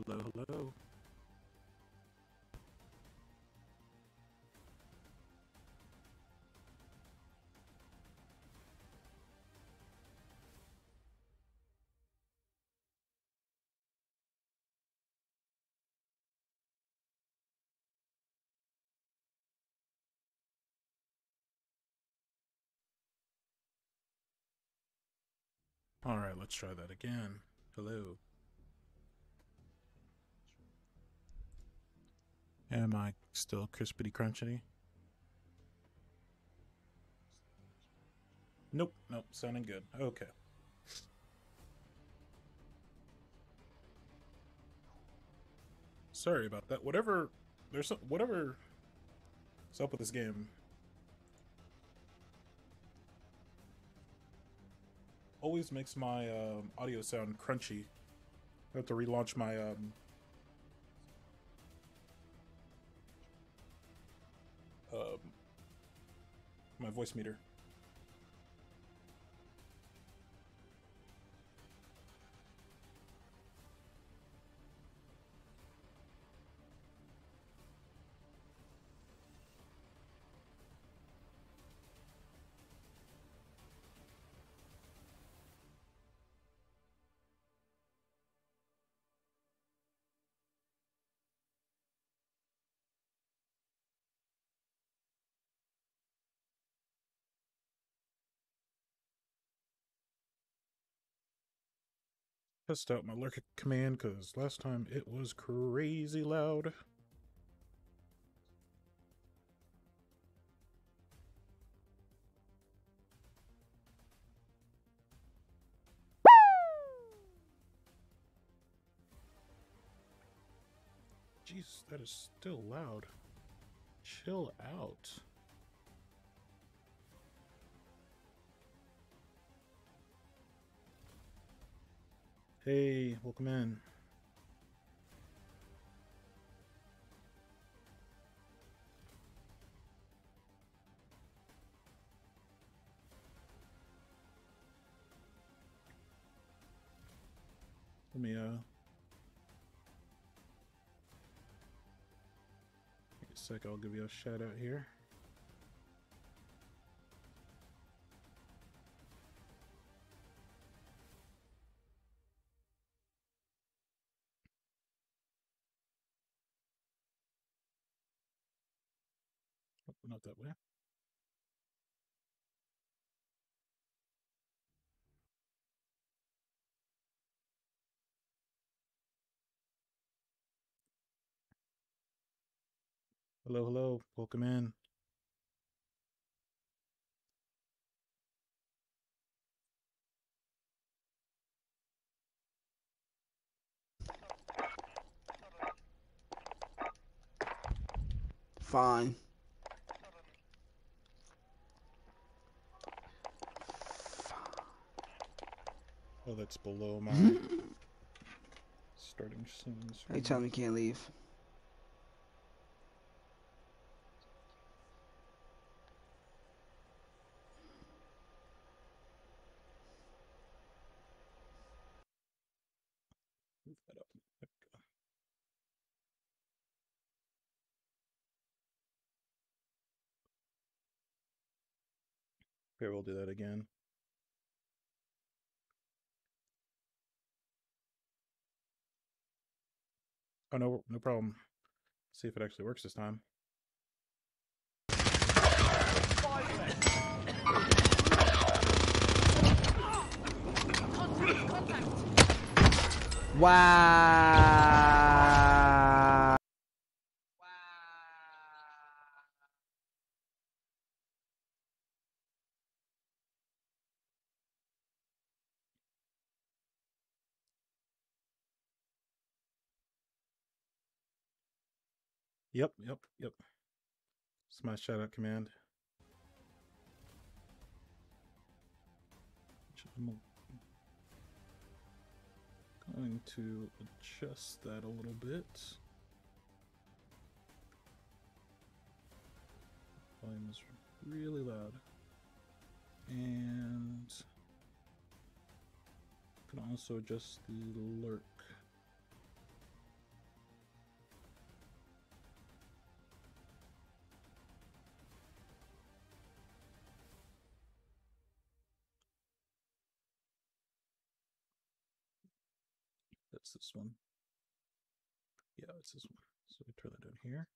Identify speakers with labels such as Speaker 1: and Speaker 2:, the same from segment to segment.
Speaker 1: Hello, hello. All right, let's try that again. Hello. Am I still crispity crunchity? Nope, nope, sounding good. Okay. Sorry about that. Whatever is up with this game always makes my audio sound crunchy. I have to relaunch um, my voice meter. Test out my lurk command because last time it was crazy loud. Jeez, that is still loud. Chill out. Hey, welcome in. Let me Wait a sec, I'll give you a shout out here. Oh, not that way. Hello, hello, welcome in.
Speaker 2: Fine.
Speaker 1: Oh, that's below my starting scene
Speaker 2: How you
Speaker 1: screen.
Speaker 2: tell me can't leave?
Speaker 1: Move that up. There we go. Here, we'll do that again. Oh, no, no problem. See if it actually works this time.
Speaker 2: Wow.
Speaker 1: Yep, yep, yep. It's my shout out command. I'm going to adjust that a little bit. Volume is really loud. And you can also adjust the lurk. It's this one. Yeah, it's this one. So we turn that down here.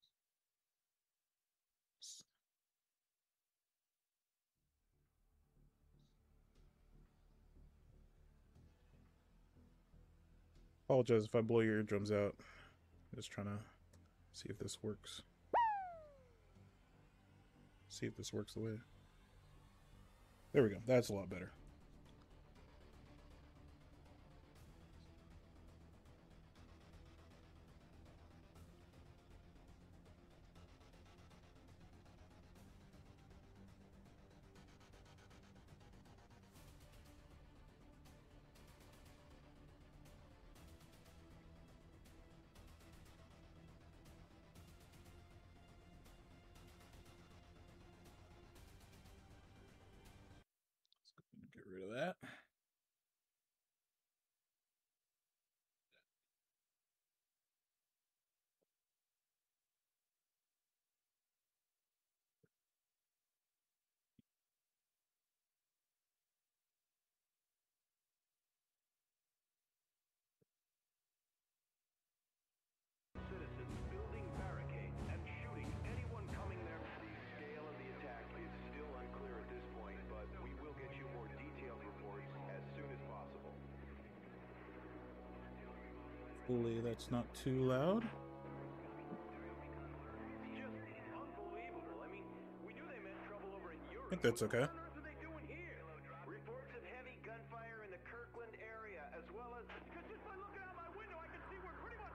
Speaker 1: Apologize if I blow your eardrums out. Just trying to see if this works. See if this works the way. There we go. That's a lot better. Get rid of that.
Speaker 2: Citizens building barricades and shooting anyone coming there. The scale of the attack is still unclear at this point, but we will get you more detailed reports as soon as possible.
Speaker 1: Hopefully that's not too loud.
Speaker 2: Just unbelievable. I mean, we knew they meant trouble over in Europe.
Speaker 1: I think that's okay.
Speaker 2: What on earth are they doing here? Reports of heavy gunfire in the Kirkland area, as well as... Just by looking out my window, I can see we're pretty much...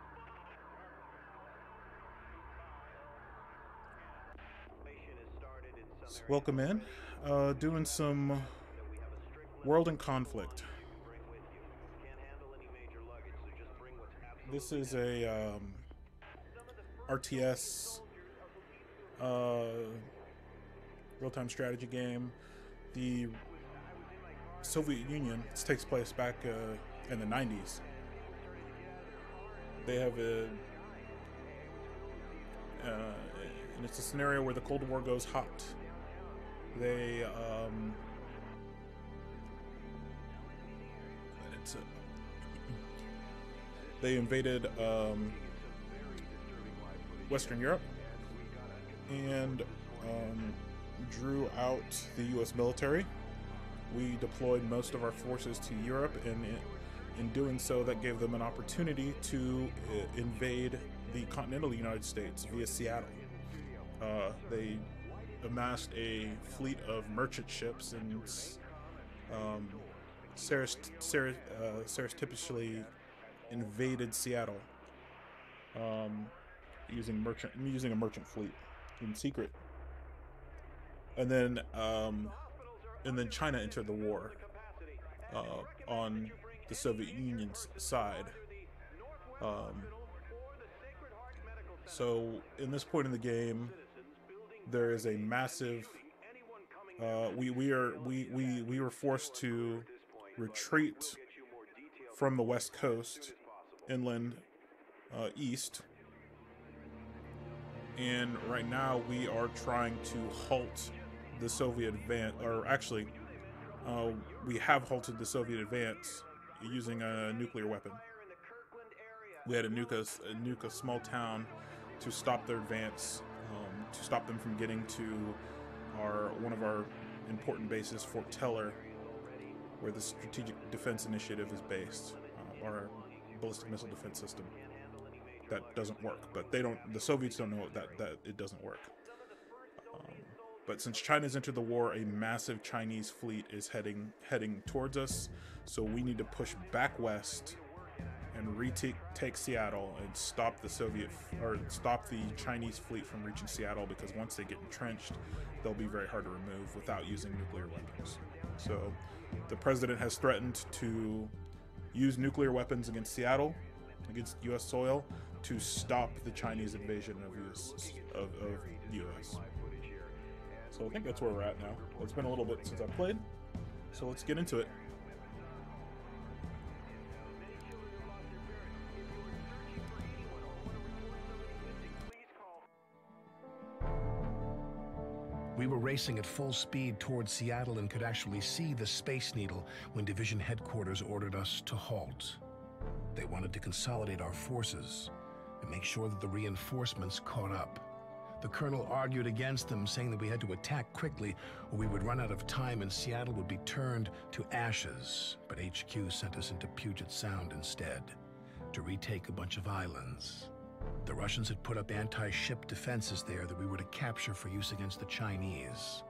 Speaker 1: Welcome in. Doing some World in Conflict. This is a RTS real-time strategy game. The Soviet Union, this takes place back in the 90s. They have a and it's a scenario where the Cold War goes hot. They invaded Western Europe and drew out the U.S. military. We deployed most of our forces to Europe, and in doing so, that gave them an opportunity to invade the continental United States via Seattle. They amassed a fleet of merchant ships and surreptitiously invaded Seattle using a merchant fleet in secret. And then China entered the war on the Soviet Union's side. So in this point in the game, there is a massive. We were forced to retreat from the West Coast inland east, and right now we are trying to halt the Soviet advance. Or actually, we have halted the Soviet advance using a nuclear weapon. We had to nuke a small town to stop their advance, to stop them from getting to one of our important bases, Fort Teller, where the Strategic Defense Initiative is based, our ballistic missile defense system. That doesn't work, but the Soviets don't know that it doesn't work. But since China's entered the war, a massive Chinese fleet is heading towards us, so we need to push back west and retake Seattle and stop the Chinese fleet from reaching Seattle, because once they get entrenched, they'll be very hard to remove without using nuclear weapons. So the president has threatened to use nuclear weapons against Seattle, against U.S. soil, to stop the Chinese invasion of the U.S. So I think that's where we're at now. It's been a little bit since I played, so let's get into it.
Speaker 3: We were racing at full speed towards Seattle and could actually see the Space Needle when Division Headquarters ordered us to halt. They wanted to consolidate our forces and make sure that the reinforcements caught up. The colonel argued against them, saying that we had to attack quickly or we would run out of time and Seattle would be turned to ashes. But HQ sent us into Puget Sound instead, to retake a bunch of islands. The Russians had put up anti-ship defenses there that we were to capture for use against the Chinese.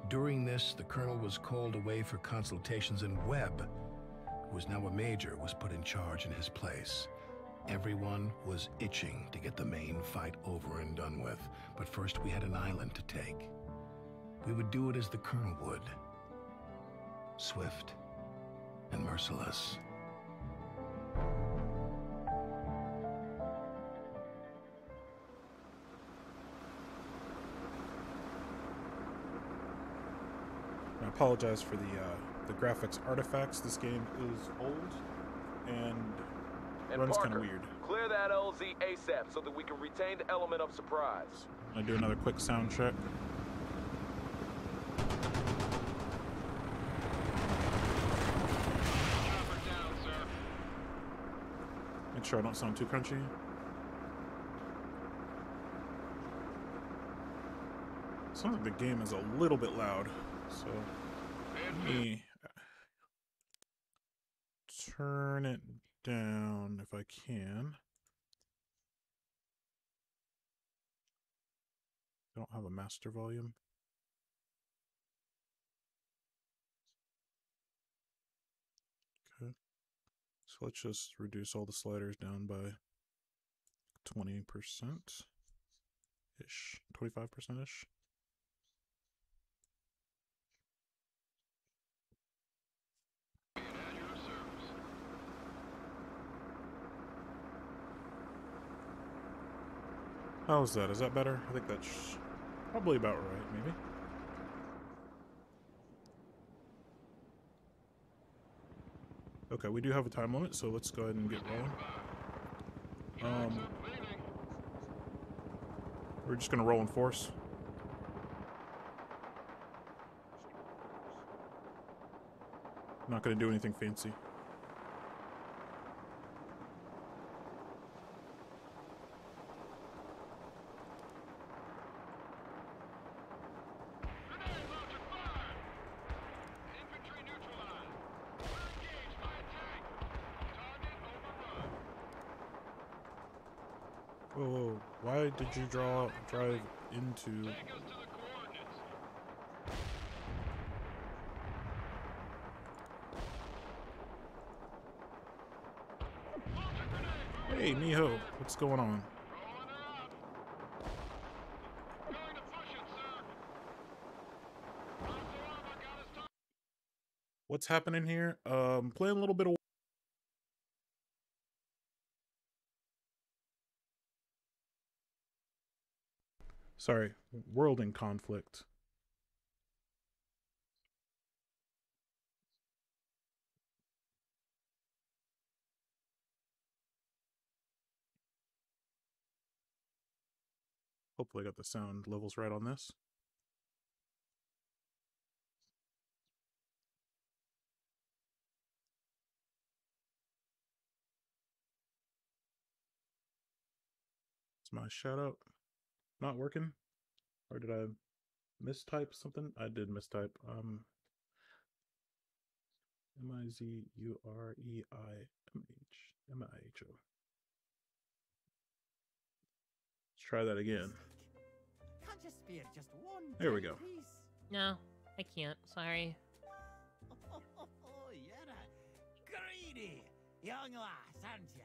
Speaker 3: During this, the colonel was called away for consultations, and Webb, who was now a major, was put in charge in his place. Everyone was itching to get the main fight over and done with, but first we had an island to take. We would do it as the colonel would. Swift and merciless.
Speaker 1: I apologize for the graphics artifacts. This game is old and runs kind of weird.
Speaker 4: Clear that LZ ASAP so that we can retain the element of surprise.
Speaker 1: I do another quick sound check.
Speaker 4: Down, sir.
Speaker 1: Make sure I don't sound too crunchy. Sounds like the game is a little bit loud, so let me turn it down if I can. I don't have a master volume. Okay, so let's just reduce all the sliders down by 20% ish, 25% ish. How's that? Is that better? I think that's probably about right, maybe. Okay, we do have a time limit, so let's go ahead and get rolling. We're just gonna roll in force. Not gonna do anything fancy. Whoa, why did you drive into... Hey, Miho, what's going on? What's happening here? Playing a little bit of... Sorry, World in Conflict. Hopefully I got the sound levels right on this. Is my shout out not working? Or did I mistype something? I did mistype. Mizureimh. Let's try that again.
Speaker 5: Can't you spare just one
Speaker 1: There we
Speaker 5: time,
Speaker 1: go.
Speaker 5: please?
Speaker 6: No, I can't. Sorry.
Speaker 5: Oh, you're a greedy young lass, aren't you?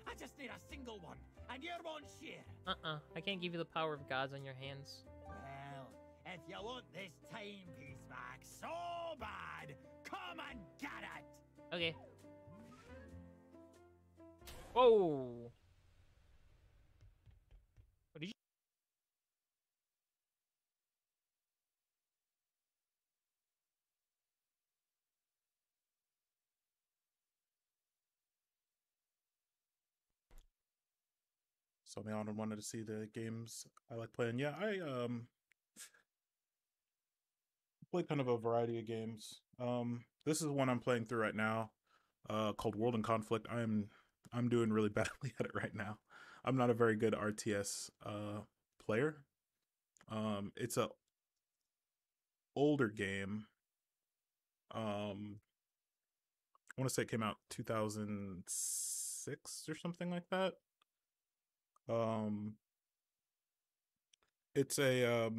Speaker 5: I just need a single one, and you won't share.
Speaker 6: I can't give you the power of gods on your hands.
Speaker 5: Well, if you want this timepiece back so bad, come and get it.
Speaker 6: Okay. Whoa! What did you...
Speaker 1: So me on wanted to see the games I like playing. Yeah, I play kind of a variety of games. This is one I'm playing through right now. called World in Conflict. I'm doing really badly at it right now. I'm not a very good RTS player. It's a older game. I want to say it came out 2006 or something like that. Um, it's a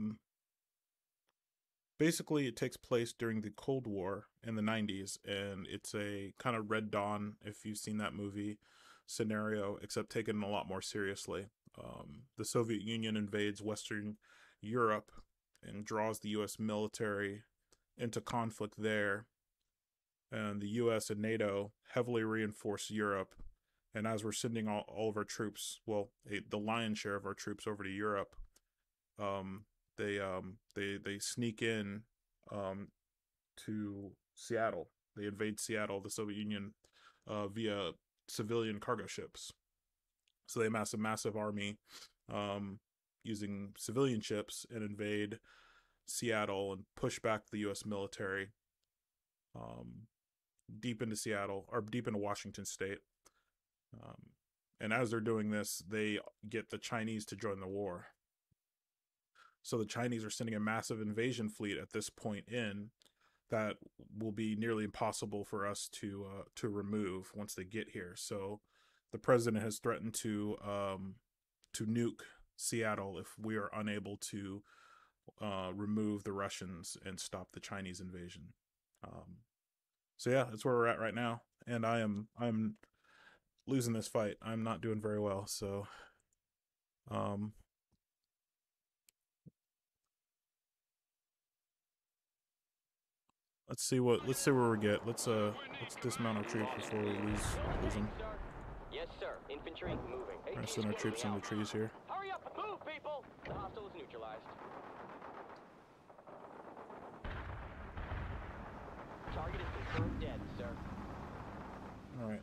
Speaker 1: basically it takes place during the Cold War in the 90s, and it's a kind of Red Dawn, if you've seen that movie, scenario, except taken a lot more seriously. The Soviet Union invades Western Europe and draws the US military into conflict there, and the US and NATO heavily reinforce Europe. And as we're sending all of our troops, well, the lion's share of our troops over to Europe, um, they sneak in to Seattle. They invade Seattle, the Soviet Union, via civilian cargo ships. So they amass a massive army using civilian ships and invade Seattle and push back the U.S. military deep into Seattle, or deep into Washington State. And as they're doing this, they get the Chinese to join the war. So the Chinese are sending a massive invasion fleet at this point in that will be nearly impossible for us to remove once they get here. So the president has threatened to nuke Seattle if we are unable to remove the Russians and stop the Chinese invasion. So yeah, that's where we're at right now, and I'm losing this fight. I'm not doing very well. So let's see where we get. Let's dismount our troops before we lose them.
Speaker 7: Yes, sir. Infantry moving.
Speaker 1: We're gonna send our troops into the trees here.
Speaker 7: Hurry up and move, people! The hostile is neutralized. Target is confirmed dead, sir.
Speaker 1: All right.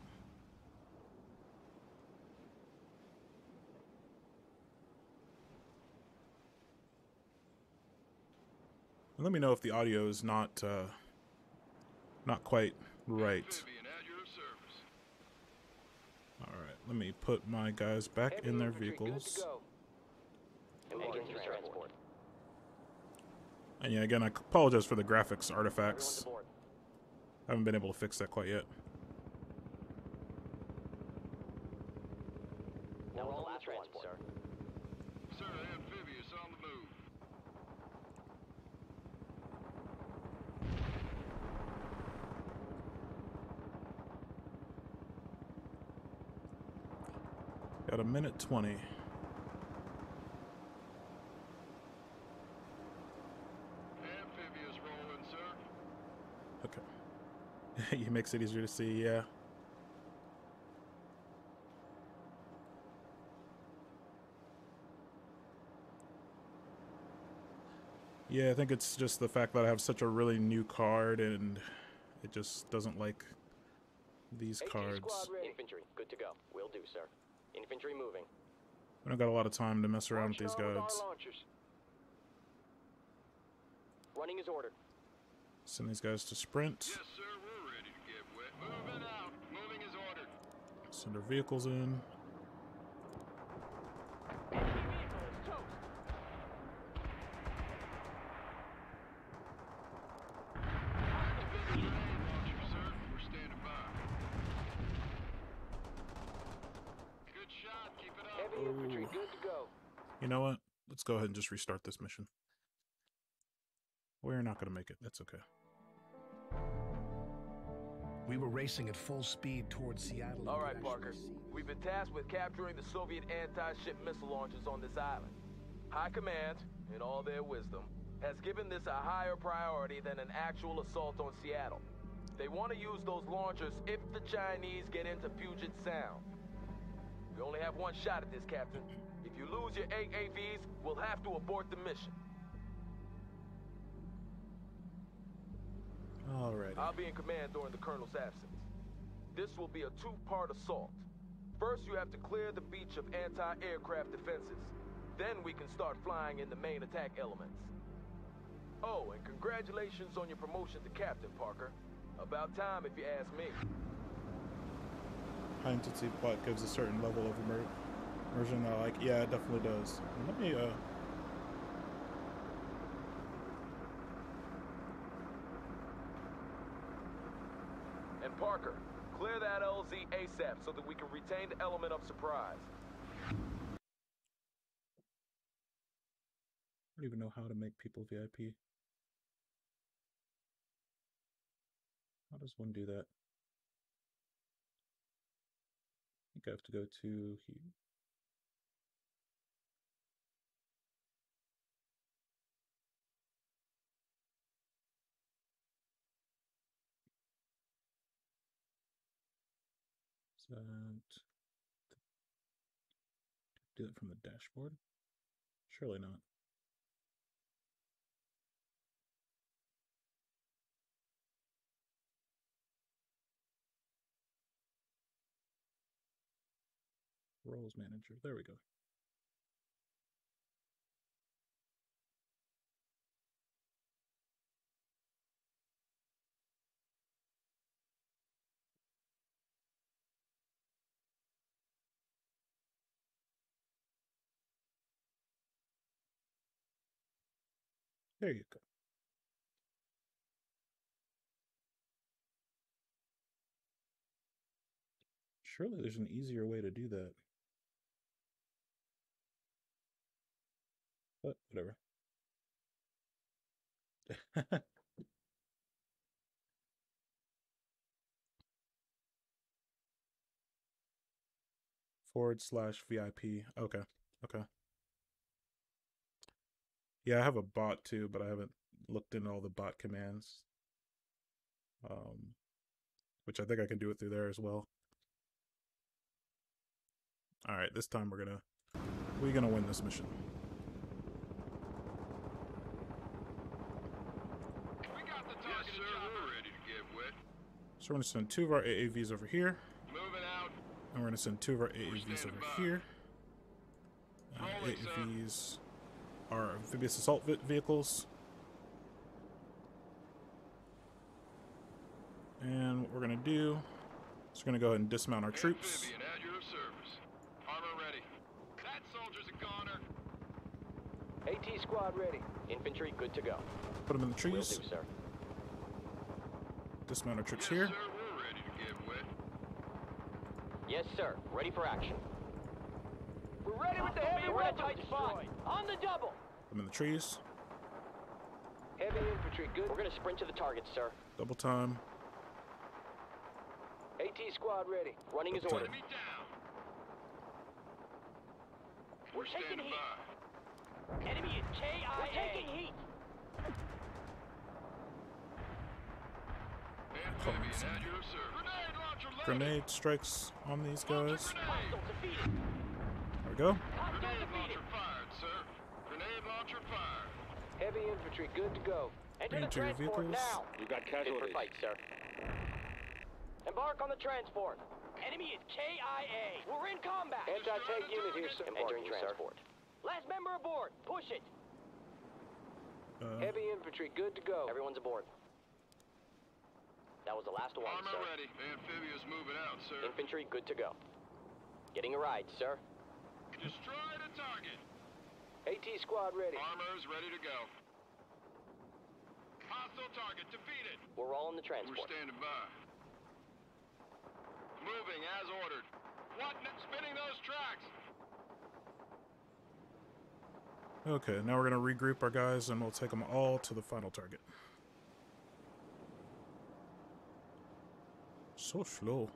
Speaker 1: And let me know if the audio is not quite right. All right, let me put my guys back in their vehicles. And yeah, again, I apologize for the graphics artifacts. I haven't been able to fix that quite yet.
Speaker 7: Now we're all transport, sir.
Speaker 2: Sir, amphibious on the move.
Speaker 1: Got a minute 20.
Speaker 2: Amphibious rolling, sir.
Speaker 1: Okay. It makes it easier to see, yeah. Yeah, I think it's just the fact that I have such a really new card and it just doesn't like these cards.
Speaker 7: Infantry, good to go. Will do, sir. Infantry moving.
Speaker 1: I don't got a lot of time to mess around with these guys.
Speaker 7: Running is ordered.
Speaker 1: Send these guys to sprint.
Speaker 2: Yes, sir, we're ready to get wet. Moving out. Moving is ordered.
Speaker 1: Send our vehicles in.
Speaker 7: Enemy vehicle is toast.
Speaker 2: Activated grenade launcher, sir. We're standing by. Good shot. Keep it up.
Speaker 7: Heavy infantry, good to go.
Speaker 1: You know what? Let's go ahead and just restart this mission. We're not going to make it. That's okay.
Speaker 3: We were racing at full speed towards Seattle.
Speaker 4: All right, Parker. We've been tasked with capturing the Soviet anti-ship missile launchers on this island. High Command, in all their wisdom, has given this a higher priority than an actual assault on Seattle. They want to use those launchers if the Chinese get into Puget Sound. We only have one shot at this, Captain. If you lose your AAVs, we'll have to abort the mission.
Speaker 1: Alrighty.
Speaker 4: I'll be in command during the Colonel's absence. This will be a two-part assault. First, you have to clear the beach of anti-aircraft defenses. Then we can start flying in the main attack elements. Oh, and congratulations on your promotion to Captain, Parker. About time, if you ask me.
Speaker 1: high intensity plot gives a certain level of immersion that I like. Yeah, it definitely does. Let me
Speaker 4: And Parker, clear that LZ ASAP so that we can retain the element of surprise.
Speaker 1: I don't even know how to make people VIP. How does one do that? I think I have to go to here. Is that do it from the dashboard? Surely not. Roles manager. There we go. There you go. Surely there's an easier way to do that. But whatever. /VIP. Okay. Okay. Yeah, I have a bot too, but I haven't looked into all the bot commands. Which I think I can do it through there as well. Alright, this time we're gonna win this mission.
Speaker 2: We got the target, sir. We're ready to get wet.
Speaker 1: So we're gonna send 2 of our AAVs over here.
Speaker 2: Moving out.
Speaker 1: And we're gonna send 2 of our AAVs over here.
Speaker 2: Rolling,
Speaker 1: AAVs are amphibious assault vehicles. And what we're gonna do is we're gonna go ahead and dismount our troops.
Speaker 2: Amphibian at your service. Armor ready. That soldier's a goner.
Speaker 7: AT squad ready. Infantry good to go.
Speaker 1: Put them in the
Speaker 7: Will do,
Speaker 1: trees.
Speaker 7: sir.
Speaker 1: Dismount our troops
Speaker 2: Yes,
Speaker 1: here.
Speaker 2: sir. We're ready to get wet.
Speaker 7: Yes, sir. Ready for action.
Speaker 8: We're ready with the heavy
Speaker 7: We're in a
Speaker 8: weapons.
Speaker 7: tight spot. On the double.
Speaker 1: Put them in the trees.
Speaker 7: Heavy infantry good. We're gonna sprint to the target, sir.
Speaker 1: Double time.
Speaker 7: AT squad ready. Running is
Speaker 1: Okay.
Speaker 7: ordered.
Speaker 2: Enemy down.
Speaker 8: We're
Speaker 2: Standing
Speaker 8: taking heat.
Speaker 2: by.
Speaker 8: Enemy is KIA.
Speaker 7: We're taking heat.
Speaker 2: Amphibian at your service. Grenade launcher loaded.
Speaker 1: Grenade strikes on these guys.
Speaker 8: Hostile defeated.
Speaker 1: There we go.
Speaker 8: Hostile
Speaker 2: Grenade
Speaker 8: defeated.
Speaker 2: launcher fired, sir. Grenade launcher fired.
Speaker 7: Heavy infantry good to go. Enter the
Speaker 1: Infantry
Speaker 7: transport
Speaker 1: vehicles.
Speaker 7: now.
Speaker 9: We've got
Speaker 7: Fit
Speaker 9: casualties.
Speaker 7: for fight, sir. Embark on the transport.
Speaker 8: Enemy is KIA.
Speaker 7: We're in combat.
Speaker 2: Anti-tank unit here, sir.
Speaker 7: Entering transport. Last member aboard. Push it.
Speaker 1: Heavy
Speaker 7: infantry good to go. Everyone's aboard. That was the last one,
Speaker 2: Armor
Speaker 7: sir.
Speaker 2: ready. Amphibious moving out, sir.
Speaker 7: Infantry good to go. Getting a ride, sir.
Speaker 2: Destroy the target.
Speaker 7: AT squad ready.
Speaker 2: Armor's ready to go. Hostile target defeated.
Speaker 7: We're all in the
Speaker 2: We're
Speaker 7: transport.
Speaker 2: standing by. Moving as ordered. What? Spinning those tracks.
Speaker 1: Okay, now we're gonna regroup our guys and we'll take them all to the final target. So slow.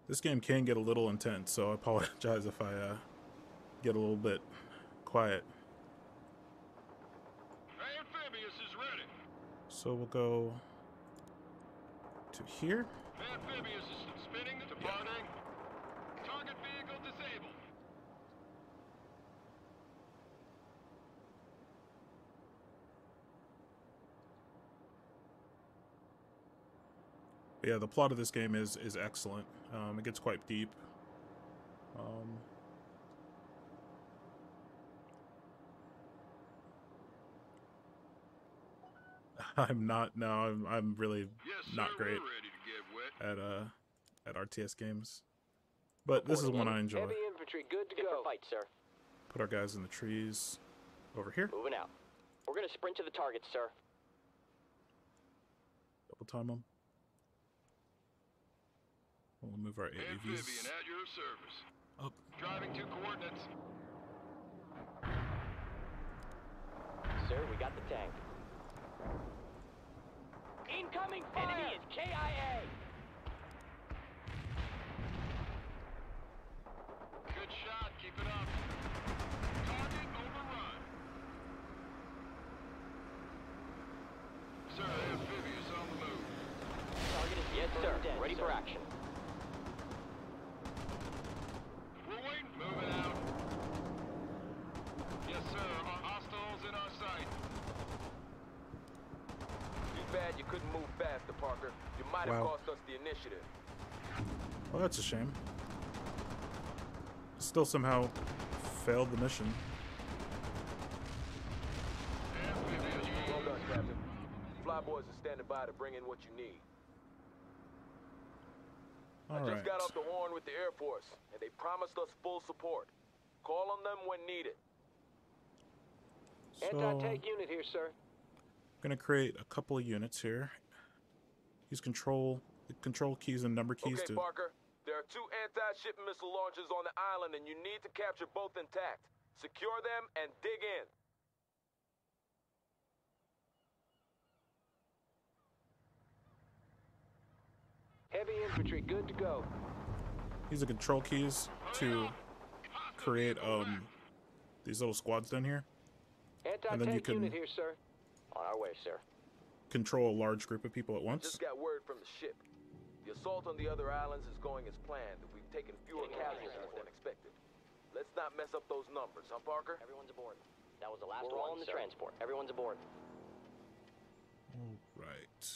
Speaker 1: This game can get a little intense, so I apologize if I get a little bit quiet.
Speaker 2: Amphibious is ready.
Speaker 1: So we'll go to here.
Speaker 2: Amphibious is spinning. Departing. Target vehicle disabled.
Speaker 1: Yeah, the plot of this game is excellent. It gets quite deep. I'm not. No, I'm really
Speaker 2: Yes, sir,
Speaker 1: not great
Speaker 2: we're ready to get wet.
Speaker 1: at RTS games, but this is one I enjoy.
Speaker 4: Heavy infantry, good to
Speaker 7: Good
Speaker 4: go.
Speaker 7: for fight, sir.
Speaker 1: Put our guys in the trees over here.
Speaker 7: Moving out. We're gonna sprint to the target, sir.
Speaker 1: Double time them. We'll move our
Speaker 2: Amphibian
Speaker 1: AAVs
Speaker 2: at your service.
Speaker 1: up.
Speaker 2: Driving to coordinates.
Speaker 7: Sir, we got the tank.
Speaker 8: Incoming fire! Enemy is KIA!
Speaker 2: Good shot, keep it up. Target overrun. Sir, amphibious on the move.
Speaker 7: Target is
Speaker 8: Yes, sir.
Speaker 7: dead,
Speaker 8: Ready
Speaker 7: sir.
Speaker 8: for action.
Speaker 2: We're waiting. Moving out. Yes, sir. Hostiles in our sight.
Speaker 4: Too bad you couldn't move faster, Parker. You might have
Speaker 1: Wow.
Speaker 4: cost us the initiative.
Speaker 1: Well, that's a shame. Still somehow failed the mission.
Speaker 4: Well done, Captain. Flyboys are standing by to bring in what you need. I
Speaker 1: All
Speaker 4: just
Speaker 1: right.
Speaker 4: got off the horn with the Air Force, and they promised us full support. Call on them when needed.
Speaker 1: So, I'm
Speaker 4: unit here, sir.
Speaker 1: gonna create a couple of units here. Use the control keys and number keys
Speaker 4: Okay,
Speaker 1: to.
Speaker 4: Parker. There are 2 anti-ship missile launchers on the island, and you need to capture both intact. Secure them and dig in. Heavy infantry, good to go.
Speaker 1: Use the control keys to create these little squads down here. And then you can
Speaker 4: here, sir.
Speaker 7: On our way, sir.
Speaker 1: control a large group of people at once.
Speaker 4: Just got word from the ship. The assault on the other islands is going as planned. We've taken fewer casualties than expected. Let's not mess up those numbers, huh, Parker?
Speaker 7: Everyone's aboard. That was the last
Speaker 8: We're
Speaker 7: one
Speaker 8: on,
Speaker 7: in the
Speaker 8: sir.
Speaker 7: transport. Everyone's aboard.
Speaker 1: Right.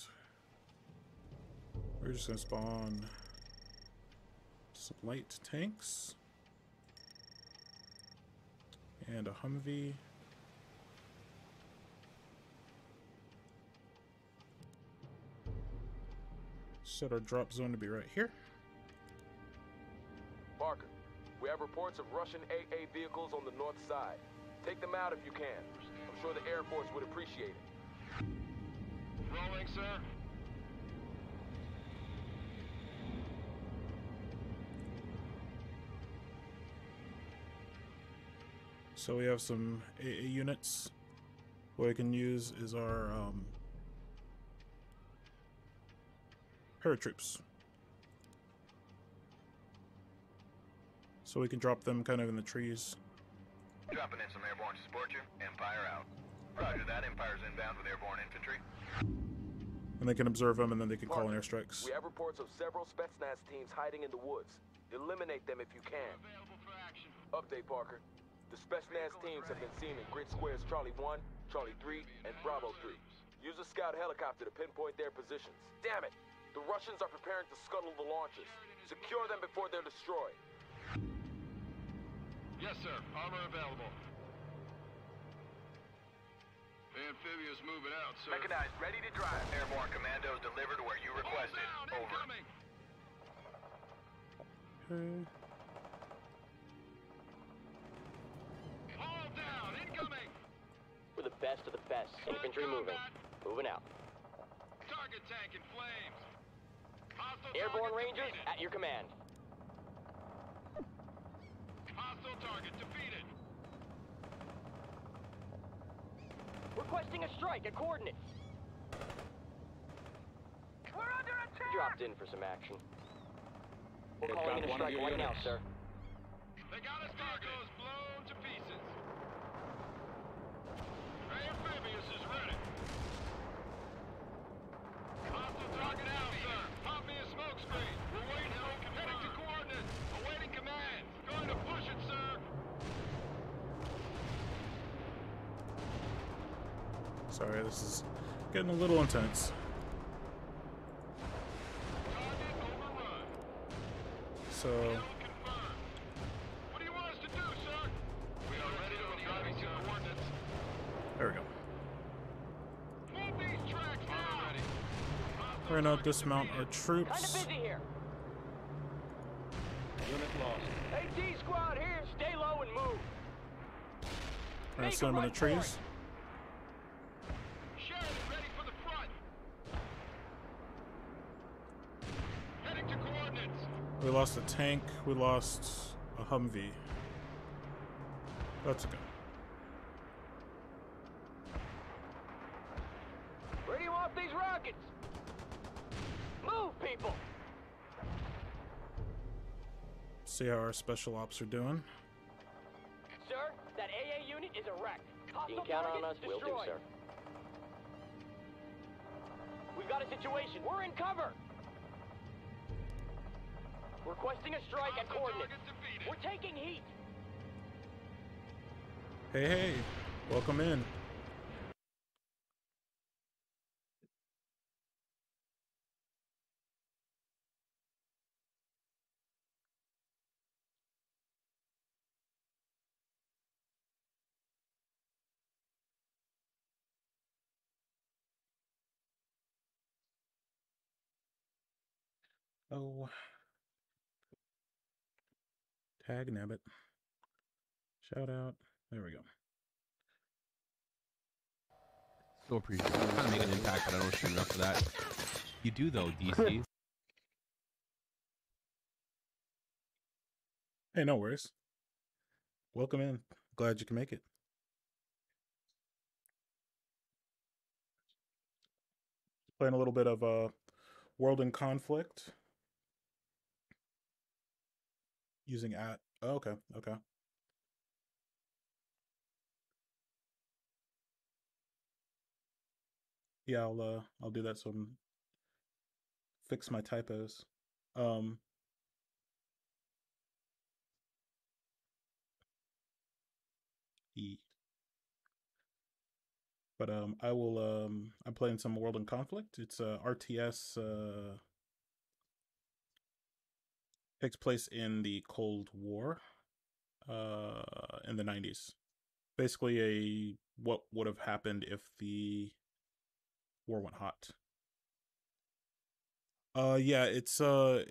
Speaker 1: We're just gonna spawn some light tanks and a Humvee. Set our drop zone to be right here.
Speaker 4: Parker, we have reports of Russian AA vehicles on the north side. Take them out if you can. I'm sure the Air Force would appreciate it.
Speaker 2: Rolling, sir.
Speaker 1: So we have some AA units. What we can use is our paratroops. So we can drop them kind of in the trees.
Speaker 2: Dropping in some airborne to support you. Empire out. Roger that. Empire's inbound with airborne infantry.
Speaker 1: And they can observe them and then they can call in airstrikes.
Speaker 4: We have reports of several Spetsnaz teams hiding in the woods. Eliminate them if you can.
Speaker 2: Available for action.
Speaker 4: Update, Parker. The Spetsnaz teams have been seen in grid squares Charlie 1, Charlie 3, and Bravo 3. Use a scout helicopter to pinpoint their positions. Damn it! The Russians are preparing to scuttle the launches. Secure them before they're destroyed.
Speaker 2: Yes, sir. Armor available. Amphibious moving out, sir.
Speaker 4: Mechanized, ready to drive.
Speaker 2: Airborne commandos delivered where you requested. Over. Incoming.
Speaker 1: Okay.
Speaker 2: All down. Incoming.
Speaker 7: We're the best of the best. Infantry moving. Moving out.
Speaker 2: Target tank in flames. Hostile
Speaker 7: Airborne
Speaker 2: target
Speaker 7: Rangers
Speaker 2: defeated.
Speaker 7: at your command.
Speaker 2: Hostile target defeated.
Speaker 7: Requesting a strike at coordinates.
Speaker 8: We're under attack!
Speaker 7: Dropped in for some action. We're calling in a strike right now, sir.
Speaker 2: They got us cargoes blown to pieces. Amphibious is ready. Hostile target out, sir. Pop me a smoke screen. We're waiting. Heading to coordinates. Awaiting command. Going to push it, sir.
Speaker 1: Sorry, this is getting a little intense.
Speaker 2: Target overrun.
Speaker 1: So,
Speaker 2: Confirmed. What do you want us to do, sir? We are ready to driving to coordinates.
Speaker 1: there we go.
Speaker 2: Move these tracks
Speaker 1: We're gonna dismount our
Speaker 8: Kinda
Speaker 1: troops.
Speaker 8: busy here.
Speaker 2: Unit lost.
Speaker 8: AT squad here. Stay low and move.
Speaker 1: We're gonna
Speaker 8: Make
Speaker 1: send
Speaker 8: a
Speaker 1: them in the
Speaker 8: run for
Speaker 1: trees.
Speaker 2: Sheridan ready for the front. Heading to coordinates.
Speaker 1: We lost a tank. We lost a Humvee. That's okay.
Speaker 8: Where do you want these rockets? Move, people.
Speaker 1: See how our special ops are doing.
Speaker 8: Sir, that AA unit is a wreck.
Speaker 7: You
Speaker 8: Hostile
Speaker 7: can count on
Speaker 8: target
Speaker 7: us. We'll do,
Speaker 8: destroyed.
Speaker 7: sir.
Speaker 8: We've got a situation. We're in cover. Requesting a strike at coordinates. We're taking heat.
Speaker 1: Hey, hey, welcome in. Oh, tag nabbit. Shout out. There we go.
Speaker 9: So appreciate it. I'm trying to make an impact, but I don't stream enough for that. You do though, DC.
Speaker 1: Hey, no worries. Welcome in. Glad you can make it. Playing a little bit of World in Conflict. Using at. Oh, okay, okay. Yeah, I'll do that so I fix my typos. E. But I will I'm playing some World in Conflict. It's RTS takes place in the Cold War in the 90s. Basically a what would have happened if the war went hot. Yeah, it's an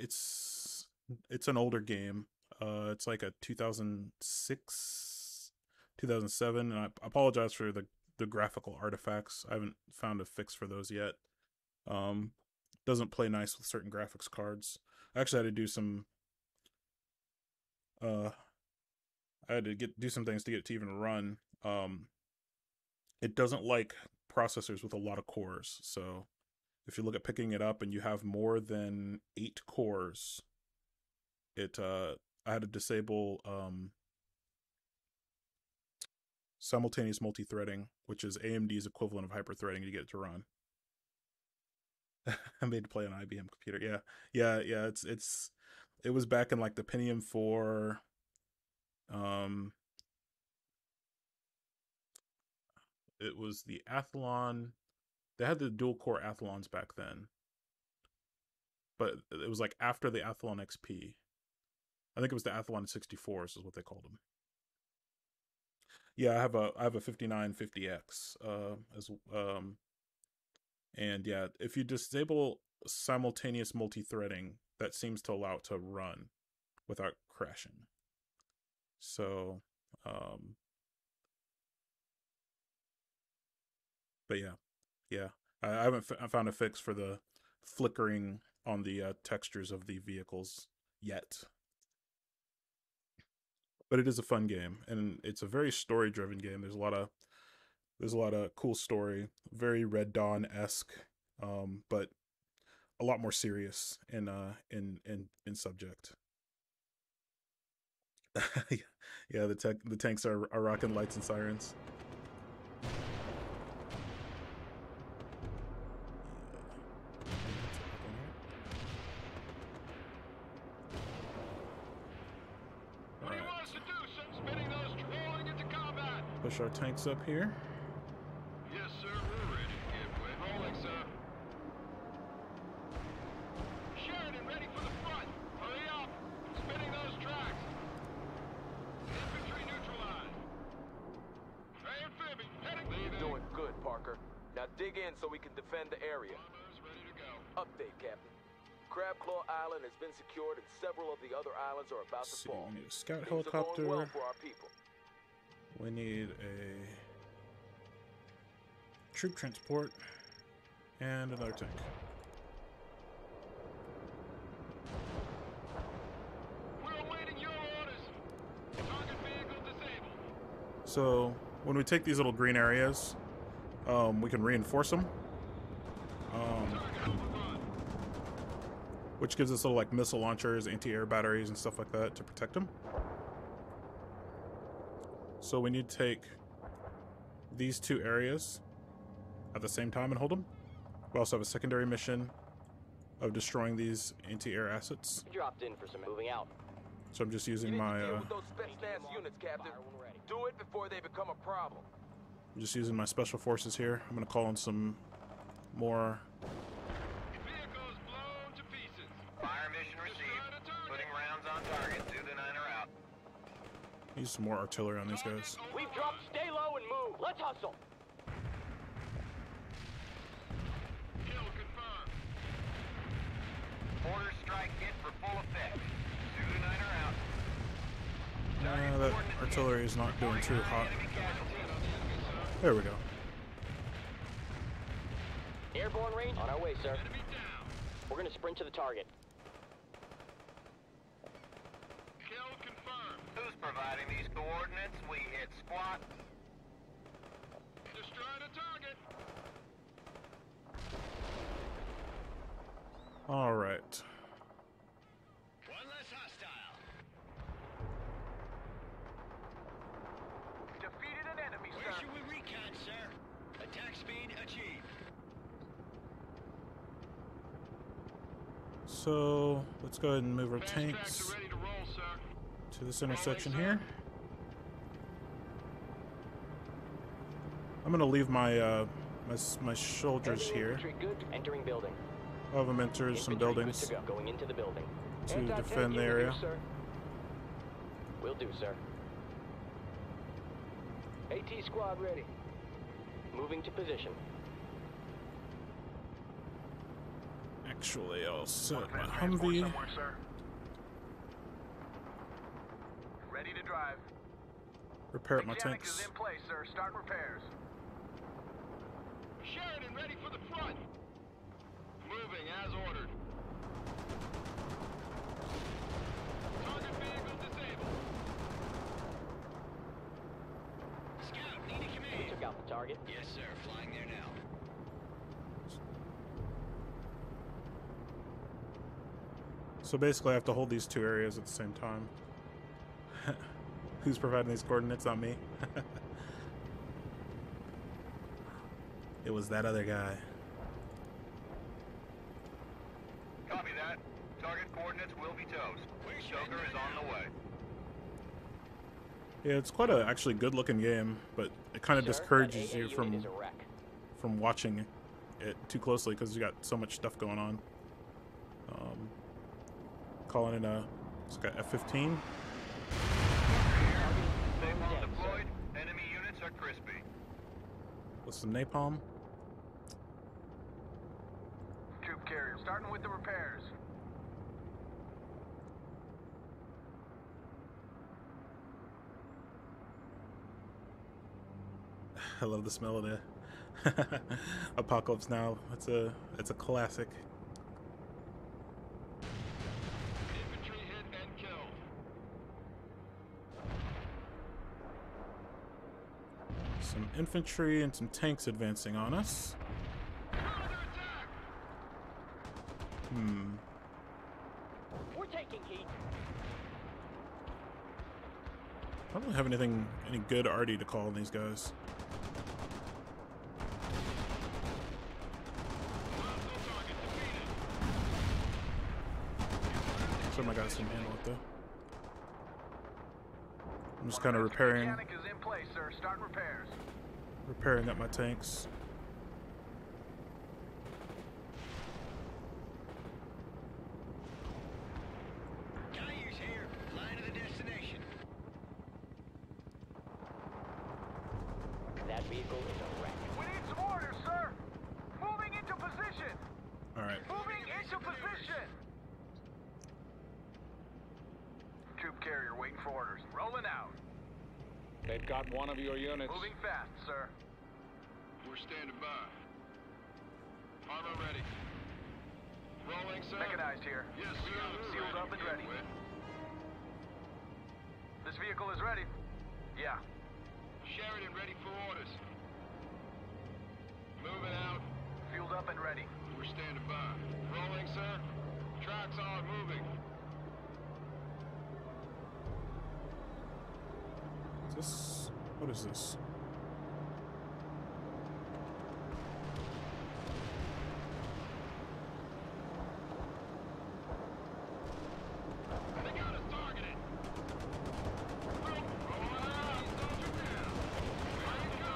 Speaker 1: older game. It's like a 2006, 2007, and I apologize for the graphical artifacts. I haven't found a fix for those yet. Doesn't play nice with certain graphics cards. I actually had to do some I had to do some things to get it to even run. It doesn't like processors with a lot of cores, so if you look at picking it up and you have more than 8 cores, it I had to disable simultaneous multi-threading, which is AMD's equivalent of hyper-threading, to get it to run. I made to play on an IBM computer. Yeah. It was back in like the Pentium 4. It was the Athlon. They had the dual core Athlons back then, but it was like after the Athlon XP. I think it was the Athlon 64s is what they called them. Yeah, I have a 5950X as and yeah, if you disable simultaneous multi-threading, that seems to allow it to run without crashing. So but yeah, I haven't found a fix for the flickering on the textures of the vehicles yet. But it is a fun game, and it's a very story-driven game. There's a lot of cool story, very Red Dawn-esque, but a lot more serious in subject. Yeah, the tanks are rocking lights and sirens.
Speaker 2: What do you want us to do, sir? Spinning those trolling into combat.
Speaker 1: Push our tanks up here.
Speaker 2: Yes, sir, we're ready. Give way. Rolling, sir. Sheridan ready for the front. Hurry up. Spinning those tracks. Infantry neutralized. Amphibian heading.
Speaker 4: You're doing good, Parker. Now dig in so we can defend the area.
Speaker 2: Bombers ready to go.
Speaker 4: Update, Captain. Crabclaw Island has been secured and several of the other islands are about to
Speaker 1: See,
Speaker 4: fall.
Speaker 1: we need a scout
Speaker 4: Things are going
Speaker 1: helicopter.
Speaker 4: well for our people.
Speaker 1: We need a troop transport and another tank.
Speaker 2: We're awaiting your orders. Target vehicle disabled.
Speaker 1: So when we take these little green areas, we can reinforce them, which gives us little like missile launchers, anti-air batteries, and stuff like that to protect them. So we need to take these two areas at the same time and hold them. We also have a secondary mission of destroying these anti-air assets.
Speaker 7: Dropped in for some moving out.
Speaker 1: So I'm just
Speaker 4: You
Speaker 1: using
Speaker 4: need
Speaker 1: my
Speaker 7: uh,
Speaker 4: to deal with those Spetsnaz units, Captain. Do it before they become a problem.
Speaker 1: I'm just using my special forces here. I'm gonna call in some more.
Speaker 2: Vehicles blown to pieces.
Speaker 10: Fire mission received. Putting rounds on target. Zulu-9er out.
Speaker 1: Use some more artillery on these guys.
Speaker 8: We've dropped. Stay low and move. Let's hustle.
Speaker 2: Kill confirmed.
Speaker 10: Order strike hit for full effect. Zulu-9er out.
Speaker 1: That artillery is not doing too hot.
Speaker 10: Enemy casualties.
Speaker 1: There we go.
Speaker 7: Airborne range on our way, sir.
Speaker 2: Enemy down.
Speaker 7: We're gonna sprint to the target.
Speaker 2: Kill confirmed.
Speaker 10: Who's providing these coordinates? We hit squat.
Speaker 2: Destroy the target.
Speaker 1: All right.
Speaker 5: One less hostile.
Speaker 10: Defeated an enemy,
Speaker 5: Where should we recon, sir? Attack speed achieved.
Speaker 1: So let's go ahead and move our
Speaker 2: Fast tracks
Speaker 1: tanks
Speaker 2: are ready to roll, sir.
Speaker 1: to this intersection here. I'm gonna leave my my soldiers
Speaker 7: Heavy
Speaker 1: here.
Speaker 7: infantry good. Entering building.
Speaker 1: I'll have them enter some
Speaker 7: Infantry
Speaker 1: buildings
Speaker 7: good to go. Going into the building.
Speaker 1: to
Speaker 7: Anti-tank
Speaker 1: defend the
Speaker 7: unit
Speaker 1: area.
Speaker 7: here, sir. Will do, sir. AT squad ready. Moving to position.
Speaker 1: Actually, I'll set my Humvee.
Speaker 10: Somewhere, sir. Ready to drive.
Speaker 1: Repair up my
Speaker 10: Mechanic is
Speaker 1: tanks.
Speaker 10: in place, sir. Start repairs.
Speaker 2: Sheridan ready for the front. Moving as ordered. Target vehicle disabled.
Speaker 5: Scout, need a
Speaker 7: We
Speaker 5: command.
Speaker 7: took out the target.
Speaker 5: Yes, sir. Flying there now.
Speaker 1: So basically, I have to hold these two areas at the same time. Who's providing these coordinates? Not me. It was that other guy.
Speaker 10: Copy that. Target coordinates will be toast. Stoker is on the way.
Speaker 1: Yeah, it's quite a actually good-looking game, but it kind of
Speaker 7: Sir,
Speaker 1: discourages
Speaker 7: that AA
Speaker 1: you
Speaker 7: unit
Speaker 1: from
Speaker 7: is a wreck.
Speaker 1: watching it too closely because you got so much stuff going on. Calling in a it's got F-15.
Speaker 10: Napalm deployed. Enemy units are crispy.
Speaker 1: With some napalm.
Speaker 10: Troop carrier starting with the repairs.
Speaker 1: I love the smell of the Apocalypse Now. It's a classic.
Speaker 2: Infantry hit and killed.
Speaker 1: Some infantry and some tanks advancing on us.
Speaker 2: Counterattack.
Speaker 8: We're taking heat.
Speaker 1: I don't have any good already to call on these guys.
Speaker 2: Hostile target defeated.
Speaker 1: Some of my guys can handle it though. I'm just kind of repairing
Speaker 10: Mechanic is in place, sir. Start repairs.
Speaker 1: up my tanks.
Speaker 5: Dyer's here. Line of the destination.
Speaker 7: That vehicle is a wreck.
Speaker 10: We need some orders, sir. Moving into position.
Speaker 1: All right.
Speaker 10: Moving for orders. Rolling out.
Speaker 2: They've got one of your units.
Speaker 10: Moving fast, sir. We're standing by. Armor ready. Rolling, sir. Mechanized here. Yes, sir. Sealed up and ready. This vehicle is ready. Yeah. Sheridan ready for orders. Moving out. Fueled up and ready. We're standing by. Rolling, sir. Tracks are moving.
Speaker 1: Is this... What is this?
Speaker 10: They got us targeted.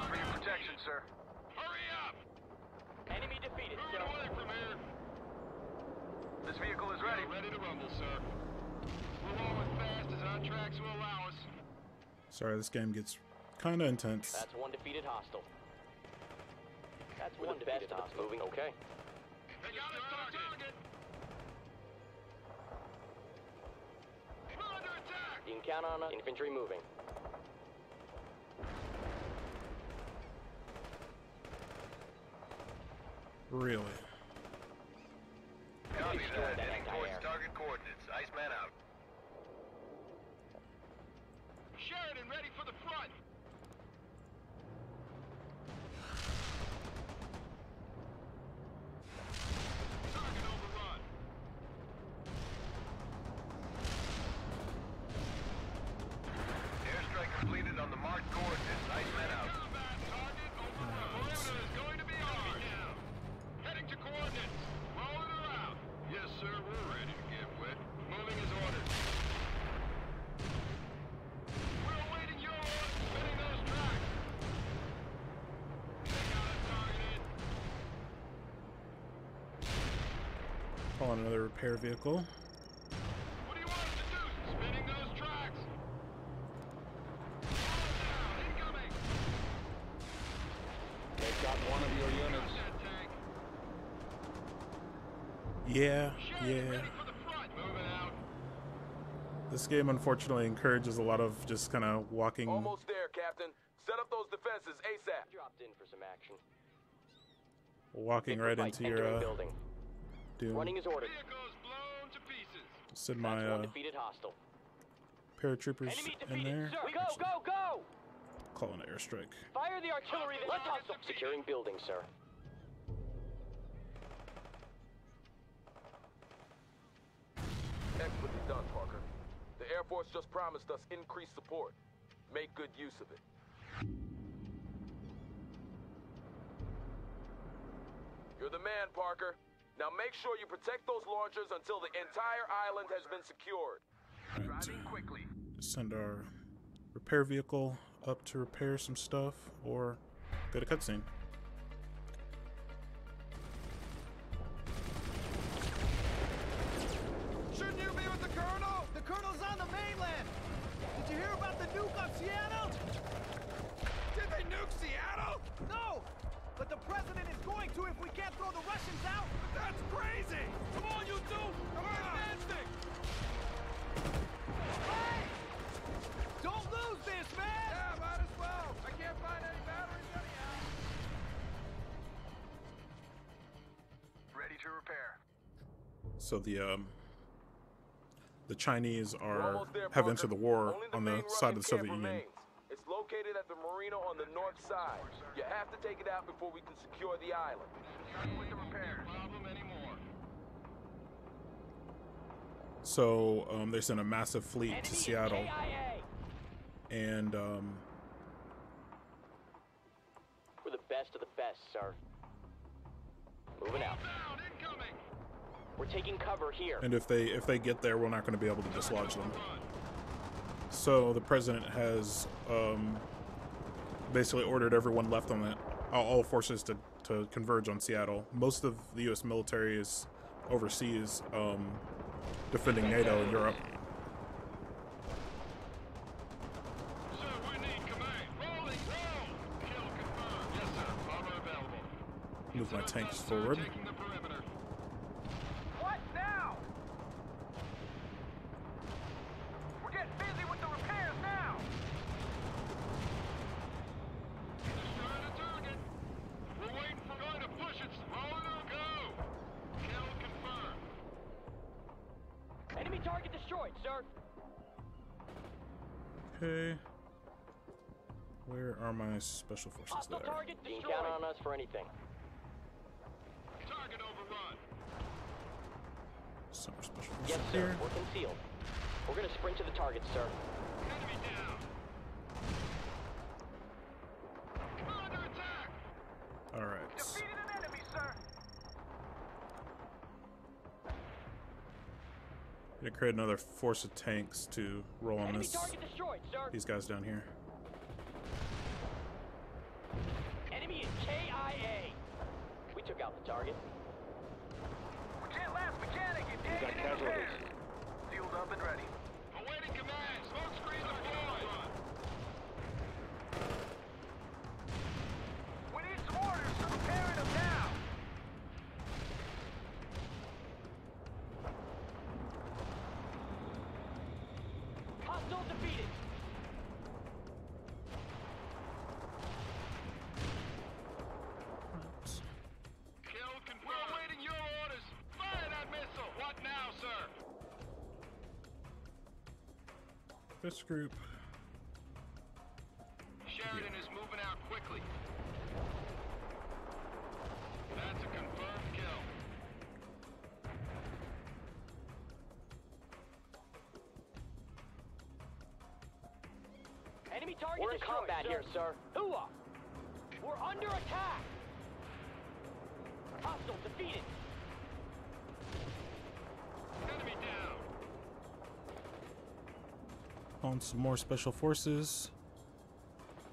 Speaker 10: For your protection, sir. Hurry up.
Speaker 8: Enemy defeated,
Speaker 10: Moving
Speaker 8: sir.
Speaker 10: away from here. This vehicle is ready. Ready to rumble, sir. We're rolling fast as our tracks will allow us.
Speaker 1: Sorry, this game gets kind of intense.
Speaker 7: That's one defeated hostile. That's
Speaker 8: We're
Speaker 7: one
Speaker 8: the
Speaker 7: defeated
Speaker 8: best of us
Speaker 7: hostile.
Speaker 8: moving. Okay.
Speaker 10: They got us target. We're under attack.
Speaker 8: You can count on us. Infantry moving.
Speaker 1: Really?
Speaker 10: Copy
Speaker 8: Destroy
Speaker 10: that.
Speaker 8: that
Speaker 10: Heading towards
Speaker 8: anti-air.
Speaker 10: target coordinates. Iceman out. Sheridan ready for the front. Target overrun. Airstrike completed on the marked coordinates. Iceman out. Combat target overrun. Perimeter is going to be on. Now. Heading to coordinates. Rolling around. Yes, sir. We're ready to get wet. Moving as ordered. We're awaiting your orders. Spinning those tracks. They got us targeted.
Speaker 1: Call on another repair vehicle.
Speaker 10: What do you want us to do? Spinning those tracks. Down. Incoming.
Speaker 2: They've got one of your units.
Speaker 10: That tank.
Speaker 1: Yeah,
Speaker 10: Sheridan
Speaker 1: yeah.
Speaker 10: ready for the front. Moving out.
Speaker 1: This game unfortunately encourages a lot of just kind of walking.
Speaker 4: Almost there, Captain. Set up those defenses ASAP.
Speaker 8: Dropped in for some action.
Speaker 1: Walking
Speaker 8: Pick the
Speaker 1: right
Speaker 8: fight,
Speaker 1: into
Speaker 8: entering
Speaker 1: your
Speaker 8: building.
Speaker 1: doom.
Speaker 8: Running is ordered.
Speaker 10: Vehicles blown to pieces.
Speaker 1: Send
Speaker 8: That's
Speaker 1: my
Speaker 8: one defeated hostile.
Speaker 1: paratroopers
Speaker 8: Enemy
Speaker 1: in
Speaker 8: defeated,
Speaker 1: there.
Speaker 8: sir.
Speaker 7: Go, go, go!
Speaker 1: Call an airstrike.
Speaker 7: Fire the artillery this
Speaker 8: Let's hostile. Securing building, sir.
Speaker 4: Excellently done, Parker. The Air Force just promised us increased support. Make good use of it. You're the man, Parker. Now make sure you protect those launchers until the entire island has been secured.
Speaker 1: Alright,
Speaker 10: Driving quickly.
Speaker 1: send our repair vehicle up to repair some stuff or get a cutscene.
Speaker 5: Shouldn't you be with the Colonel? The Colonel's on the mainland! Did you hear about the nuke on Seattle? Did they nuke Seattle? No! But the President is going to if we can't throw the Russians out! But that's crazy! Come on, you two! Come on, advancing! Hey! Don't lose this, man! Yeah, might as well. I can't find any batteries anyhow.
Speaker 10: Ready to repair.
Speaker 1: So the Chinese
Speaker 4: We're
Speaker 1: are
Speaker 4: almost there,
Speaker 1: have
Speaker 4: Parker.
Speaker 1: entered the war
Speaker 4: Only
Speaker 1: on the
Speaker 4: main
Speaker 1: side of
Speaker 4: Russian
Speaker 1: the Soviet
Speaker 4: camp
Speaker 1: Union.
Speaker 4: remains. It's located at the marina on the north side. You have to take it out before we can secure the island.
Speaker 10: Done with the repairs. Problem anymore.
Speaker 1: So they sent a massive fleet
Speaker 7: Enemy
Speaker 1: to
Speaker 7: is
Speaker 1: Seattle,
Speaker 7: KIA.
Speaker 1: and
Speaker 8: We're the best of the best, sir. Moving out.
Speaker 10: Down, incoming.
Speaker 8: We're taking cover here.
Speaker 1: if they get there, we're not going to be able to dislodge them. So the president has basically ordered everyone left on it, all forces to converge on Seattle. Most of the U.S. military is overseas defending NATO in Europe.
Speaker 10: Sir, we need command. Rolling, roll. Kill confirmed. Yes, sir. Armor available.
Speaker 1: Move my tanks forward.
Speaker 10: Taking the perimeter.
Speaker 5: What now?
Speaker 10: We're getting busy with the repairs.
Speaker 8: sir.
Speaker 1: Okay. Where are my special forces
Speaker 8: Hostile
Speaker 1: there?
Speaker 8: target
Speaker 7: You can
Speaker 8: destroyed.
Speaker 7: count on us for anything.
Speaker 10: Target overrun.
Speaker 1: Some more special forces
Speaker 7: Yes, sir.
Speaker 1: here.
Speaker 7: We're concealed. We're gonna sprint to the target, sir.
Speaker 10: Enemy down. We're under attack.
Speaker 1: All right.
Speaker 5: Defeated an enemy, sir.
Speaker 1: Gonna create another force of tanks to roll on
Speaker 8: Enemy
Speaker 1: this.
Speaker 8: target destroyed, sir.
Speaker 1: These guys down here.
Speaker 8: Enemy is KIA.
Speaker 7: We took out the target.
Speaker 5: Lieutenant Last Mechanic, engaged
Speaker 2: got
Speaker 5: in
Speaker 2: casualties.
Speaker 5: repairs. Fueled up and ready.
Speaker 10: Awaiting command. Smoke screen deployed.
Speaker 5: We need some orders, so preparing them now.
Speaker 8: Hostile defeated.
Speaker 10: Killed. We're awaiting your orders. Fire that missile. What now, sir?
Speaker 1: This group.
Speaker 10: Sheridan is moving out quickly. That's a confirmed kill.
Speaker 8: Enemy target
Speaker 7: We're in
Speaker 8: destroyed,
Speaker 7: combat
Speaker 8: sir.
Speaker 7: here, sir.
Speaker 8: Hooah! We're under attack. Hostile defeated.
Speaker 10: Enemy down.
Speaker 1: On some more special forces.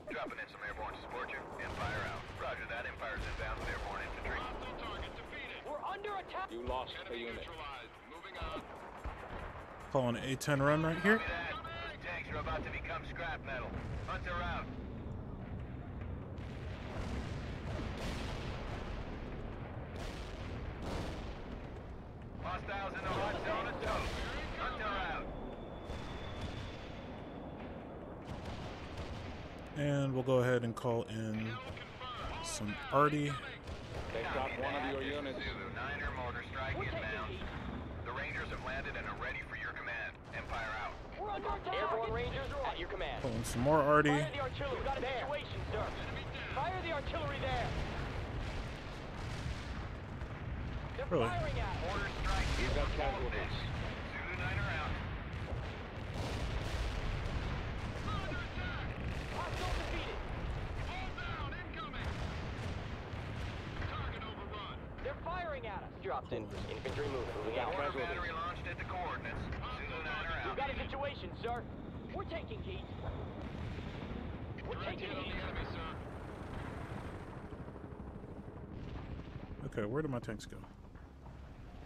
Speaker 2: Dropping in some airborne to support you. Empire out. Roger that. Empire's inbound with airborne infantry.
Speaker 10: Hostile target defeated.
Speaker 8: We're under attack.
Speaker 10: You lost a unit. Neutralized. Moving on.
Speaker 1: Calling an A10 run right here.
Speaker 2: Copy that. Those tanks are about to become scrap metal. Hunter out. Hostiles in the hot zone of toast. Hunter out.
Speaker 1: And we'll go ahead and call in some arty.
Speaker 2: They've got one of your units. Zulu, 9er mortar strike
Speaker 8: We're taking
Speaker 2: inbound.
Speaker 8: heat.
Speaker 2: The Rangers have landed and are ready for your command. Empire out.
Speaker 8: We're under attack.
Speaker 7: Airborne
Speaker 8: Target
Speaker 7: Rangers
Speaker 8: destroyed.
Speaker 7: at your command.
Speaker 1: Calling some more arty.
Speaker 8: Fire the artillery. We've got a situation, sir. Fire the artillery there. They're
Speaker 1: Really?
Speaker 8: firing at us.
Speaker 2: Mortar strike. You've got casualties. Zulu 9er out.
Speaker 8: Hostile defeated.
Speaker 10: All down. Incoming. Target overrun.
Speaker 8: They're firing at us.
Speaker 7: Dropped in. Infantry moving out.
Speaker 2: Mortar battery launched at the coordinates. Zulu 9er
Speaker 8: We've
Speaker 2: out.
Speaker 8: got a situation, sir. We're taking heat. We're
Speaker 10: Direct
Speaker 8: taking
Speaker 10: hit on
Speaker 8: heat.
Speaker 10: the enemy, sir.
Speaker 1: Okay, where do my tanks go?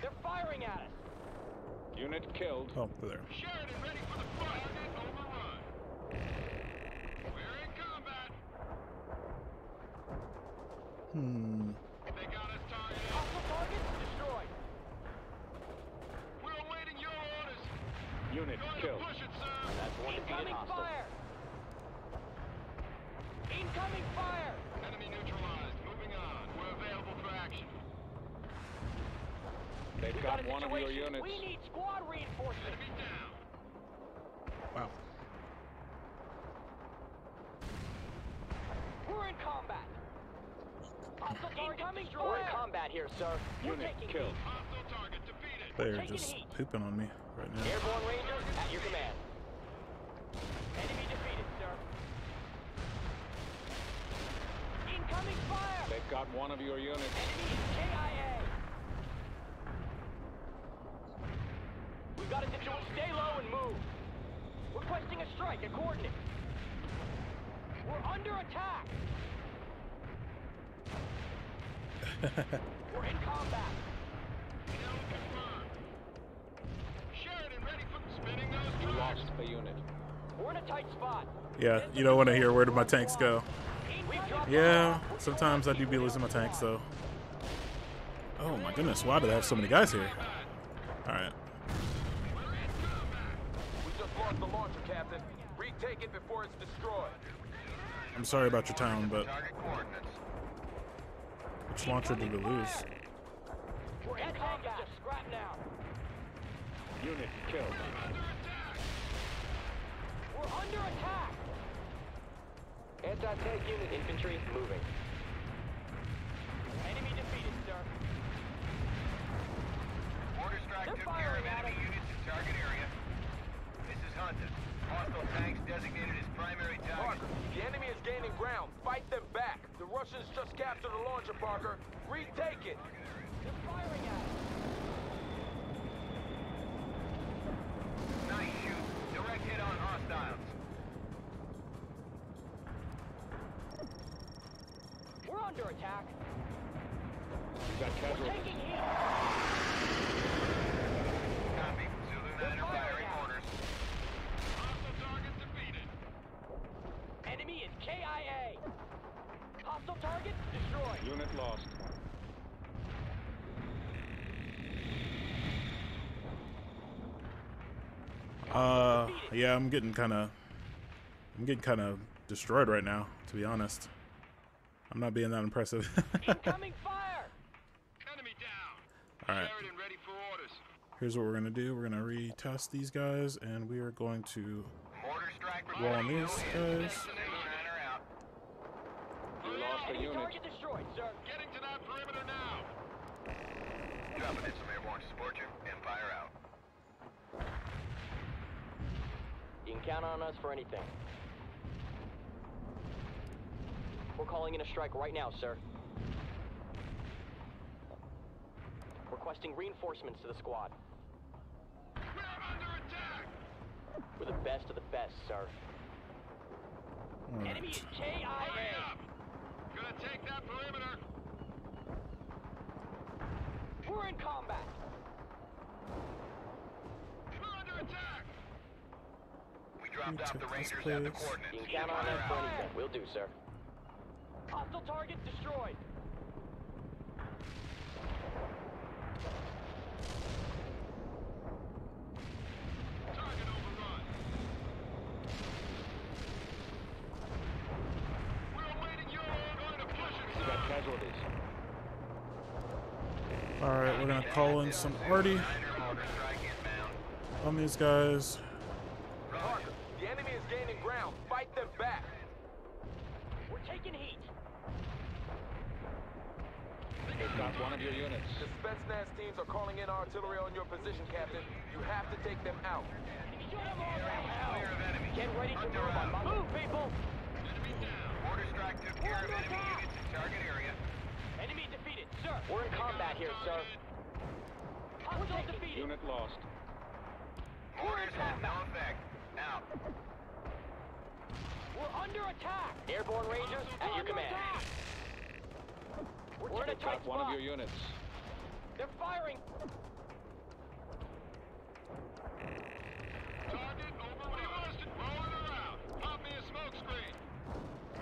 Speaker 8: They're firing at us.
Speaker 10: Unit killed.
Speaker 1: Oh, there.
Speaker 10: Sheridan ready for the front. Target overrun. We're in combat. They got us targeted.
Speaker 8: Hostile targets destroyed.
Speaker 10: We're awaiting your orders.
Speaker 2: Unit
Speaker 10: Going to push it, sir.
Speaker 7: That's one defeated
Speaker 8: Incoming
Speaker 7: hostile.
Speaker 8: fire. Incoming fire.
Speaker 10: Enemy neutralized. Moving on. We're available for action.
Speaker 2: They've
Speaker 8: We've got a situation. We need squad reinforcements.
Speaker 10: Enemy down.
Speaker 1: Wow.
Speaker 8: We're in combat. Hostile target
Speaker 7: We're in
Speaker 8: destroyed.
Speaker 7: combat here, sir.
Speaker 8: We're taking heat.
Speaker 10: Hostile target defeated.
Speaker 1: They're
Speaker 8: taking
Speaker 1: just
Speaker 8: heat.
Speaker 1: pooping on me right now.
Speaker 7: Airborne Rangers at your command.
Speaker 8: Enemy defeated, sir. Incoming fire.
Speaker 2: They've got one of your units.
Speaker 8: Enemy is KIA. We've got a situation. Stay low and move. Requesting a strike at coordinates. We're under attack. We're in combat.
Speaker 10: Kill confirmed. Sheridan ready for spinning those tracks.
Speaker 2: a unit.
Speaker 8: We're in a tight spot.
Speaker 1: Yeah, you don't want to hear where do my tanks go.
Speaker 8: We've dropped
Speaker 1: Yeah, sometimes I do be losing my tanks though. Oh my goodness, why do they have so many guys here? Alright.
Speaker 4: We just lost the launcher, Captain. Retake it before it's destroyed.
Speaker 1: I'm sorry about your town, but
Speaker 2: Target coordinates.
Speaker 1: which launcher did we lose?
Speaker 8: We're in combat. Just scrap now.
Speaker 2: Unit killed.
Speaker 8: We're under attack!
Speaker 7: Anti-tank unit infantry moving.
Speaker 8: Enemy defeated, sir.
Speaker 10: Mortar strike
Speaker 8: They're
Speaker 10: took care of
Speaker 8: firing at
Speaker 10: enemy
Speaker 8: us.
Speaker 10: units in target area. This is Hunter. Hostile tanks designated as primary target.
Speaker 4: Parker, the enemy is gaining ground. Fight them back. The Russians just captured a launcher, Parker. Retake it.
Speaker 8: They're firing at us.
Speaker 10: Nice shoot. Direct hit on hostiles.
Speaker 8: We're under attack.
Speaker 2: We've got
Speaker 8: We're taking heat.
Speaker 10: Copy. Zulu 9 are firing orders.
Speaker 2: Hostile target defeated.
Speaker 8: Enemy is KIA. Hostile target destroyed.
Speaker 2: Unit lost.
Speaker 1: Yeah, I'm getting kind of destroyed right now, to be honest. I'm not being that impressive.
Speaker 8: Incoming fire!
Speaker 2: Enemy down.
Speaker 1: All right.
Speaker 2: Sheridan ready for orders.
Speaker 1: Here's what we're gonna do. We're gonna retest these guys, and we are going to
Speaker 10: Mortar strike
Speaker 1: roll on these guys.
Speaker 10: Zulu 9 are out.
Speaker 2: We lost a
Speaker 8: Enemy
Speaker 2: unit.
Speaker 8: target destroyed, sir.
Speaker 2: Getting to that perimeter now.
Speaker 10: Dropping in some airborne to support you. Empire out.
Speaker 7: You can count on us for anything. We're calling in a strike right now, sir. Requesting reinforcements to the squad.
Speaker 2: We're under attack.
Speaker 7: We're the best of the best, sir.
Speaker 1: All right.
Speaker 8: Enemy is
Speaker 2: Hurry
Speaker 8: KIA.
Speaker 2: up. Gonna take that perimeter.
Speaker 8: We're in combat.
Speaker 2: We're under attack.
Speaker 10: We dropped off the
Speaker 1: Retake this
Speaker 10: Rangers at the
Speaker 1: place.
Speaker 10: coordinates.
Speaker 7: You can count on us for anything. We'll do, sir.
Speaker 8: Hostile target destroyed.
Speaker 2: Target overrun. We're awaiting your order to push it, sir.
Speaker 5: Casualties.
Speaker 1: All right, we're gonna call in some arty
Speaker 10: Mortar strike inbound.
Speaker 1: on these guys.
Speaker 4: Parker, the enemy is gaining ground. Fight them back.
Speaker 8: We're taking heat.
Speaker 2: They've got one of your units.
Speaker 4: The Spetsnaz teams are calling in artillery on your position, Captain. You have to take them out.
Speaker 8: Shoot 'em all down.
Speaker 10: Clear of enemy.
Speaker 8: Get ready to
Speaker 10: Hunter
Speaker 8: move on.
Speaker 10: out.
Speaker 8: Move, people.
Speaker 2: Enemy down.
Speaker 10: Mortar strike took care of enemy units in target area.
Speaker 8: Enemy defeated, sir.
Speaker 7: We're in combat here, sir.
Speaker 8: Hostile defeated.
Speaker 2: Unit lost.
Speaker 10: Mortars have no effect. Out.
Speaker 8: We're under attack.
Speaker 7: Airborne Rangers at your
Speaker 8: Under
Speaker 7: command.
Speaker 8: attack. We're in a tight
Speaker 2: Got one of
Speaker 8: spot.
Speaker 2: your units.
Speaker 8: They're firing.
Speaker 2: Target overrun. Rolling around. Pop me a smoke screen.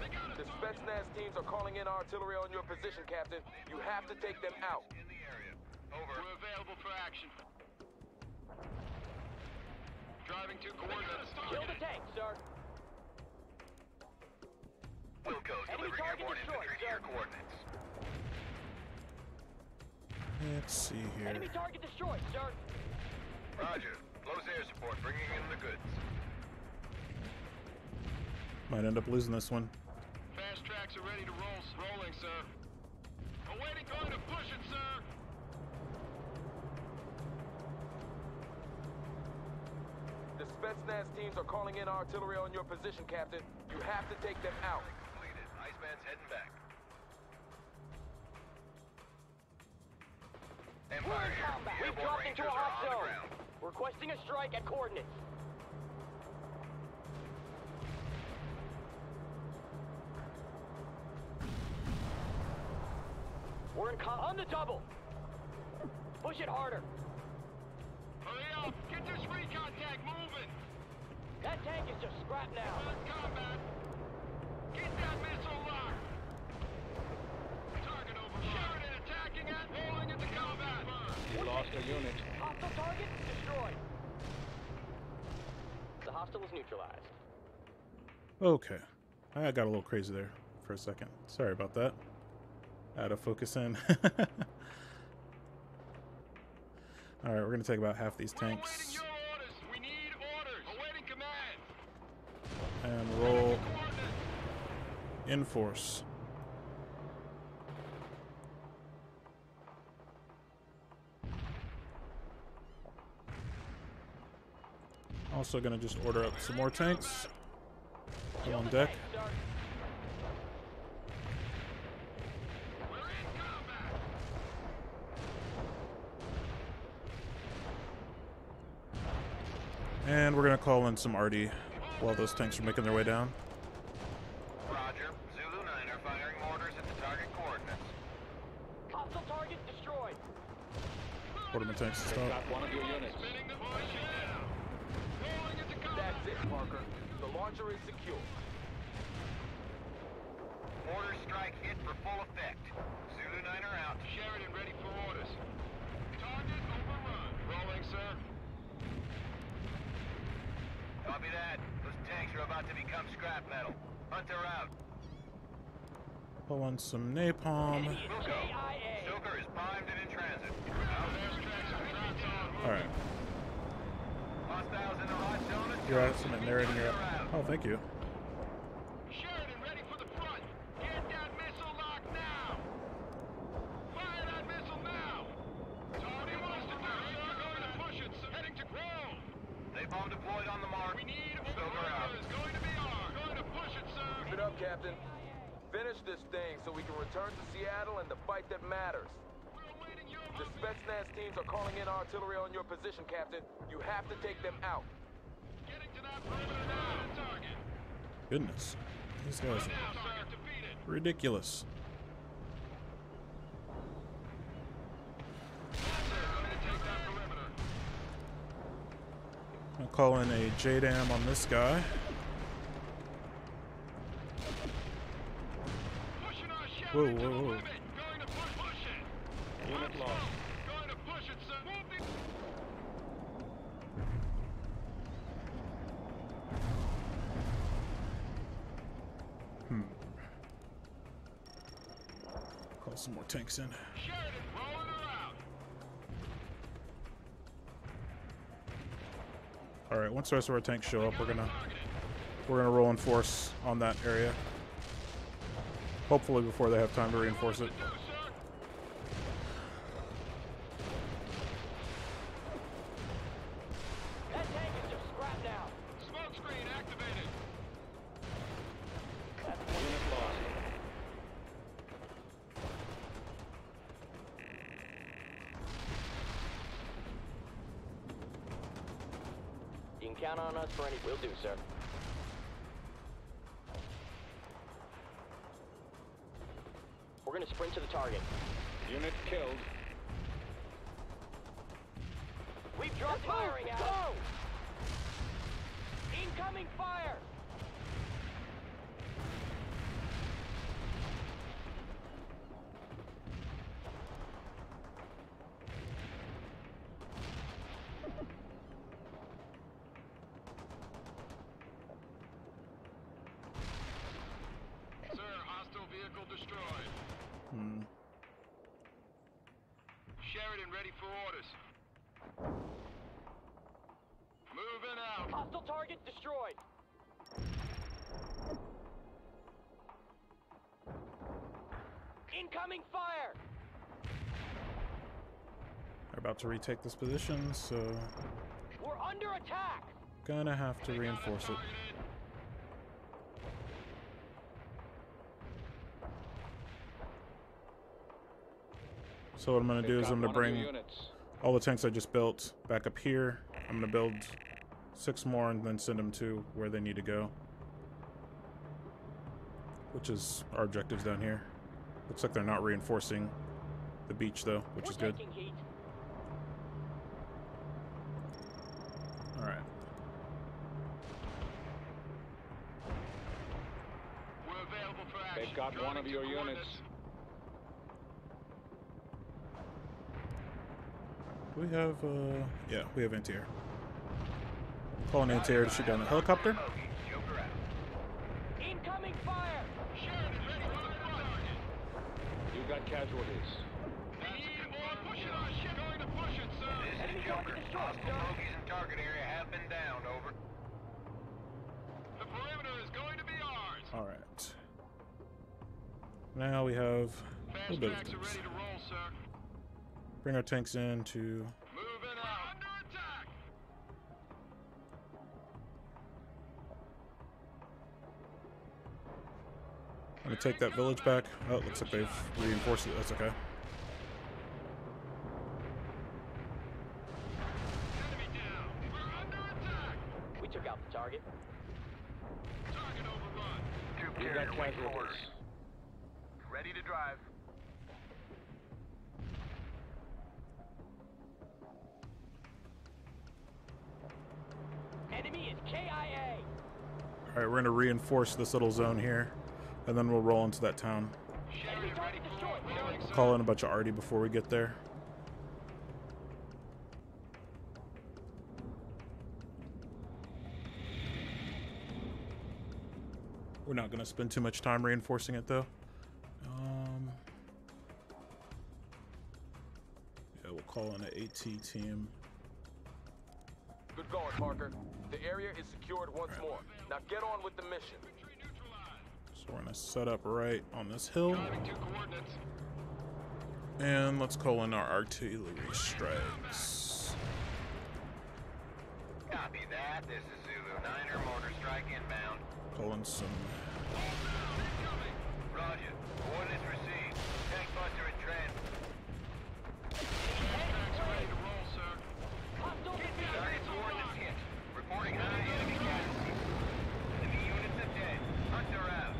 Speaker 2: They got
Speaker 4: The Spetsnaz teams are calling in artillery on your position, Captain. You have to take them out.
Speaker 10: In the area. Over.
Speaker 2: We're available for action. Driving to coordinates.
Speaker 8: Kill the tank, sir.
Speaker 10: Wilco
Speaker 8: Enemy
Speaker 10: delivering
Speaker 8: target
Speaker 10: airborne
Speaker 8: destroyed,
Speaker 10: infantry to
Speaker 8: sir.
Speaker 10: your coordinates.
Speaker 1: Let's see here.
Speaker 8: Enemy target destroyed, sir.
Speaker 10: Roger. Close air support bringing in the goods.
Speaker 1: Might end up losing this one.
Speaker 2: Fast tracks are ready to roll. Rolling, sir. Awaiting going to push it, sir.
Speaker 4: The Spetsnaz teams are calling in artillery on your position, Captain. You have to take them out.
Speaker 10: Completed. Iceman's heading back.
Speaker 8: We're
Speaker 10: Empire
Speaker 8: in
Speaker 10: here.
Speaker 8: combat.
Speaker 10: The
Speaker 8: We've
Speaker 10: airborne
Speaker 8: dropped into a
Speaker 10: Rangers are
Speaker 8: hot
Speaker 10: on the
Speaker 8: zone.
Speaker 10: ground.
Speaker 8: Requesting a strike at coordinates. We're in on the double. Push it harder.
Speaker 2: Hurry up. Get this recon tank moving.
Speaker 8: That tank is just scrap now.
Speaker 2: We're in combat. Get that missile locked. Target over. Sheridan attacking and rolling into combat.
Speaker 5: We lost a unit.
Speaker 8: Hostile target destroyed.
Speaker 7: The hostile is neutralized.
Speaker 1: Okay, I got a little crazy there for a second. Sorry about that. I had to focus in. All right, we're gonna take about half these
Speaker 2: We're awaiting
Speaker 1: tanks.
Speaker 2: your orders. We need orders. Awaiting command.
Speaker 1: And roll enforce. Also gonna just order up some more tanks. Come on deck. And we're gonna call in some RD while those tanks are making their way down.
Speaker 2: Roger. Zulu 9 are firing mortars at the target coordinates.
Speaker 8: Hostile target destroyed.
Speaker 1: Order my tanks to stop.
Speaker 8: Got one of your units.
Speaker 4: That's it, Parker. The launcher is secure.
Speaker 2: Mortar strike hit for full effect. Zulu 9 are out.
Speaker 10: Sheridan ready for orders. Target overrun. Rolling, sir.
Speaker 2: Copy that. Those tanks are about to become scrap metal. Hunter out.
Speaker 1: Pull on some napalm.
Speaker 2: Stoker is primed and in transit.
Speaker 1: Alright.
Speaker 2: Hostiles in the hot zone.
Speaker 1: You're out, some narrating here. Oh, thank you.
Speaker 10: Sheridan ready for the front. Get that missile locked now. Fire that missile now. Target wants to do, sir. Going to push it, sir. Heading to Grove.
Speaker 2: They bomb deployed on the mark.
Speaker 10: We need
Speaker 2: Stoker out.
Speaker 10: overrunners. Going to be on. Going to push it, sir.
Speaker 4: Keep it up, Captain. Finish this thing so we can return to Seattle and the fight that matters.
Speaker 10: We're awaiting your
Speaker 4: The Spetsnaz teams are calling in artillery on your position, Captain. You have to take them out.
Speaker 10: getting to that perimeter now. Target.
Speaker 1: Goodness. These guys
Speaker 10: Now,
Speaker 1: are
Speaker 10: sir. Defeated.
Speaker 1: ridiculous.
Speaker 10: Going to take that perimeter.
Speaker 1: I'll call in a JDAM on this guy.
Speaker 10: Pushing our
Speaker 1: Whoa,
Speaker 10: Sheridan to
Speaker 1: whoa,
Speaker 10: the
Speaker 1: whoa.
Speaker 10: limit. Going to push it. Unit lost. Going to push it, sir. Won't be.
Speaker 1: Call some more tanks in.
Speaker 10: Sheridan rolling around.
Speaker 1: Alright, once the rest of our tanks show up, we're gonna roll in force on that area. Hopefully before they have time to reinforce it.
Speaker 8: That tank is just scrap now.
Speaker 10: Smoke screen activated.
Speaker 8: Unit lost. You can count on us for any. Will do, sir. We're gonna sprint to the target.
Speaker 10: Unit killed.
Speaker 8: We've dropped firing out. Incoming fire!
Speaker 10: Sir, hostile vehicle destroyed. Sheridan ready for orders. Moving out.
Speaker 8: Hostile target destroyed. Incoming fire!
Speaker 1: They're about to retake this position, so
Speaker 8: We're under attack!
Speaker 1: gonna have to reinforce it. So what I'm gonna do is I'm gonna bring all the tanks I just built back up here. I'm gonna build 6 more and then send them to where they need to go, which is our objectives down here. Looks like they're not reinforcing the beach though, which is good.
Speaker 8: Taking heat.
Speaker 1: All right.
Speaker 10: We're available for action.
Speaker 11: They've got one of your units.
Speaker 1: Do we have yeah, we have anti-air. Calling anti-air to shoot down the helicopter.
Speaker 8: Incoming fire!
Speaker 10: Sheridan ready for the target.
Speaker 11: You got casualties.
Speaker 10: We need more pushing our ship. Going to push it, sir.
Speaker 2: This is Joker. Hostile bogies in target area have been downed. Over.
Speaker 10: The perimeter is going to be ours.
Speaker 1: All right. Now we have a
Speaker 10: Fast
Speaker 1: little bit of
Speaker 10: tracks are
Speaker 1: things.
Speaker 10: ready to roll, sir.
Speaker 1: Bring our tanks in to.
Speaker 10: Moving out. Under attack.
Speaker 1: I'm gonna take that village back. Oh, it looks like they've reinforced it. That's okay.
Speaker 10: Enemy down. We're under attack.
Speaker 7: We took out the target.
Speaker 10: Target overrun.
Speaker 11: We got casualties.
Speaker 2: Ready to drive.
Speaker 8: Enemy is KIA.
Speaker 1: All right, we're gonna reinforce this little zone here, and then we'll roll into that town.
Speaker 8: Enemy target destroyed.
Speaker 1: Call in a bunch of arty before we get there. We're not gonna spend too much time reinforcing it though. Yeah, we'll call in an AT team.
Speaker 4: Good going, Parker. The area is secured once more. Now get on with the mission.
Speaker 1: So we're gonna set up right on this hill,
Speaker 10: Driving to coordinates.
Speaker 1: and let's call in our artillery strikes.
Speaker 2: Copy that. This is Zulu 9er, mortar strike inbound.
Speaker 1: Call in some.
Speaker 2: Roger. Coordinates received. Tank buster in trend.
Speaker 10: Tracks are ready to roll, sir.
Speaker 8: Hostile
Speaker 2: Target coordinates hit. Reporting high enemy casualties. Enemy units are dead. Hunter out.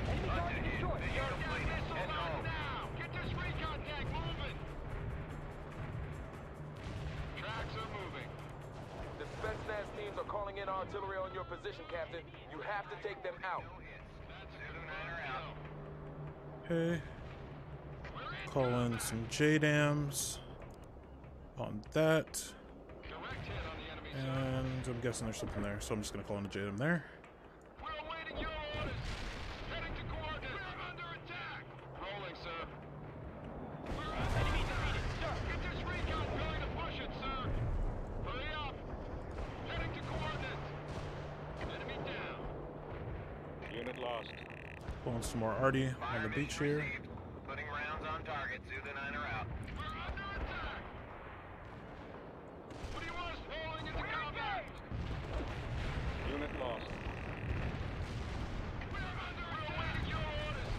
Speaker 8: Enemy
Speaker 2: Hunter
Speaker 8: target
Speaker 2: hit.
Speaker 8: destroyed.
Speaker 2: Mission completed. Head home.
Speaker 10: Now. Get this recon tank moving. Tracks are moving.
Speaker 4: The Spetsnaz teams are calling in artillery on your position, Captain. You have to take them out.
Speaker 2: Zulu 9er out.
Speaker 1: Okay. Call in some JDAMs on that.
Speaker 10: Direct hit on the enemy, sir.
Speaker 1: And I'm guessing there's something there, so I'm just gonna call in a JDAM there.
Speaker 10: We're awaiting your orders. Heading to coordinates. We're under attack. Rolling, sir.
Speaker 8: Enemy defeated, sir.
Speaker 10: Get this recon going to push it, sir. Hurry up. Heading to coordinates. Enemy down.
Speaker 11: Unit lost.
Speaker 1: Pulling some more arty on the beach here.
Speaker 2: Received. Putting rounds on target. Zulu 9er out.
Speaker 10: We're under attack. What do you want us rolling into combat?
Speaker 11: Unit lost.
Speaker 10: We're awaiting your orders.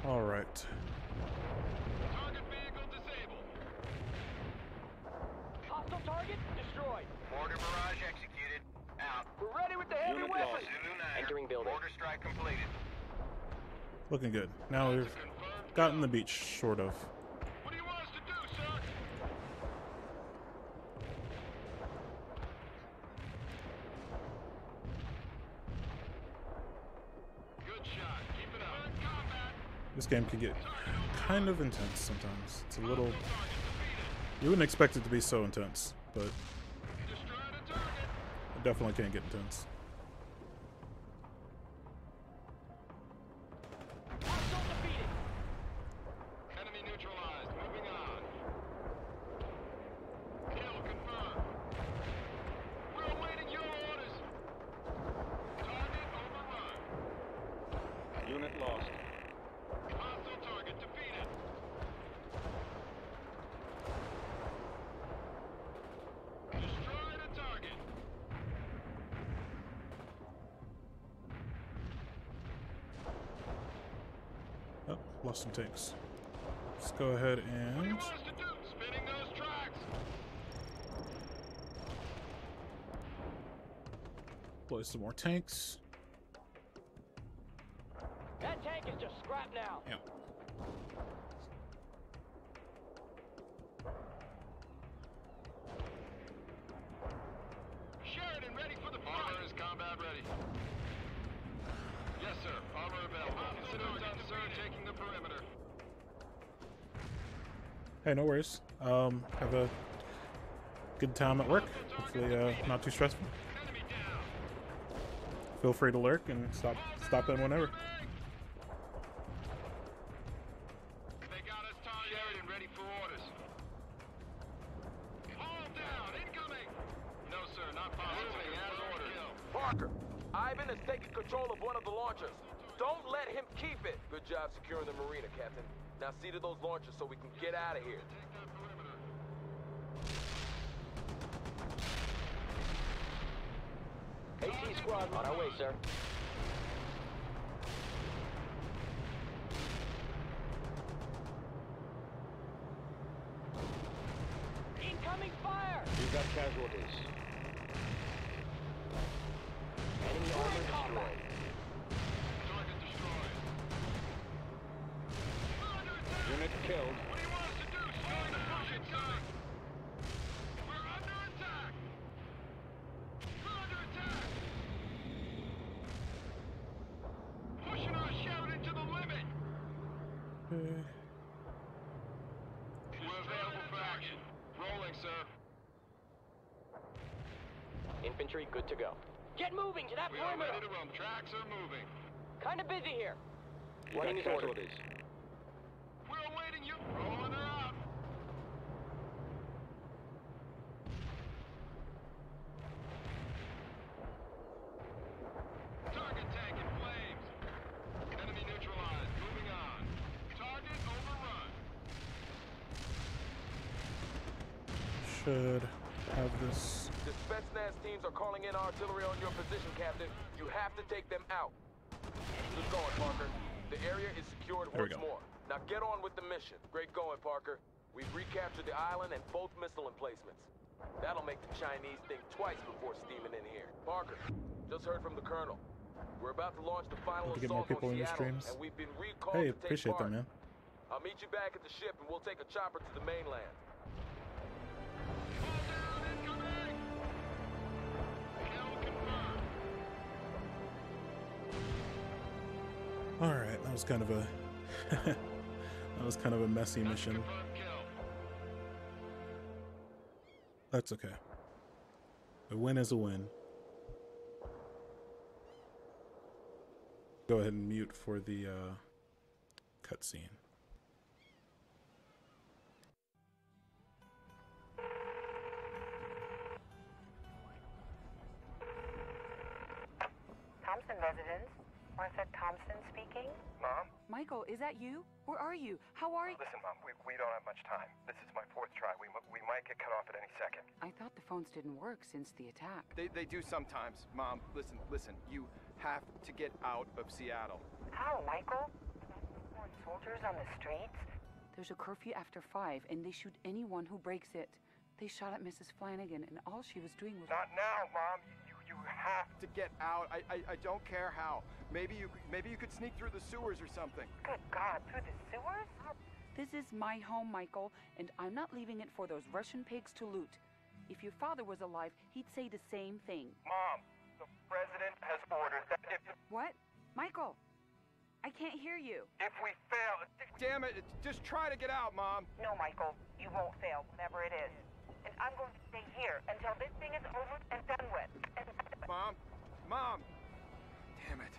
Speaker 1: All right.
Speaker 10: Target vehicle disabled.
Speaker 8: Hostile target destroyed.
Speaker 2: Mortar barrage executed. Out.
Speaker 4: We're ready with the heavy
Speaker 11: Unit
Speaker 4: weapons.
Speaker 11: lost.
Speaker 2: Zulu 9er.
Speaker 7: Entering building.
Speaker 2: Mortar strike completed.
Speaker 1: Looking good. Now we've gotten the beach, sort of.
Speaker 10: What do you want us to do, sir? Good shot. Keep it up. Combat.
Speaker 1: This game can get kind of intense sometimes. It's a little. You wouldn't expect it to be so intense, but
Speaker 10: Destroy the target.
Speaker 1: it definitely can get intense.
Speaker 8: Hostile defeated.
Speaker 10: Enemy neutralized. Moving on. Kill confirmed. We're awaiting your orders. Target overrun.
Speaker 11: Unit lost.
Speaker 10: Hostile target defeated. Destroy the target.
Speaker 1: Oh, lost some tanks. Let's go ahead
Speaker 10: What do you
Speaker 1: and
Speaker 10: want us to do? Spinning those tracks.
Speaker 1: deploy some more tanks.
Speaker 8: That tank is just scrap now.
Speaker 1: Yeah.
Speaker 10: Sheridan ready for the armor is combat ready. Yes, sir. Armor available. Consider it done, sir. Taking the perimeter.
Speaker 1: Hey, no worries. Have a good time at work. Hopefully, not too stressful.
Speaker 10: Enemy down.
Speaker 1: Feel free to lurk and stop in whenever.
Speaker 4: Parker, Ivan has taken control of one of the launchers. Don't let him keep it. Good job securing the marina, Captain. Now see to those launchers so we can get out of here.
Speaker 8: AT squad on our way, sir. Incoming fire!
Speaker 11: We've got casualties.
Speaker 8: Enemy armor destroyed.
Speaker 10: Target destroyed. We're under attack!
Speaker 11: Unit killed.
Speaker 10: What do you want us to do? Slow the push it, sir! We're under attack! We're under attack! Pushing our shout into the limit! We're available for action. Rolling, sir.
Speaker 7: Infantry good to go.
Speaker 8: Get moving to that
Speaker 10: We are
Speaker 8: perimeter!
Speaker 10: ready to run. Tracks are moving.
Speaker 8: Kinda busy here.
Speaker 11: We've
Speaker 7: Running
Speaker 11: got
Speaker 7: is ordered.
Speaker 11: casualties.
Speaker 10: We're awaiting you. Rolling her out. Target tank in flames. Enemy neutralized. Moving on. Target overrun.
Speaker 1: Should have this.
Speaker 4: The Spetsnaz teams are calling in artillery on your position, Captain. You have to take them out. Good going, Parker. The area is secured
Speaker 1: There we
Speaker 4: once
Speaker 1: go.
Speaker 4: more. Now get on with the mission. Great going, Parker. We've recaptured the island and both missile emplacements. That'll make the Chinese think twice before steaming in here. Parker, just heard from the Colonel. We're about to launch the final
Speaker 1: Love to get more
Speaker 4: assault
Speaker 1: people
Speaker 4: on
Speaker 1: in your
Speaker 4: Seattle,
Speaker 1: streams.
Speaker 4: and we've been recalled
Speaker 1: Hey,
Speaker 4: to take
Speaker 1: appreciate
Speaker 4: part.
Speaker 1: that, man.
Speaker 4: I'll meet you back at the ship and we'll take a chopper to the mainland.
Speaker 10: Fall down. Incoming. Kill confirmed.
Speaker 1: All right, that was kind of a that was kind of a messy mission.
Speaker 10: Confirmed kill.
Speaker 1: That's okay. A win is a win. Go ahead and mute for the cutscene.
Speaker 12: Thompson residence. Martha Thompson speaking.
Speaker 13: Mom?
Speaker 12: Michael, is that you? Where are you? How are you?
Speaker 13: Listen, Mom, we don't have much time. This is my fourth try. We might get cut off at any second.
Speaker 12: I thought the phones didn't work since the attack.
Speaker 5: They do sometimes. Mom, listen. You have to get out of Seattle.
Speaker 12: How, Michael? More soldiers on the streets? There's a curfew after 5, and they shoot anyone who breaks it. They shot at Mrs. Flanagan, and all she was doing was...
Speaker 13: Not now, Mom. You have
Speaker 5: To get out. I don't care how. Maybe you could sneak through the sewers or something.
Speaker 12: Good God, through the sewers? This is my home, Michael, and I'm not leaving it for those Russian pigs to loot. If your father was alive, he'd say the same thing.
Speaker 13: Mom, the president has ordered that if
Speaker 12: What? Michael, I can't hear you.
Speaker 13: we fail...
Speaker 5: Damn it! Just try to get out, Mom.
Speaker 12: No, Michael, you won't fail, whatever it is. And I'm going to stay here until this thing is over and done with. And
Speaker 5: Mom! Damn it.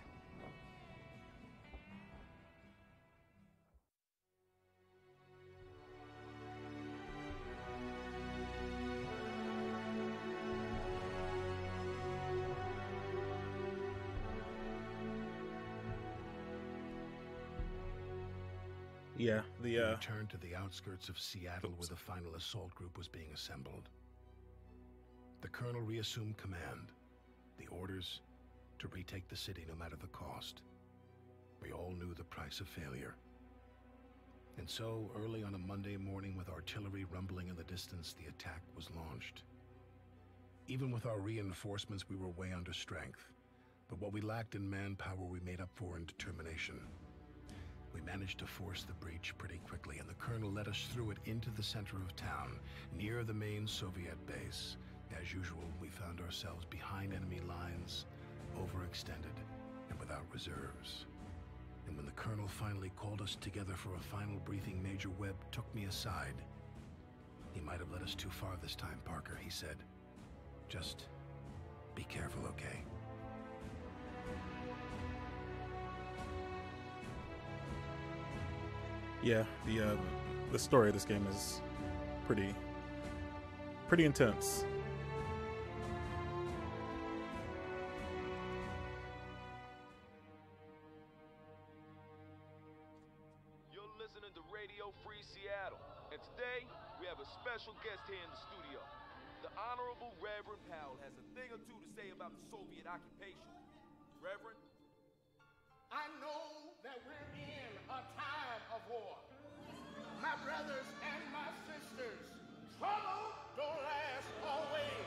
Speaker 1: Yeah, the
Speaker 3: We returned to the outskirts of Seattle where the final assault group was being assembled. The colonel reassumed command. The orders to retake the city no matter the cost. We all knew the price of failure. And so, early on a Monday morning with artillery rumbling in the distance, the attack was launched. Even with our reinforcements, we were way under strength. But what we lacked in manpower, we made up for in determination. We managed to force the breach pretty quickly, and the colonel led us through it into the center of town, near the main Soviet base. As usual, we found ourselves behind enemy lines, overextended, and without reserves. And when the colonel finally called us together for a final briefing, Major Webb took me aside. He might have led us too far this time, Parker, he said. Just be careful, okay?
Speaker 1: Yeah, the story of this game is pretty
Speaker 4: the studio. The Honorable Reverend Powell has a thing or two to say about the Soviet occupation. Reverend?
Speaker 14: I know that we're in a time of war. My brothers and my sisters, trouble don't last always.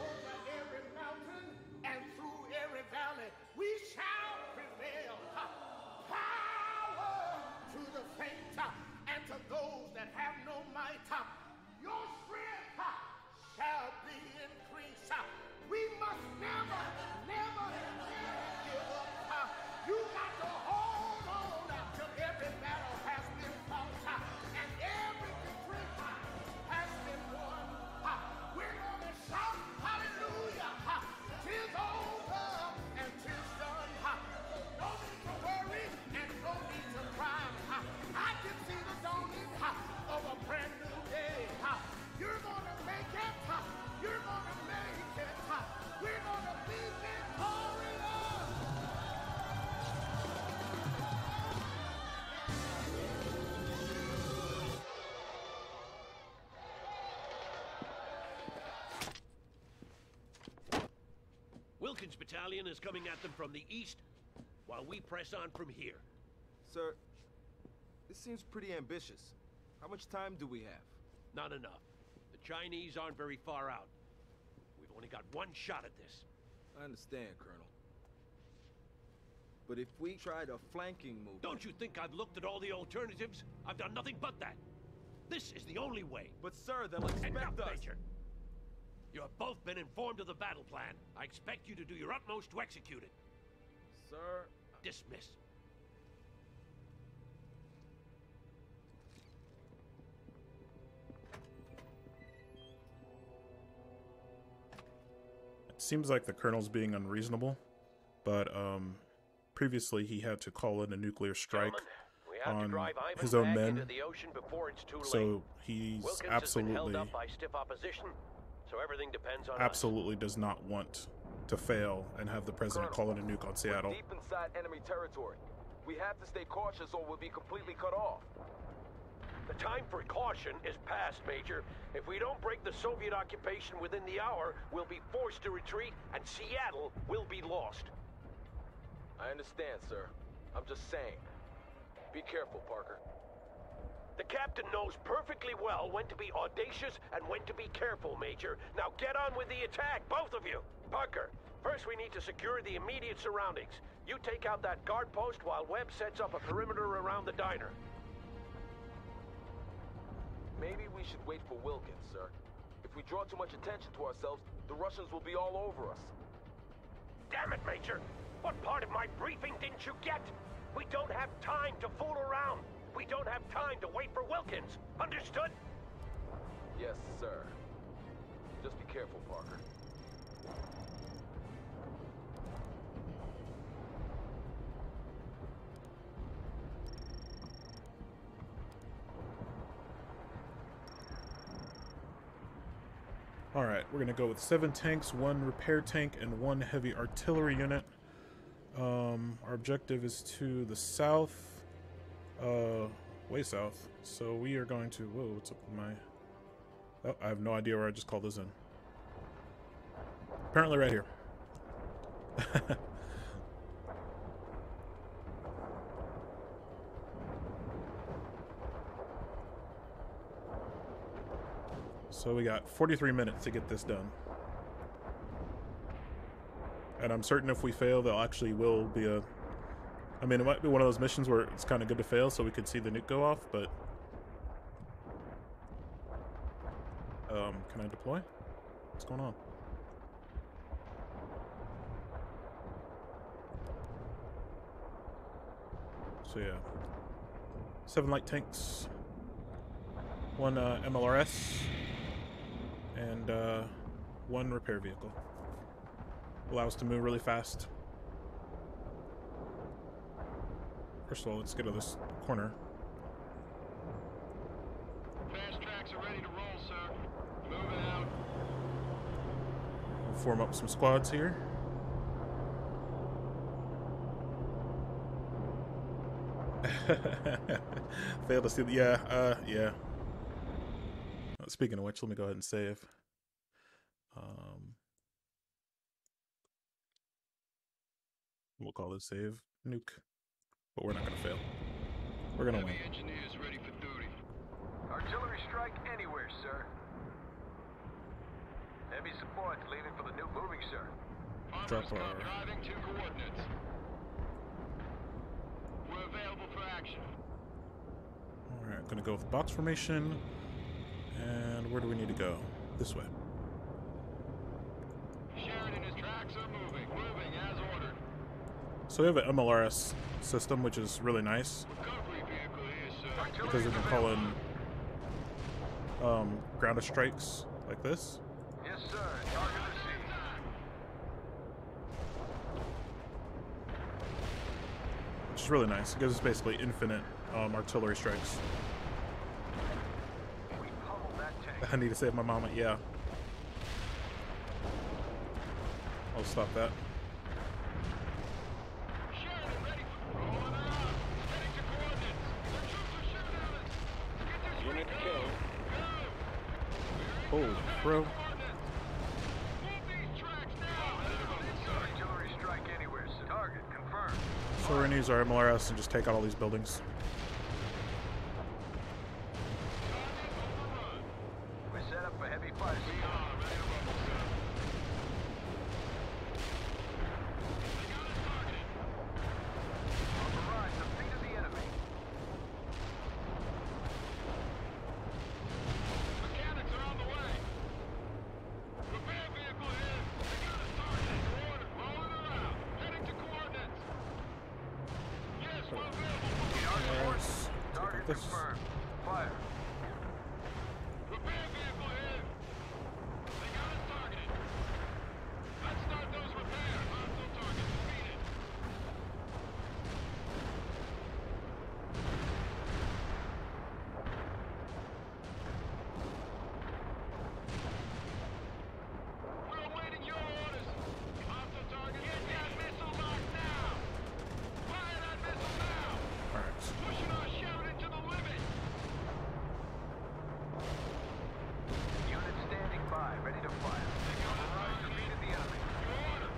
Speaker 14: Over every mountain and through every valley, we shall prevail. Power to the faint and to those that have no might. Your strength shall be increased. We must never, never, never give up. You got to hold on till every battle has been fought and every victory has been won. We're going to shout hallelujah. 'Tis over and 'tis done. No need to worry and no need to cry. I can see the dawning of a brand new day. You're going to make it. You're going to make it. We're going to be victorious.
Speaker 15: Wilkins' battalion is coming at them from the east, while we press on from here.
Speaker 4: Sir, this seems pretty ambitious. How much time do we have?
Speaker 15: Not enough. The Chinese aren't very far out. We've only got one shot at this.
Speaker 4: I understand, Colonel. But if we tried a flanking move...
Speaker 15: Don't you think I've looked at all the alternatives? I've done nothing but that. This is the only way.
Speaker 4: But sir, they'll expect
Speaker 15: Enough,
Speaker 4: us.
Speaker 15: Major. You have both been informed of the battle plan. I expect you to do your utmost to execute it.
Speaker 4: Sir...
Speaker 15: Dismiss.
Speaker 1: It seems like the colonel's being unreasonable, but previously he had to call in a nuclear strike
Speaker 8: We have to
Speaker 1: on
Speaker 8: drive Ivan
Speaker 1: his own
Speaker 8: back
Speaker 1: men,
Speaker 8: into the ocean before it's too late.
Speaker 1: so he's
Speaker 8: Wilkins has been held
Speaker 1: absolutely
Speaker 8: up by stiff opposition, so everything depends on us.
Speaker 1: absolutely does not want to fail and have the president call in a nuke on Seattle.
Speaker 4: We're deep inside enemy territory. We have to stay cautious or we'll be completely cut off.
Speaker 8: The time for caution is past, Major. If we don't break the Soviet occupation within the hour, we'll be forced to retreat, and Seattle will be lost.
Speaker 4: I understand, sir. I'm just saying. Be careful, Parker.
Speaker 8: The captain knows perfectly well when to be audacious and when to be careful, Major. Now get on with the attack, both of you. Parker, first we need to secure the immediate surroundings. You take out that guard post while Webb sets up a perimeter around the diner.
Speaker 4: Maybe we should wait for Wilkins, sir. If we draw too much attention to ourselves, the Russians will be all over us.
Speaker 8: Damn it, Major! What part of my briefing didn't you get? We don't have time to fool around. We don't have time to wait for Wilkins. Understood?
Speaker 4: Yes, sir. Just be careful, Parker.
Speaker 1: Alright, we're gonna go with 7 tanks, 1 repair tank, and 1 heavy artillery unit. Our objective is to the south, way south. So we are going to, whoa, what's up with my, oh, I have no idea where I just called this in. Apparently right here. So we got 43 minutes to get this done. And I'm certain if we fail, there actually will be a... I mean, it might be one of those missions where it's kind of good to fail so we could see the nuke go off, but... can I deploy? What's going on? So yeah. 7 light tanks. 1 MLRS. And 1 repair vehicle. Allow us to move really fast. First of all, let's get to this corner.
Speaker 10: Fast tracks are ready to roll, sir. Moving out.
Speaker 1: We'll form up some squads here. Failed to see the, yeah. That's Speaking of which, let me go ahead and save. We'll call this save nuke, but we're not gonna fail. We're gonna win.
Speaker 10: Engineers ready for duty.
Speaker 2: Artillery strike anywhere, sir. Heavy support leaving for the nuke. Moving, sir.
Speaker 1: Drop our.
Speaker 10: Driving to coordinates. We're available for action.
Speaker 1: All right, gonna go with box formation. And where do we need to go? This way.
Speaker 10: Sheridan, his tracks are moving as ordered.
Speaker 1: So we have an MLRS system, which is really nice
Speaker 10: Recovery vehicle here, sir.
Speaker 1: because we can call in ground strikes like this.
Speaker 2: Yes, sir. Target received.
Speaker 1: Which is really nice. It gives us basically infinite artillery strikes.
Speaker 2: We pummeled that tank.
Speaker 1: I need to save my mama. Yeah. I'll stop that.
Speaker 10: Sheridan, ready for rolling her out. Heading to coordinates. The troops are shooting at us. Get this
Speaker 11: Unit killed.
Speaker 1: Oh, bro.
Speaker 10: Move these tracks now.
Speaker 2: Artillery strike anywhere, sir. Target confirmed.
Speaker 1: So we're gonna use our MLRS and just take out all these buildings.
Speaker 2: We're set up for heavy fire. On the rise, the feet of the enemy.
Speaker 10: Mechanics are on the way. Repair vehicle here. They got a target. Order. Rolling her out. Heading to coordinates. Yes, we're available.
Speaker 1: Yes.
Speaker 2: Target
Speaker 1: This.
Speaker 2: confirmed. Fire.
Speaker 10: Repair vehicle here. They got us targeted. Let's start those repairs. Hostile target defeated. We're awaiting your orders. Hostile target. Get that missile locked now. Fire that missile now.
Speaker 1: All right.
Speaker 10: Pushing our Sheridan to the limit.
Speaker 2: Unit standing by, ready to fire. On the rise, the feet of the enemy.
Speaker 10: Your order.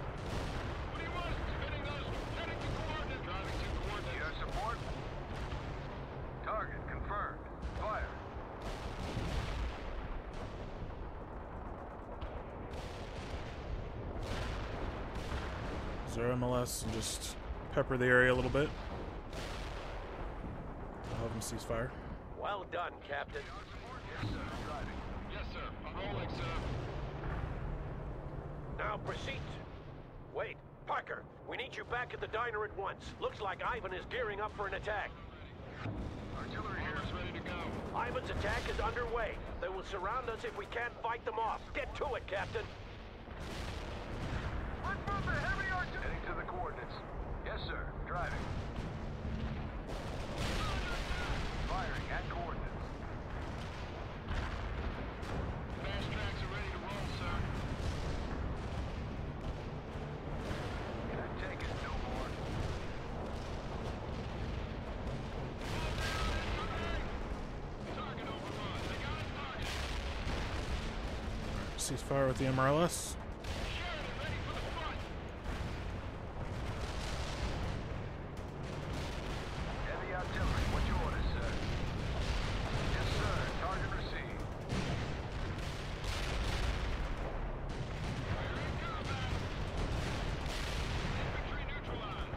Speaker 10: What do you want? Spinning those. Heading to coordinates. Driving to coordinates.
Speaker 2: Need our support? Target confirmed. Fire.
Speaker 1: Use our MLS and just pepper the area a little bit. I'll have them cease fire.
Speaker 8: Well done, Captain.
Speaker 2: Yes, sir. Driving.
Speaker 10: Yes, sir. I'm rolling, sir.
Speaker 8: Now proceed. Wait, Parker, we need you back at the diner at once. Looks like Ivan is gearing up for an attack.
Speaker 2: Artillery here.
Speaker 10: Armor's ready to go.
Speaker 8: Ivan's attack is underway. They will surround us if we can't fight them off. Get to it, Captain.
Speaker 2: Let's move the heavy artillery. Heading to the coordinates. Yes, sir. Driving. Firing at coordinates.
Speaker 10: Fast tracks are ready to roll, sir.
Speaker 2: That tank is no more.
Speaker 10: Target overrun. They got us targeted.
Speaker 1: Cease fire with the MRLS.
Speaker 10: Sheridan, ready for the front.
Speaker 2: Heavy artillery. What's your orders, sir? Yes, sir. Target received.
Speaker 10: We're in combat. Infantry neutralized.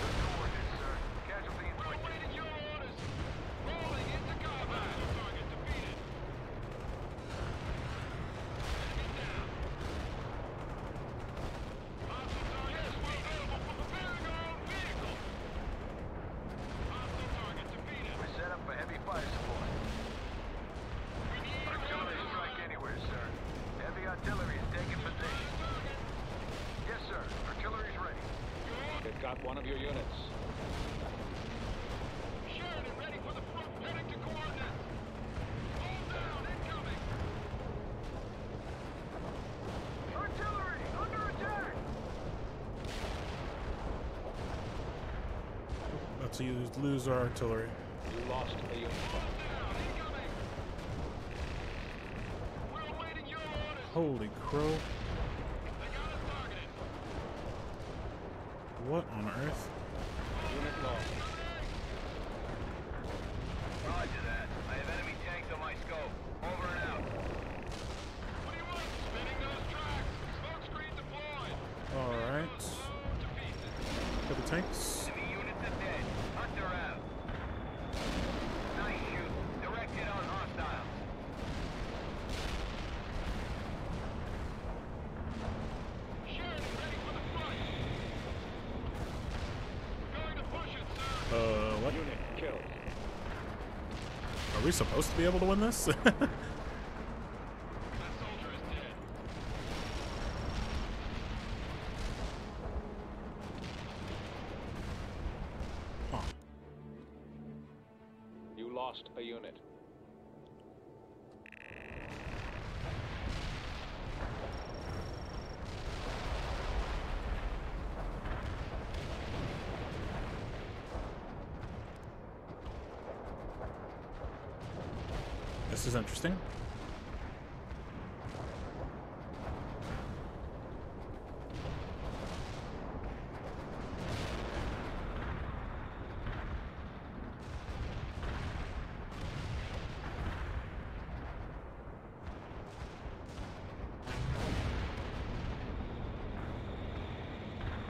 Speaker 2: Good coordinates, sir. Casualty in
Speaker 10: We're awaiting your orders. Rolling into combat. Target defeated. Enemy down. Hostile target. Yes, we're available for preparing our own vehicle. Hostile target defeated.
Speaker 2: We're set up for heavy fire support.
Speaker 10: We need
Speaker 2: Artillery
Speaker 10: orders.
Speaker 2: strike anywhere, sir. Heavy artillery is taking position. Yes, sir. Artillery's ready.
Speaker 11: They've got one of your units.
Speaker 10: Sheridan ready for the front. Heading to coordinates. Hold down. Incoming.
Speaker 2: Artillery! Under attack!
Speaker 1: Let's lose our artillery.
Speaker 11: You lost a unit.
Speaker 10: Hold down. Incoming.
Speaker 1: Holy crow. What on earth?
Speaker 11: Unit lost.
Speaker 10: Roger that. I have enemy tanks on my scope. Over and out. What do you want? Spinning those tracks. Smoke screen deployed.
Speaker 1: Alright. For the tanks.
Speaker 10: Enemy units are dead. Hunter out. Nice shoot. Directed on hostiles. Sheridan ready for the front. Going to push it, sir.
Speaker 1: What?
Speaker 11: Unit killed.
Speaker 1: Are we supposed to be able to win this?
Speaker 10: That soldier is dead.
Speaker 1: Huh.
Speaker 11: You lost a unit.
Speaker 1: This is interesting.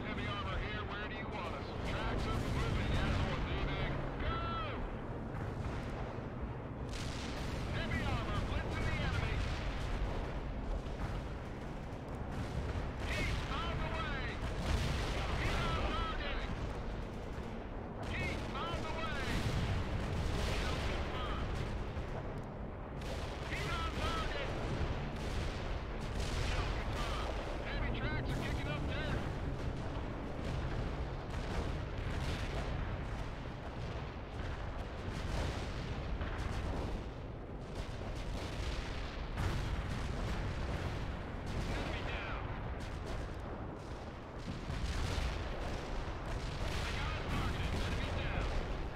Speaker 10: Heavy armor here. Where do you want us? Tracks are moving. Asshole leaving. Go! Heavy armor. Blitzing the enemy. Heat on the way. Heat on target. Heat on the way. Kill confirmed. Heat on target. Kill confirmed. Heavy tracks are kicking up dirt. Enemy down. I got a target.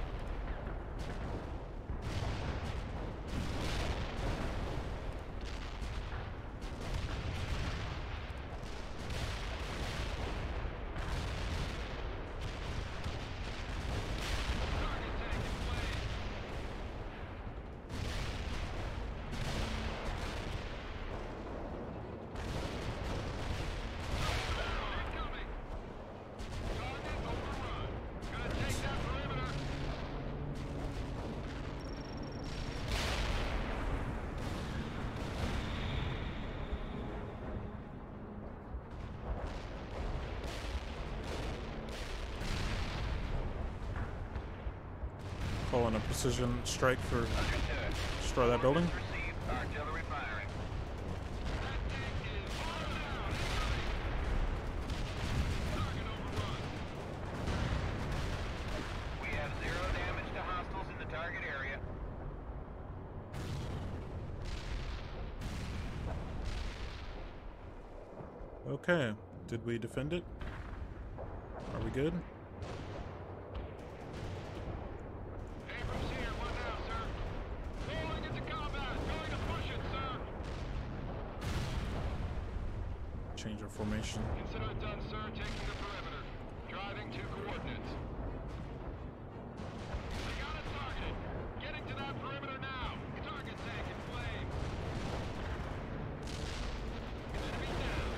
Speaker 10: Enemy down. Target tank in flames. Incoming. Target overrun. Gonna take that perimeter.
Speaker 1: Calling a precision strike for
Speaker 10: Understood.
Speaker 1: destroy that building.
Speaker 10: Received. Artillery firing. That tank is fired out. Target overrun. We have 0 damage to hostiles in the target area.
Speaker 1: Okay. Did we defend it? Are we good?
Speaker 10: Abrams here. What now, sir? Rolling into combat. Going to push it, sir.
Speaker 1: Change our formation.
Speaker 10: Consider it done, sir. Taking the perimeter. Driving to coordinates. I got it targeted. Getting to that perimeter now. Target tank in flames. Enemy down.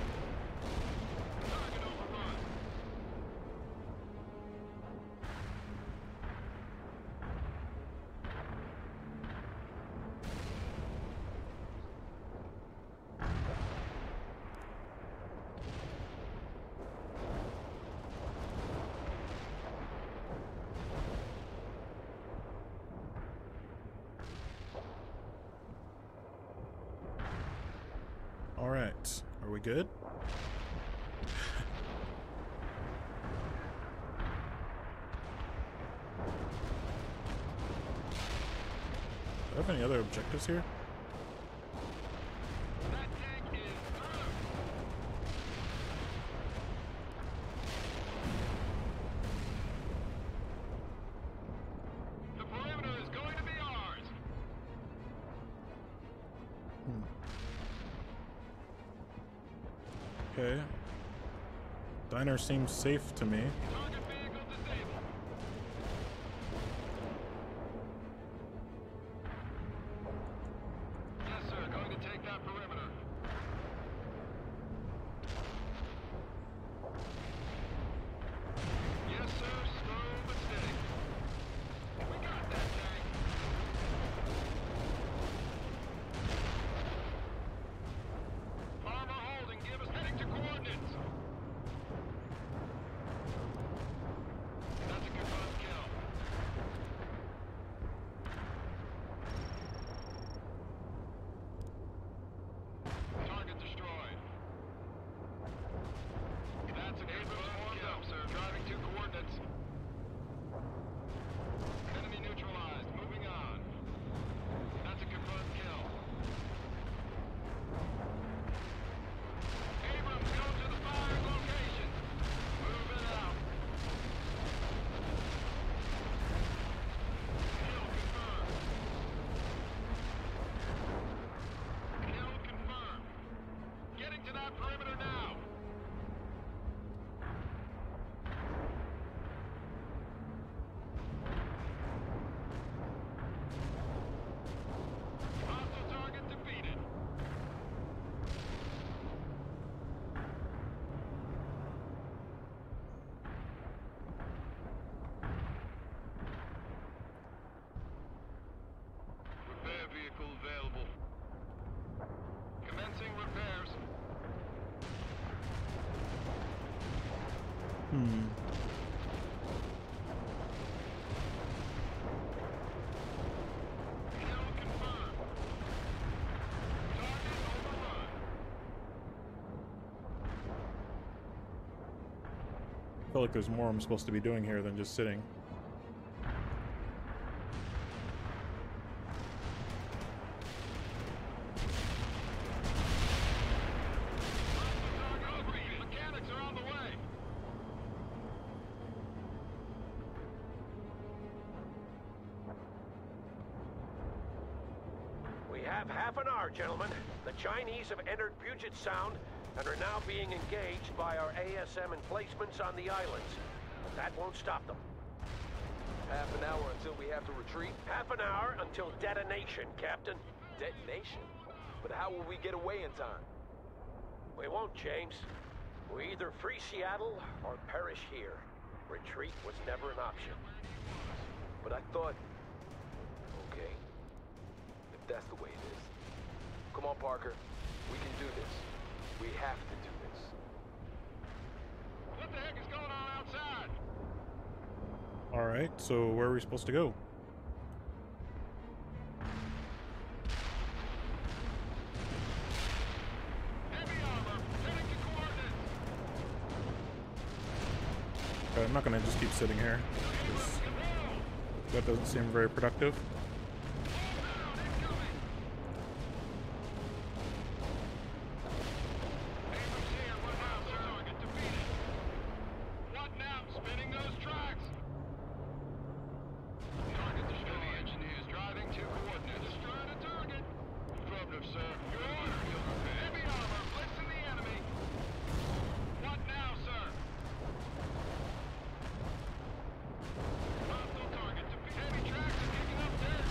Speaker 10: Target overrun.
Speaker 1: All right. Are we good? Do I have any other objectives here?
Speaker 10: That tank is through. The perimeter is going to be ours.
Speaker 1: Okay. Diner seems safe to me.
Speaker 10: Yes, sir. Going to take that perimeter. Yes, sir. Slow but steady. We got that tank. Farmer holding. Give us heading to coordinates. That's a confirmed kill. Target destroyed. That's an Abrams warmed up, sir. Driving to coordinates. Enemy neutralized. Moving on. That's a confirmed kill. Abrams, go to the firing location. Move it out. Kill confirmed. Kill confirmed. Getting to that perimeter now. Hostile target defeated. Repair vehicle available. Commencing repairs. Kill confirmed. Target overrun.
Speaker 1: I feel like there's more I'm supposed to be doing here than just sitting.
Speaker 10: Target overrun. Mechanics are on the way.
Speaker 8: We have half an hour, gentlemen. The Chinese have entered Puget Sound and are now being engaged by our ASM emplacements on the islands. But that won't stop them.
Speaker 4: Half an hour until we have to retreat.
Speaker 8: Half an hour until detonation, Captain.
Speaker 4: Detonation? But how will we get away in time?
Speaker 8: We won't, James. We either free Seattle or perish here. Retreat was never an option.
Speaker 4: But I thought... Okay. If that's the way it is. Come on, Parker. We can do this. We have to do this.
Speaker 10: What the heck is going on outside?
Speaker 1: Alright, so where are we supposed to go?
Speaker 10: Heavy armor. Heading to coordinates.
Speaker 1: Okay, I'm not gonna just keep sitting here. 'Cause that doesn't seem very productive.
Speaker 10: Abrams here. What now, sir? Target defeated. What now? Spinning those tracks. Target destroyed. Heavy engineers driving to coordinates. Destroying a target. Affirmative, sir. Your order. Heavy armor. Blitzing the enemy. What now, sir? Hostile target defeated. Heavy tracks are kicking up there.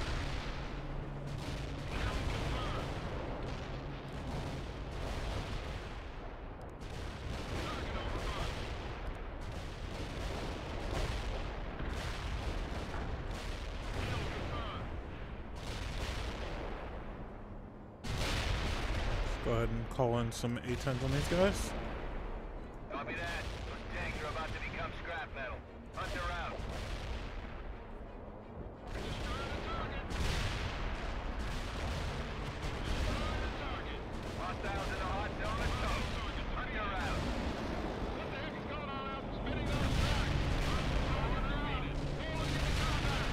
Speaker 10: Kill confirmed. Target overrun. Kill confirmed.
Speaker 1: Let's go ahead and call in some A-10s on these guys.
Speaker 10: Copy that. Those tanks are about to become scrap metal. Hunt her out. Destroy the target. Destroy the target. Hostiles in the hot zone. Let's go. Hunt her out. What the heck is going on out spinning those tracks? Forward defeated. Falling into combat.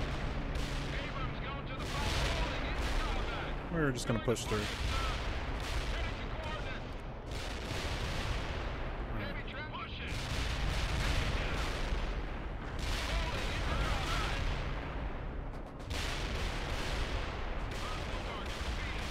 Speaker 10: Abrams going to the front. Falling into combat.
Speaker 1: We're just gonna push through.
Speaker 10: Heading to coordinates. Heavy trap pushing. Falling into combat. Hostile target defeated.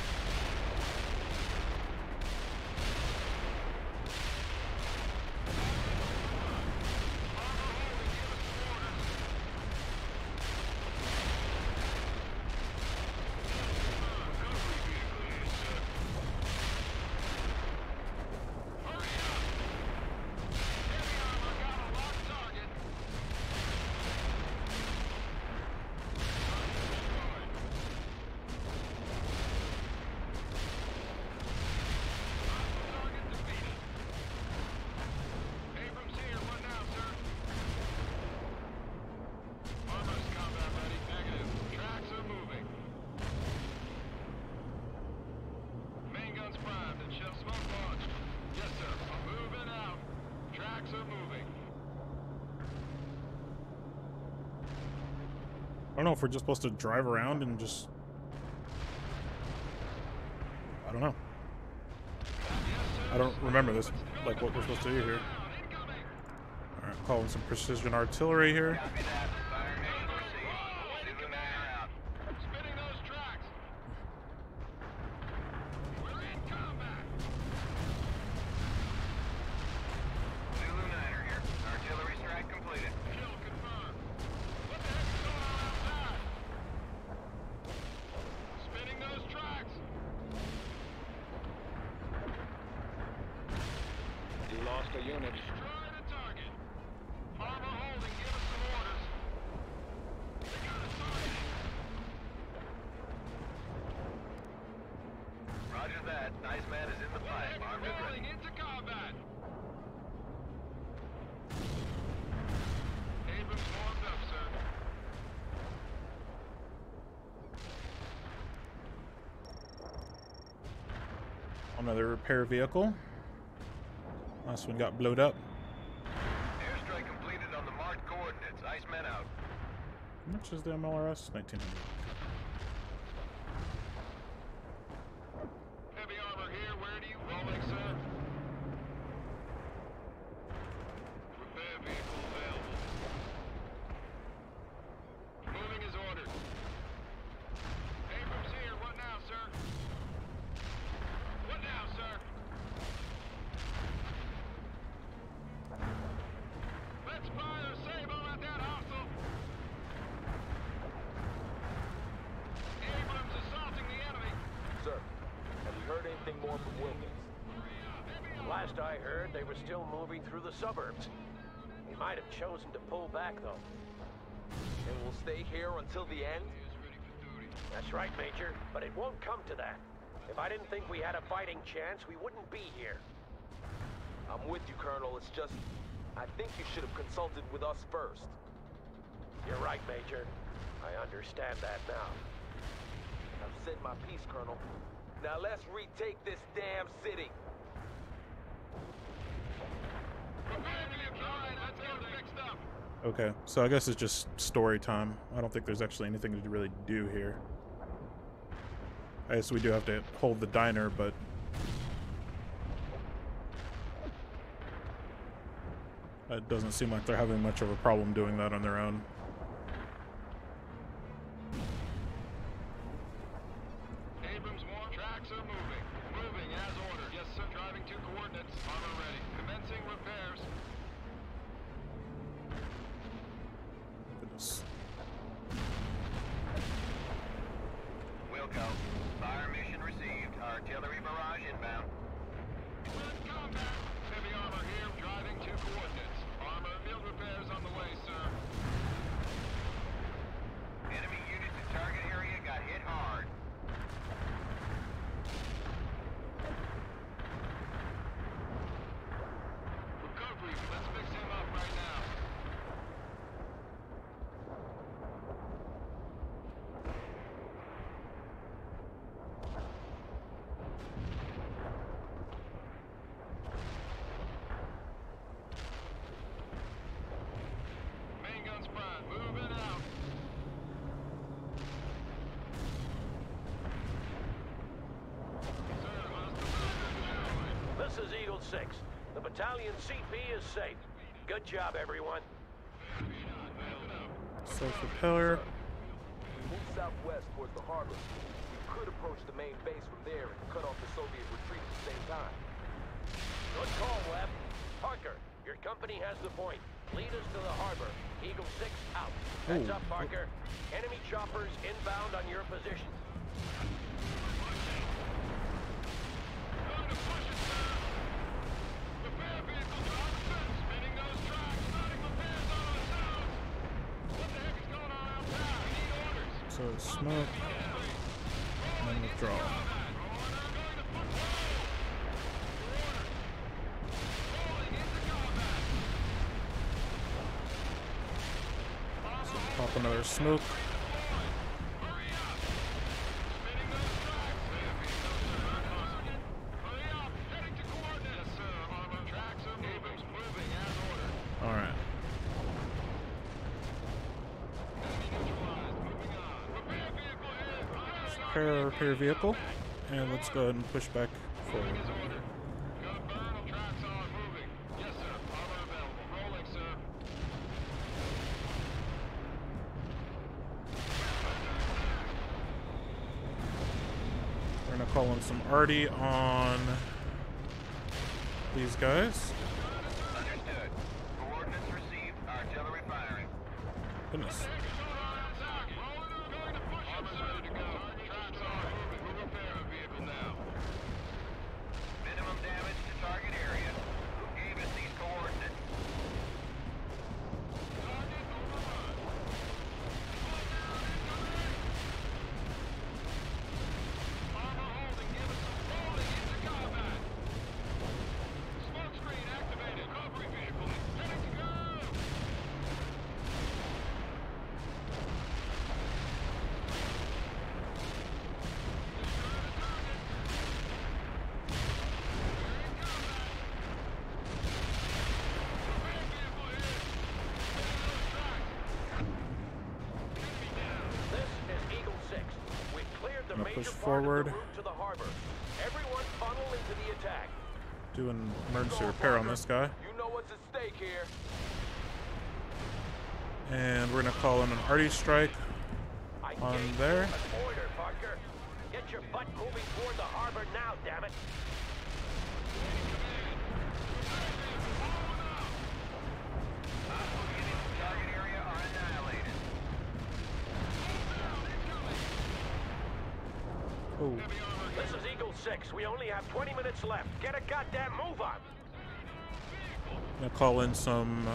Speaker 1: don't know if we're just supposed to drive around and just... I don't know. I don't remember this, like what we're supposed to do here. Alright, calling some precision artillery here.
Speaker 11: Lost a unit.
Speaker 10: Roger that. Nice man is in the pipe. Armed and ready. Into combat. Abrams warmed up, sir.
Speaker 1: Another repair vehicle. Last one got blowed up.
Speaker 10: Airstrike completed on the marked coordinates. Ice men out.
Speaker 1: How much is the MLRS? 1900.
Speaker 10: Heavy armor here. Where do you rolling, sir? Repair vehicle available. Moving as ordered. Abrams here. What now, sir? What now, sir? Let's fire Sable at that hostile. Abrams assaulting the enemy.
Speaker 4: Sir, have you heard anything more from Wilkins?
Speaker 8: Last I heard, they were still moving through the suburbs. He might have chosen to pull back, though.
Speaker 4: And we'll stay here until the end?
Speaker 8: That's right, Major, but it won't come to that. If I didn't think we had a fighting chance, we wouldn't be here.
Speaker 4: I'm with you, Colonel. It's just, I think you should have consulted with us first.
Speaker 8: You're right, Major. I understand that now.
Speaker 4: I've said my piece, Colonel. Now let's retake this damn city.
Speaker 1: Okay, so I guess it's just story time. I don't think there's actually anything to really do here. I guess we do have to hold the diner, but... it doesn't seem like they're having much of a problem doing that on their own.
Speaker 10: Abrams warm tracks are moving. Moving as ordered. Yes, sir. Driving to coordinates. Armor ready. Commencing repairs.
Speaker 1: Goodness.
Speaker 10: Wilco. Fire mission received. Artillery barrage inbound. Combat. Heavy armor here. Driving to coordinates. Armor field repairs on the way, sir. Enemy units in target area got hit hard. Recovery. Let's fix him up right now. Main guns prime. Moving out.
Speaker 8: This is Eagle 6. The battalion CP is safe. Good job, everyone.
Speaker 1: Self-repeller.
Speaker 4: We move southwest towards the harbor. We could approach the main base from there and cut off the Soviet retreat at the same time.
Speaker 8: Good call, Webb. Parker, your company has the point. Lead us to the harbor. Eagle 6 out. Heads up, Parker. Enemy choppers inbound on your position.
Speaker 1: So smoke, and then withdraw. So pop another smoke. All right. repair our repair vehicle, and let's go ahead and push back forward. We're gonna call in some arty on these guys.
Speaker 10: Understood. Coordinates received. Artillery firing.
Speaker 1: Goodness.
Speaker 10: Minimum damage to target area. Who gave us these coordinates?
Speaker 1: I'm gonna push forward.
Speaker 8: To the harbor. Everyone funnel into the attack.
Speaker 1: Do an emergency repair on this guy.
Speaker 4: You know what's at stake here.
Speaker 1: And we're gonna call in an arty strike on there.
Speaker 8: An order, Parker. Get your butt moving toward the harbor now, damn it.
Speaker 10: Target area are annihilated.
Speaker 1: Oh,
Speaker 8: This is Eagle 6. We only have 20 minutes left. Get a goddamn move on.
Speaker 1: gonna call in some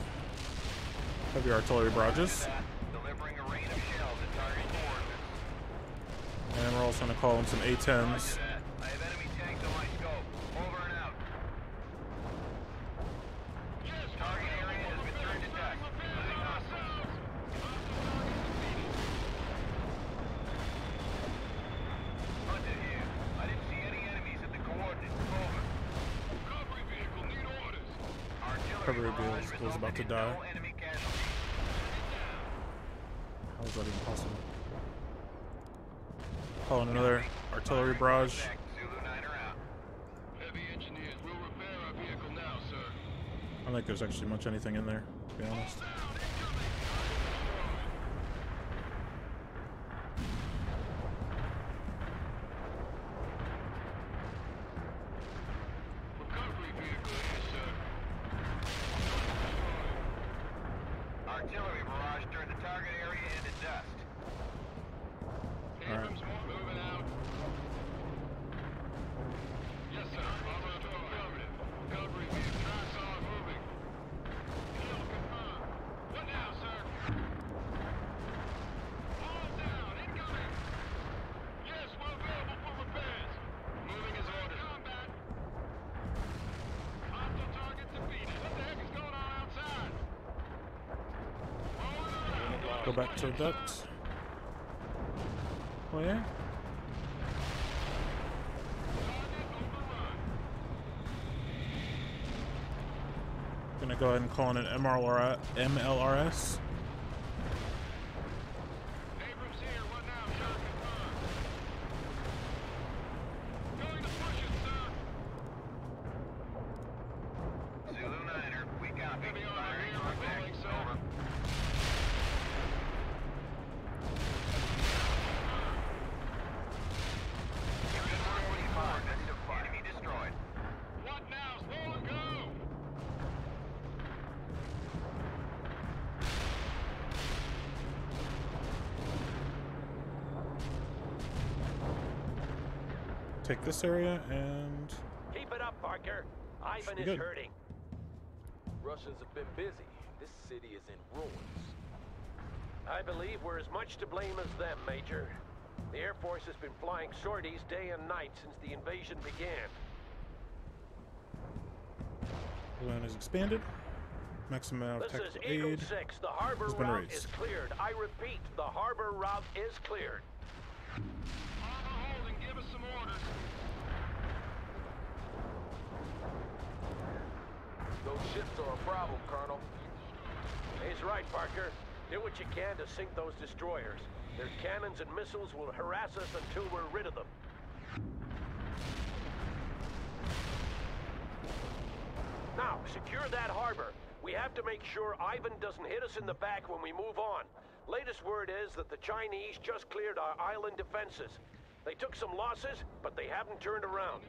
Speaker 1: heavy artillery barrages.
Speaker 10: Delivering a rain of shells at target coordinates.
Speaker 1: And we're also gonna call in some A-10s.
Speaker 10: I have enemy tanks on my scope. Over and out. Target area has been turned to dust. Losing hostiles. Hunted here. I didn't see any enemies at the coordinates. Over. Recovery vehicle need orders.
Speaker 1: Recovery vehicle is about to die.
Speaker 10: No enemy casualties.
Speaker 1: How is that even possible? Call in another artillery barrage.
Speaker 10: Zulu 9 are out. Heavy engineers will repair our vehicle now, sir.
Speaker 1: I don't think there's actually much anything in there, to be honest.
Speaker 10: Recovery vehicle here, sir. Artillery barrage turned the target area into dust. Abrams moving out. Yes, sir. Affirmative. Recovery vehicle tracks are moving. Kill confirmed. What now, sir? All down. Incoming. Yes, we're available for repairs. Moving as ordered. Combat. Hostile target defeated. What the heck is going on outside?
Speaker 1: Go back to the ducts. Oh yeah? Gonna go ahead and call in an MLRS.
Speaker 10: Abrams here. What now, sir? Confirmed. Going to push it, sir. Zulu 9er, we copy. Firing on deck. Over. Enemy destroyed. What now? Slow and go!
Speaker 1: Take this area and
Speaker 8: Keep it up, Parker. Ivan
Speaker 1: be
Speaker 8: is
Speaker 1: good.
Speaker 8: hurting.
Speaker 4: Russians have been busy. This city is in ruins.
Speaker 8: I believe we're as much to blame as them, Major. The Air Force has been flying sorties day and night since the invasion began.
Speaker 1: the land is expanded. Maximum amount of
Speaker 8: This is
Speaker 1: tactical
Speaker 8: Eagle
Speaker 1: aid
Speaker 8: 6. The harbor
Speaker 1: has been
Speaker 8: route
Speaker 1: raised.
Speaker 8: is cleared. I repeat, the harbor route is cleared.
Speaker 10: Harbor holding, give us some orders.
Speaker 4: Those ships are a problem, Colonel.
Speaker 8: He's right, Parker. Do what you can to sink those destroyers. Their cannons and missiles will harass us until we're rid of them. Now, secure that harbor. We have to make sure Ivan doesn't hit us in the back when we move on. Latest word is that the Chinese just cleared our island defenses. They took some losses, but they haven't turned around.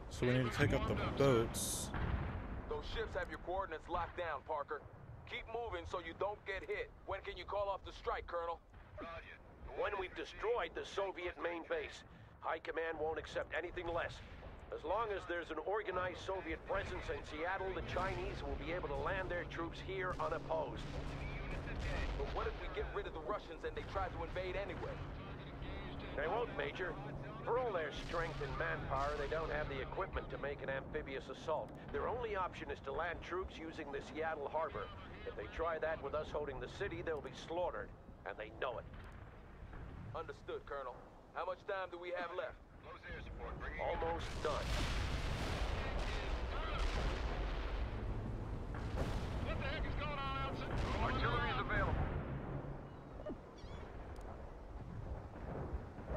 Speaker 1: So we need to take out the boats.
Speaker 4: Those ships have your coordinates locked down, Parker. Keep moving so you don't get hit. When can you call off the strike, Colonel?
Speaker 8: When we've destroyed the Soviet main base. High Command won't accept anything less. As long as there's an organized Soviet presence in Seattle, the Chinese will be able to land their troops here unopposed.
Speaker 4: But what if we get rid of the Russians and they try to invade anyway?
Speaker 8: They won't, Major. For all their strength and manpower, they don't have the equipment to make an amphibious assault. Their only option is to land troops using the Seattle harbor. If they try that with us holding the city, they'll be slaughtered. And they know it.
Speaker 4: Understood, Colonel. How much time do we have left?
Speaker 10: Close air support. Bringing
Speaker 8: Almost done.
Speaker 10: What the heck is going on, Elson? Artillery is available.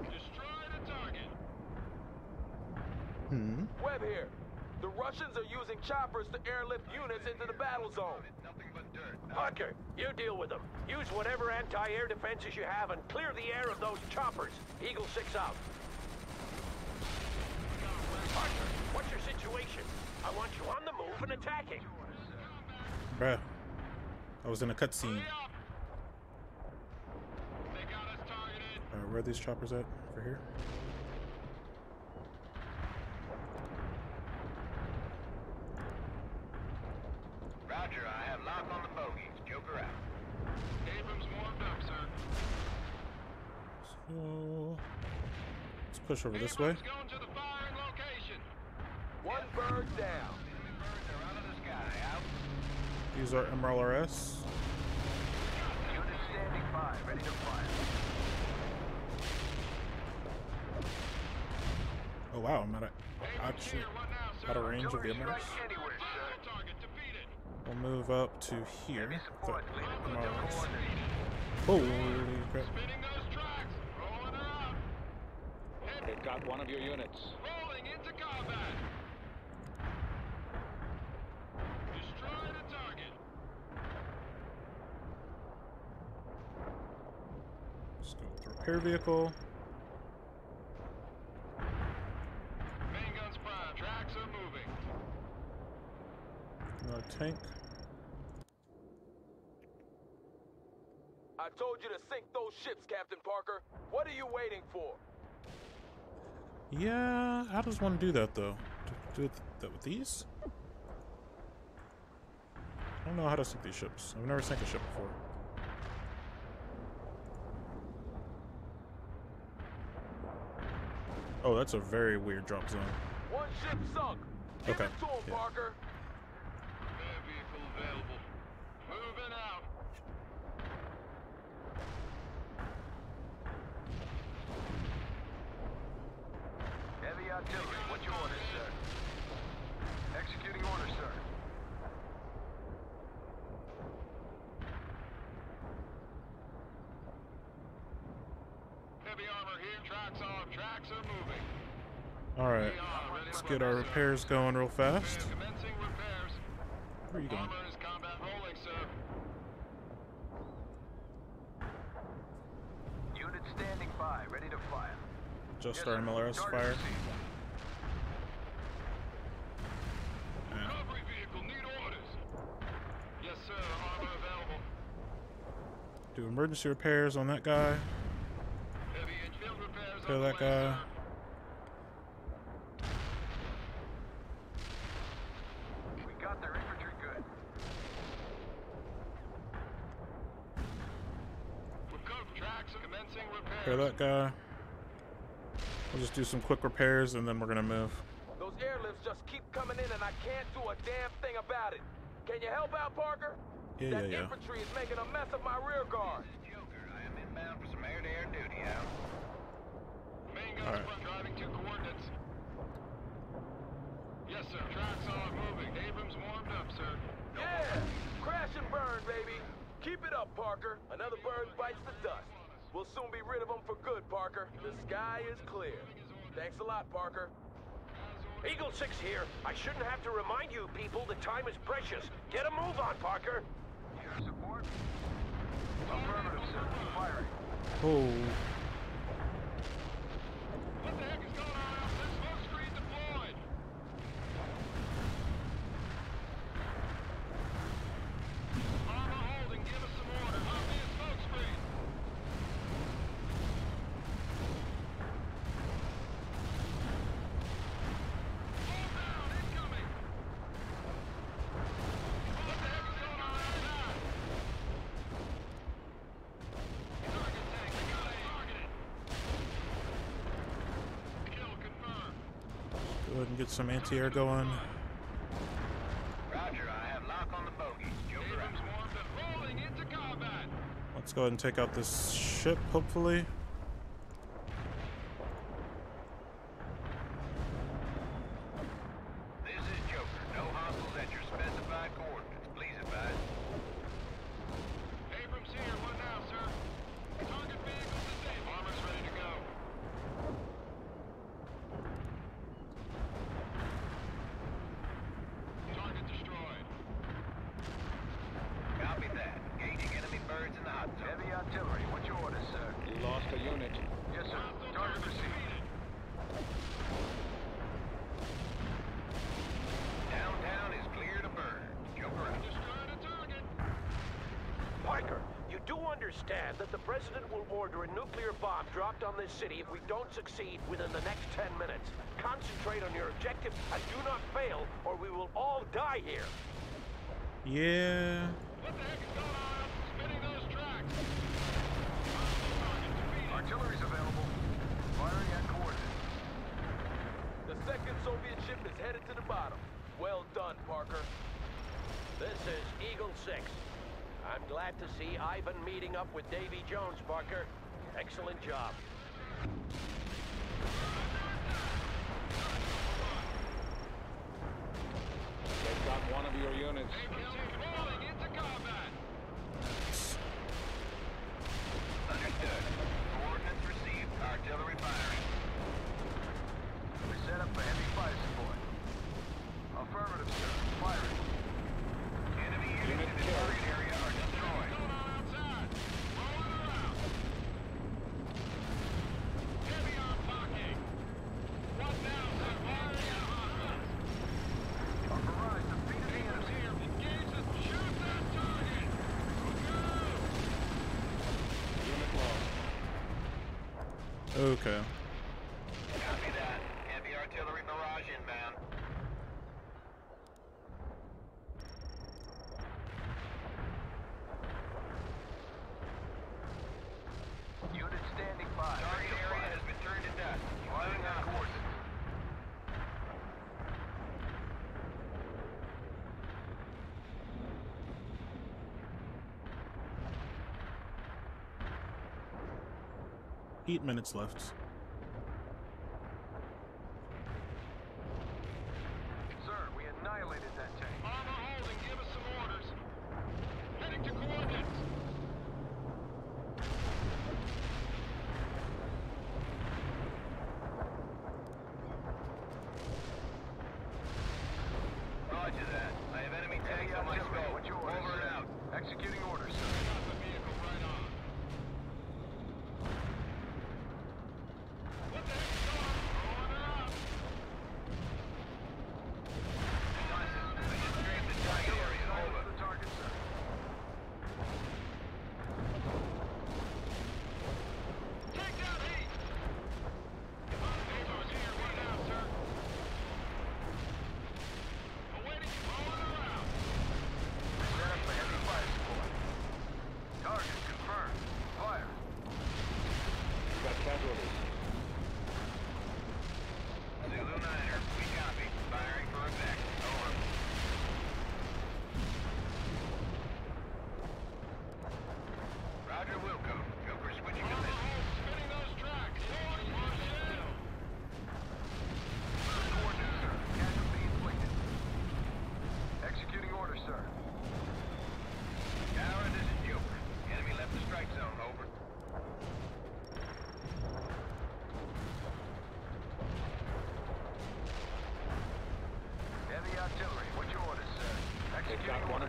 Speaker 10: Destroy the target.
Speaker 4: Webb here. The Russians are using choppers to airlift units into the battle zone.
Speaker 10: Nothing but dirt.
Speaker 8: Parker, you deal with them. Use whatever anti-air defenses you have and clear the air of those choppers. Eagle 6 out. Parker, what's your situation? I want you on the move and attacking.
Speaker 1: Bruh. I was in a cutscene. Alright, where are these choppers at? Over here?
Speaker 10: Roger, I have lock on the bogies. Joker out. Abrams warmed up, sir.
Speaker 1: So let's push over this way.
Speaker 10: Going to the firing location.
Speaker 4: One bird down.
Speaker 10: Birds are out of the sky. Out.
Speaker 1: Use our MLRS.
Speaker 10: Unit standing by, ready to fire.
Speaker 1: Oh wow, I'm actually out of range of the MLRS.
Speaker 10: Anywhere, sir. Target defeated.
Speaker 1: We'll move up to here. The MLRS. Holy crap.
Speaker 10: Spinning those tracks. Rolling her up.
Speaker 11: They've got one of your units.
Speaker 10: Rolling into combat. Destroy the target.
Speaker 1: Let's go with the repair vehicle.
Speaker 10: Main guns prime. Tracks are moving.
Speaker 1: Another tank.
Speaker 4: I told you to sink those ships, Captain Parker. What are you waiting for?
Speaker 1: Yeah, how does one do that though? Do that with these? I don't know how to sink these ships. I've never sank a ship before. Oh, that's a very weird drop zone.
Speaker 4: One ship sunk. Give
Speaker 1: Okay,
Speaker 4: it to him,
Speaker 1: yeah.
Speaker 4: Parker.
Speaker 10: Air vehicle available. Moving out.
Speaker 2: Heavy artillery, what's your orders, sir? Executing orders, sir.
Speaker 10: Heavy armor here. Tracks off. Tracks are moving.
Speaker 1: Alright, let's get our repairs going real fast.
Speaker 10: Commencing repairs.
Speaker 1: Where are you going?
Speaker 10: Armor is combat rolling, sir.
Speaker 2: Unit standing by, ready to fire.
Speaker 1: Just our MLRS fire. Yeah.
Speaker 10: Recovery vehicle, need orders. Yes, sir. Armor available.
Speaker 1: Do emergency repairs on that guy.
Speaker 10: Heavy infield repairs
Speaker 1: Repair
Speaker 10: on
Speaker 1: that
Speaker 10: the way,
Speaker 1: guy.
Speaker 10: sir.
Speaker 2: We got their infantry good.
Speaker 10: Recovery tracks are commencing repairs.
Speaker 1: Repair that guy. We'll just do some quick repairs and then we're gonna move.
Speaker 4: Those airlifts just keep coming in and I can't do a damn thing about it. Can you help out, Parker?
Speaker 1: Yeah,
Speaker 4: that
Speaker 1: yeah.
Speaker 4: infantry is making a mess of my rear guard.
Speaker 10: Joker, I am inbound for some air-to-air duty. Out. Main guns
Speaker 1: Alright.
Speaker 10: front driving to coordinates. Yes, sir. Tracks are moving. Abrams warmed up, sir.
Speaker 4: Yeah! Crash and burn, baby! Keep it up, Parker. Another bird bites the dust. We'll soon be rid of them for good, Parker. The sky is clear. Thanks a lot, Parker.
Speaker 8: Eagle 6 here. I shouldn't have to remind you people that time is precious. Get a move on, Parker.
Speaker 10: Air support? Affirmative, sir. Firing.
Speaker 1: Oh.
Speaker 10: What the heck is going on out there? Smoke screen deployed. Armor holding. Give us some order. Obvious smoke screen. Slow down. Incoming. What the heck is going on outside? Target tank. We got it. Targeted. Kill confirmed.
Speaker 1: Go ahead and get some anti-air going.
Speaker 10: Roger, I have lock on the bogey. Abrams warmed up. Rolling into combat.
Speaker 1: Let's go ahead and take out this ship, hopefully.
Speaker 10: This is Joker. No hostiles at your specified coordinates. Please advise. Abrams here. What now, sir? Target vehicles disabled. Armor's ready to go. Target destroyed. Copy that. Engaging enemy birds in the hot zone. Heavy artillery. What's your orders, sir? You lost a unit. Yes, sir. Target received. Downtown is clear to burn. Joker out. Destroyed a target.
Speaker 8: Parker, you do understand that the President will order a nuclear bomb dropped on this city if we don't succeed within the next 10 minutes. Concentrate on your objective and do not fail, or we will all die here.
Speaker 1: Yeah.
Speaker 10: What the heck is going on out spinning those tracks? Artillery's available. Firing at coordinates.
Speaker 4: The second Soviet ship is headed to the bottom. Well done, Parker.
Speaker 8: This is Eagle 6. I'm glad to see Ivan meeting up with Davy Jones, Parker. Excellent job.
Speaker 11: They've got one of your units.
Speaker 10: Rolling into combat.
Speaker 13: Understood. Coordinates received. Artillery firing.
Speaker 10: We're set up for heavy fire support. Affirmative, sir. Firing.
Speaker 13: Enemy units in the target area are destroyed.
Speaker 10: What's going on outside? Rolling around. Heavy arm parking. What now, sir? Firing at hostiles. Our barrage defeated the enemy. Here. Engage the... Shoot that target. Go! Unit lost.
Speaker 1: Okay.
Speaker 13: Copy that. Heavy artillery barrage inbound.
Speaker 10: Unit standing by.
Speaker 13: Target area has been turned to dust.
Speaker 10: Firing on coordinates.
Speaker 1: Eight minutes left.
Speaker 10: Sir, we annihilated that tank. Armor holding. Give us some orders. Heading to coordinates.
Speaker 13: Roger that. I have enemy tanks on my scope.
Speaker 10: What's your orders?
Speaker 13: Over and out.
Speaker 10: Executing orders, sir. Got the vehicle right on.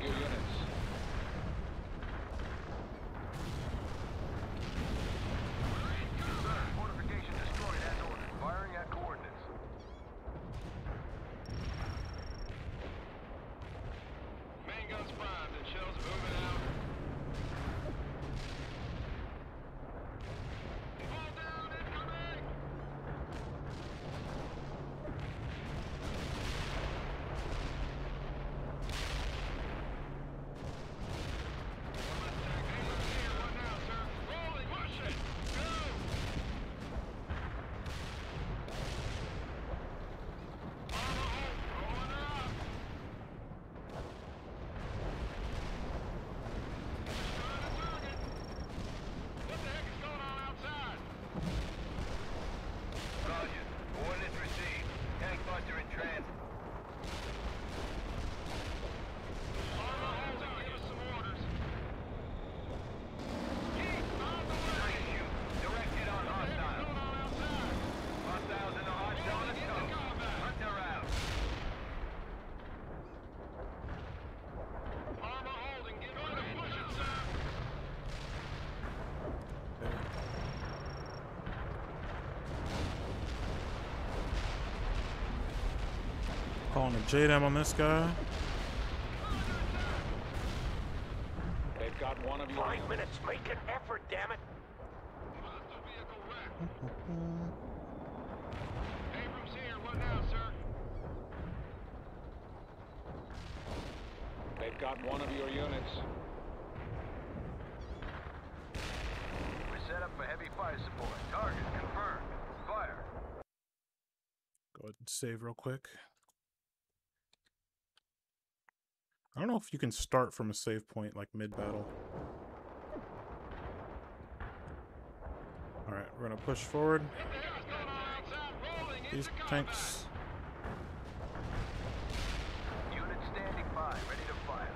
Speaker 11: your units.
Speaker 2: Sir, fortification destroyed as ordered. Firing at coordinates.
Speaker 10: Main guns primed and shells are moving out. Fall down, incoming! One now, sir. Rolling, push it! Go! Armor home, rolling her up. What the heck is going on outside?
Speaker 2: Roger. Coordinates received. Tank buster in transit.
Speaker 10: Armor holding, give us some orders. Keep on the way!
Speaker 2: Shoot. Direct hit on
Speaker 10: What the heck is
Speaker 2: hostiles.
Speaker 10: going on outside?
Speaker 2: Hostiles in the hot zone.
Speaker 10: Rolling into combat.
Speaker 2: Hunt her out.
Speaker 10: Armor holding, get ready to push it, sir.
Speaker 1: Calling a JDAM on this guy.
Speaker 11: They've got one of your
Speaker 8: 5 minutes, make an effort, damn it!
Speaker 10: Hostile vehicle wrecked. Abrams here, what now, sir?
Speaker 11: They've got one of your units.
Speaker 2: We're set up for heavy fire support. Target confirmed. Fire.
Speaker 1: Go ahead and save real quick. I don't know if you can start from a save point like mid-battle. Alright, we're gonna push forward.
Speaker 10: What the heck is going on outside? Rolling
Speaker 1: These
Speaker 10: into
Speaker 1: tanks.
Speaker 2: Unit standing by, ready to fire.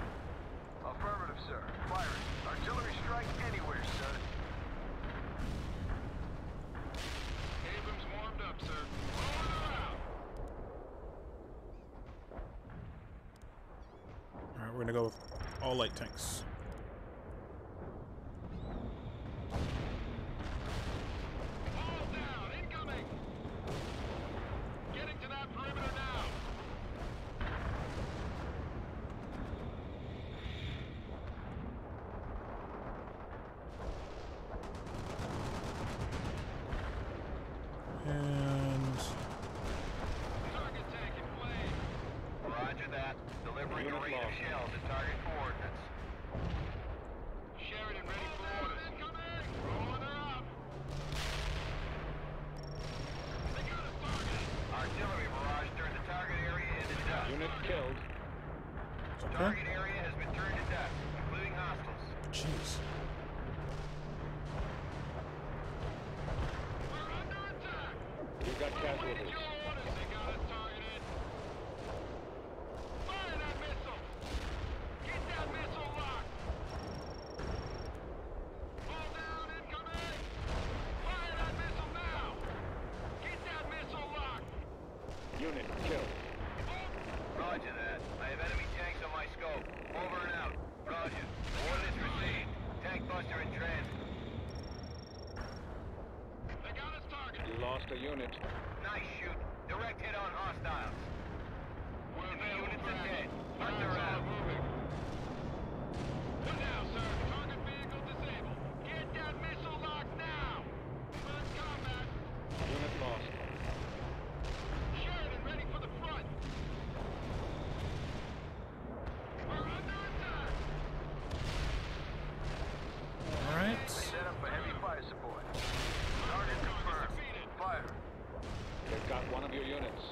Speaker 2: Affirmative, sir. Firing. Artillery strike anywhere, sir.
Speaker 10: Abrams warmed up, sir. Rolling her out.
Speaker 1: Alright, we're gonna go with all light tanks.
Speaker 10: All down, incoming. Getting to that perimeter now.
Speaker 1: And
Speaker 10: Target tank in flame.
Speaker 2: Roger that. Delivering a rain of shells at target coordinates.
Speaker 10: Sheridan ready for orders. Incoming. Rolling her up. They got us targeted.
Speaker 2: Artillery barrage turned the target area into dust.
Speaker 11: Unit killed.
Speaker 1: it's okay.
Speaker 2: Target area has been turned to dust, including hostiles.
Speaker 1: Jeez.
Speaker 10: We're under attack.
Speaker 11: You've got
Speaker 10: Waiting
Speaker 11: casualties.
Speaker 10: your orders. They got us targeted. Fire that missile. Get that missile locked. Fall down, incoming. Fire that missile now. Get that missile locked.
Speaker 11: Unit killed.
Speaker 2: Roger that. I have enemy tanks on my scope. Over and out. Roger. Coordinates received. Tank buster in transit.
Speaker 10: They got us targeted.
Speaker 11: You lost a unit.
Speaker 2: Nice shoot. Direct hit on hostiles.
Speaker 10: We're
Speaker 2: Enemy
Speaker 10: available
Speaker 2: units
Speaker 10: for
Speaker 2: are dead.
Speaker 10: action.
Speaker 2: Hunt her
Speaker 10: Fire's
Speaker 2: out.
Speaker 10: moving. What now, sir? Target vehicle disabled. Get that missile locked now. We're in combat.
Speaker 11: Unit lost.
Speaker 10: Sheridan ready for the front. We're under attack.
Speaker 1: Alright.
Speaker 2: Set up for heavy fire support. Target confirmed. Fire.
Speaker 11: They've got one of your units.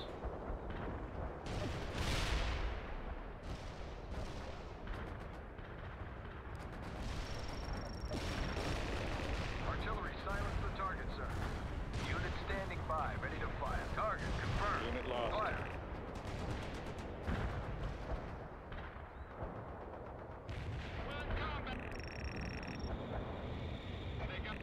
Speaker 2: Artillery silence the target, sir. Unit standing by, ready to fire. Target confirmed.
Speaker 11: Unit lost.
Speaker 2: Fire.
Speaker 10: We're in combat. They got...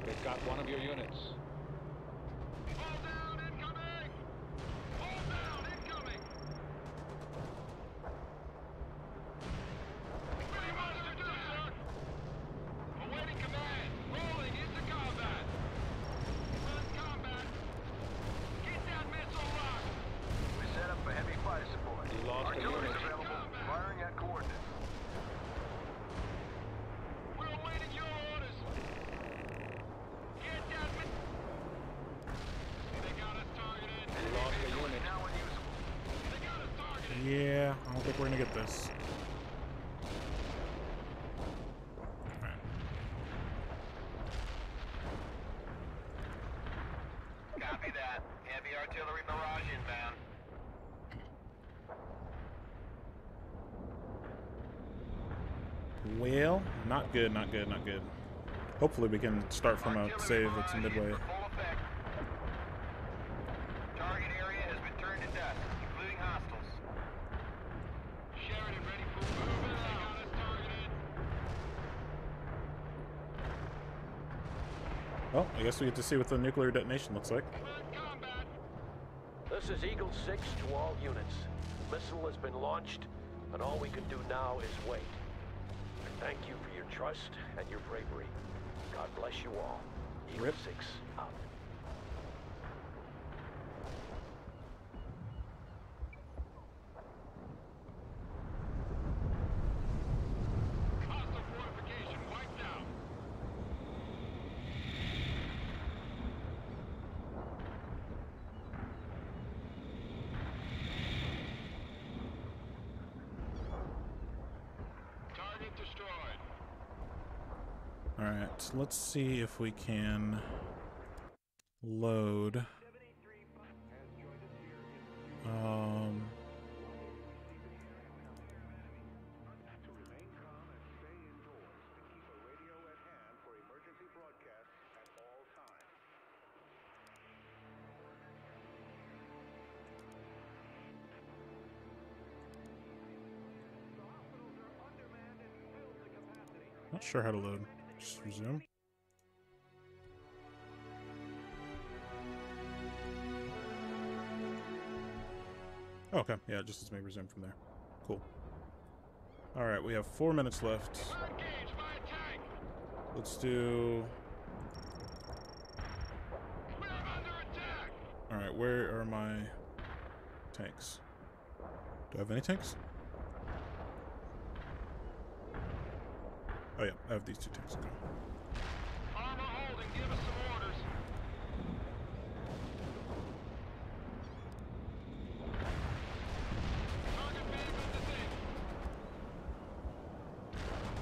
Speaker 11: They've got one of your units.
Speaker 10: Hold down, incoming! Hold down, incoming! What do you want us to do, sir? Awaiting command. Rolling into combat. Run combat. Get that missile locked.
Speaker 2: We set up for heavy fire support.
Speaker 11: You lost a
Speaker 2: Artillery's
Speaker 11: unit.
Speaker 2: available. Firing at coordinates.
Speaker 10: We're awaiting your orders. Get that missile. They got us targeted.
Speaker 11: You lost a unit.
Speaker 2: Now unusable.
Speaker 10: They got us targeted.
Speaker 1: Yeah, I don't think we're gonna get this.
Speaker 2: Copy that. Heavy artillery barrage inbound.
Speaker 1: Well, not good, not good, not good. Hopefully we can start from a save that's midway.
Speaker 2: Target area has been turned to dust, including hostiles.
Speaker 10: Sheridan ready for movement. They got us targeted.
Speaker 1: Well, I guess we get to see what the nuclear detonation looks like.
Speaker 8: This is Eagle 6 to all units. Missile has been launched, and all we can do now is wait. I thank you for your trust and your bravery. God bless you all. Eagle
Speaker 1: Rip.
Speaker 8: 6 out.
Speaker 10: Hostile fortification wiped out. Target destroyed.
Speaker 1: Alright, let's see if we can load. Not sure how to load. Just resume. Oh, okay, yeah, it just lets me resume from there. Cool. Alright, we have 4 minutes left. Let's do... Alright, where are my tanks? Do I have any tanks? Oh yeah, I have these 2 tanks. Okay.
Speaker 10: Armor holding, give us some orders. Target vehicle disabled.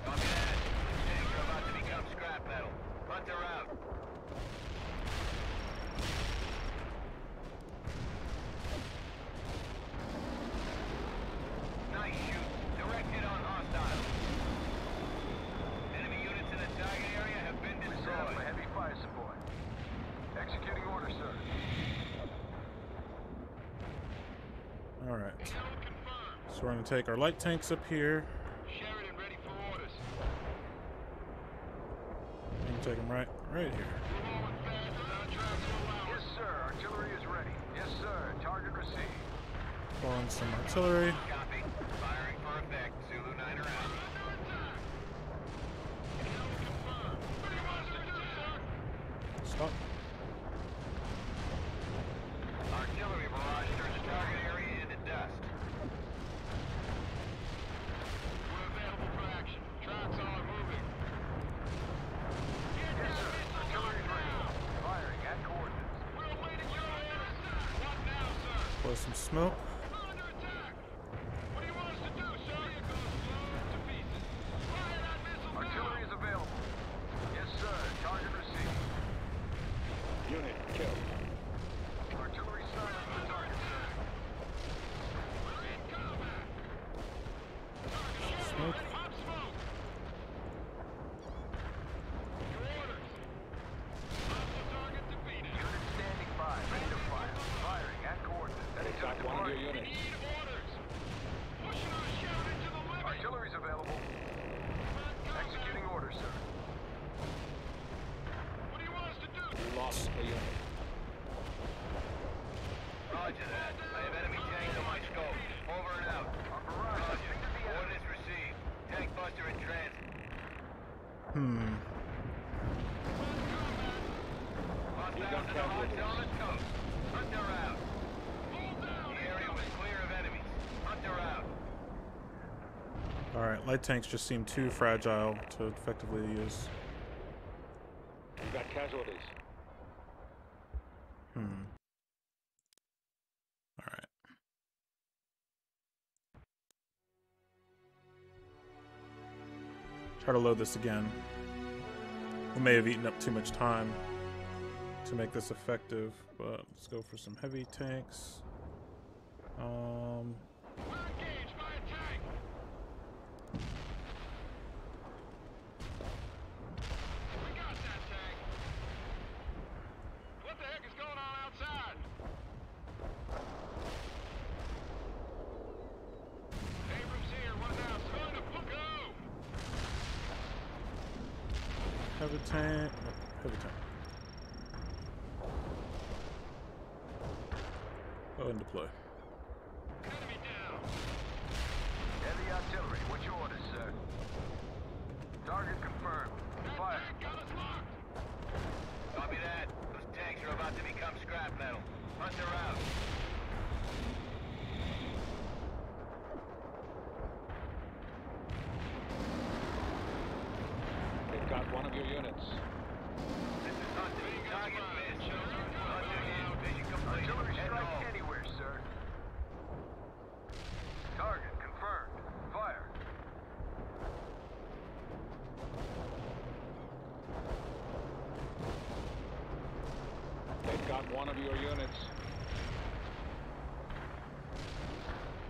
Speaker 2: Copy that. Tanks are about to become scrap metal. Hunt her out. Nice shoot. Directed on hostile. Enemy units in the target area have been destroyed. For heavy fire support. Executing order, sir.
Speaker 1: Alright. So we're going to take our light tanks up here.
Speaker 10: Sheridan ready for orders.
Speaker 1: And take them right here.
Speaker 2: Yes, sir. Artillery is ready. Yes, sir. Target received.
Speaker 1: Pull in some artillery.
Speaker 2: Copy. Firing for effect. Zulu 9 around.
Speaker 1: Stop.
Speaker 2: Artillery barrage turns target area into dust.
Speaker 10: We're available for action. Tracks are moving.
Speaker 2: Yes, sir. Artillery's ready. Firing at coordinates.
Speaker 10: We're awaiting your orders. What now, sir?
Speaker 1: Blow some smoke.
Speaker 10: We're under attack. What do you want us to do, sir? It goes blown to pieces. Fire that missile now.
Speaker 2: Artillery is available. Yes, sir. Target received.
Speaker 11: Unit killed.
Speaker 2: Artillery silent on target, sir.
Speaker 10: We're in combat.
Speaker 1: Smoke.
Speaker 10: Pop smoke. Your orders. Hostile target defeated.
Speaker 2: Unit standing by. Ready to fire. Firing at coordinates.
Speaker 11: They've got one of your units. Lost a unit.
Speaker 10: Roger that. I have enemy tanks on my scope. Over and out. Roger. Coordinates received. Tank buster in transit. Hostiles in the hot zone and coast. Hunter out. The area was clear of enemies. Hunter out.
Speaker 1: Alright, light tanks just seem too fragile to effectively use.
Speaker 11: We've got casualties.
Speaker 1: Alright. Try to load this again. We may have eaten up too much time to make this effective, but let's go for some heavy tanks.
Speaker 10: What the heck is going on outside? Abrams here, one now. Going to go.
Speaker 1: Heavy tank. Oh, heavy tank. Go and deploy.
Speaker 10: Enemy down.
Speaker 2: Heavy artillery, what's your orders, sir? Target confirmed. Fire.
Speaker 10: Gun is locked. Copy that. Those tanks are about to become scrap metal. Hunter out.
Speaker 11: They've got one of your units.
Speaker 10: This is Hunter. Target missed. Hunter in. Vision complete.
Speaker 2: Artillery
Speaker 10: Head
Speaker 2: strike
Speaker 10: home.
Speaker 2: anywhere, sir. Target confirmed. Fire.
Speaker 11: They've got one of your units.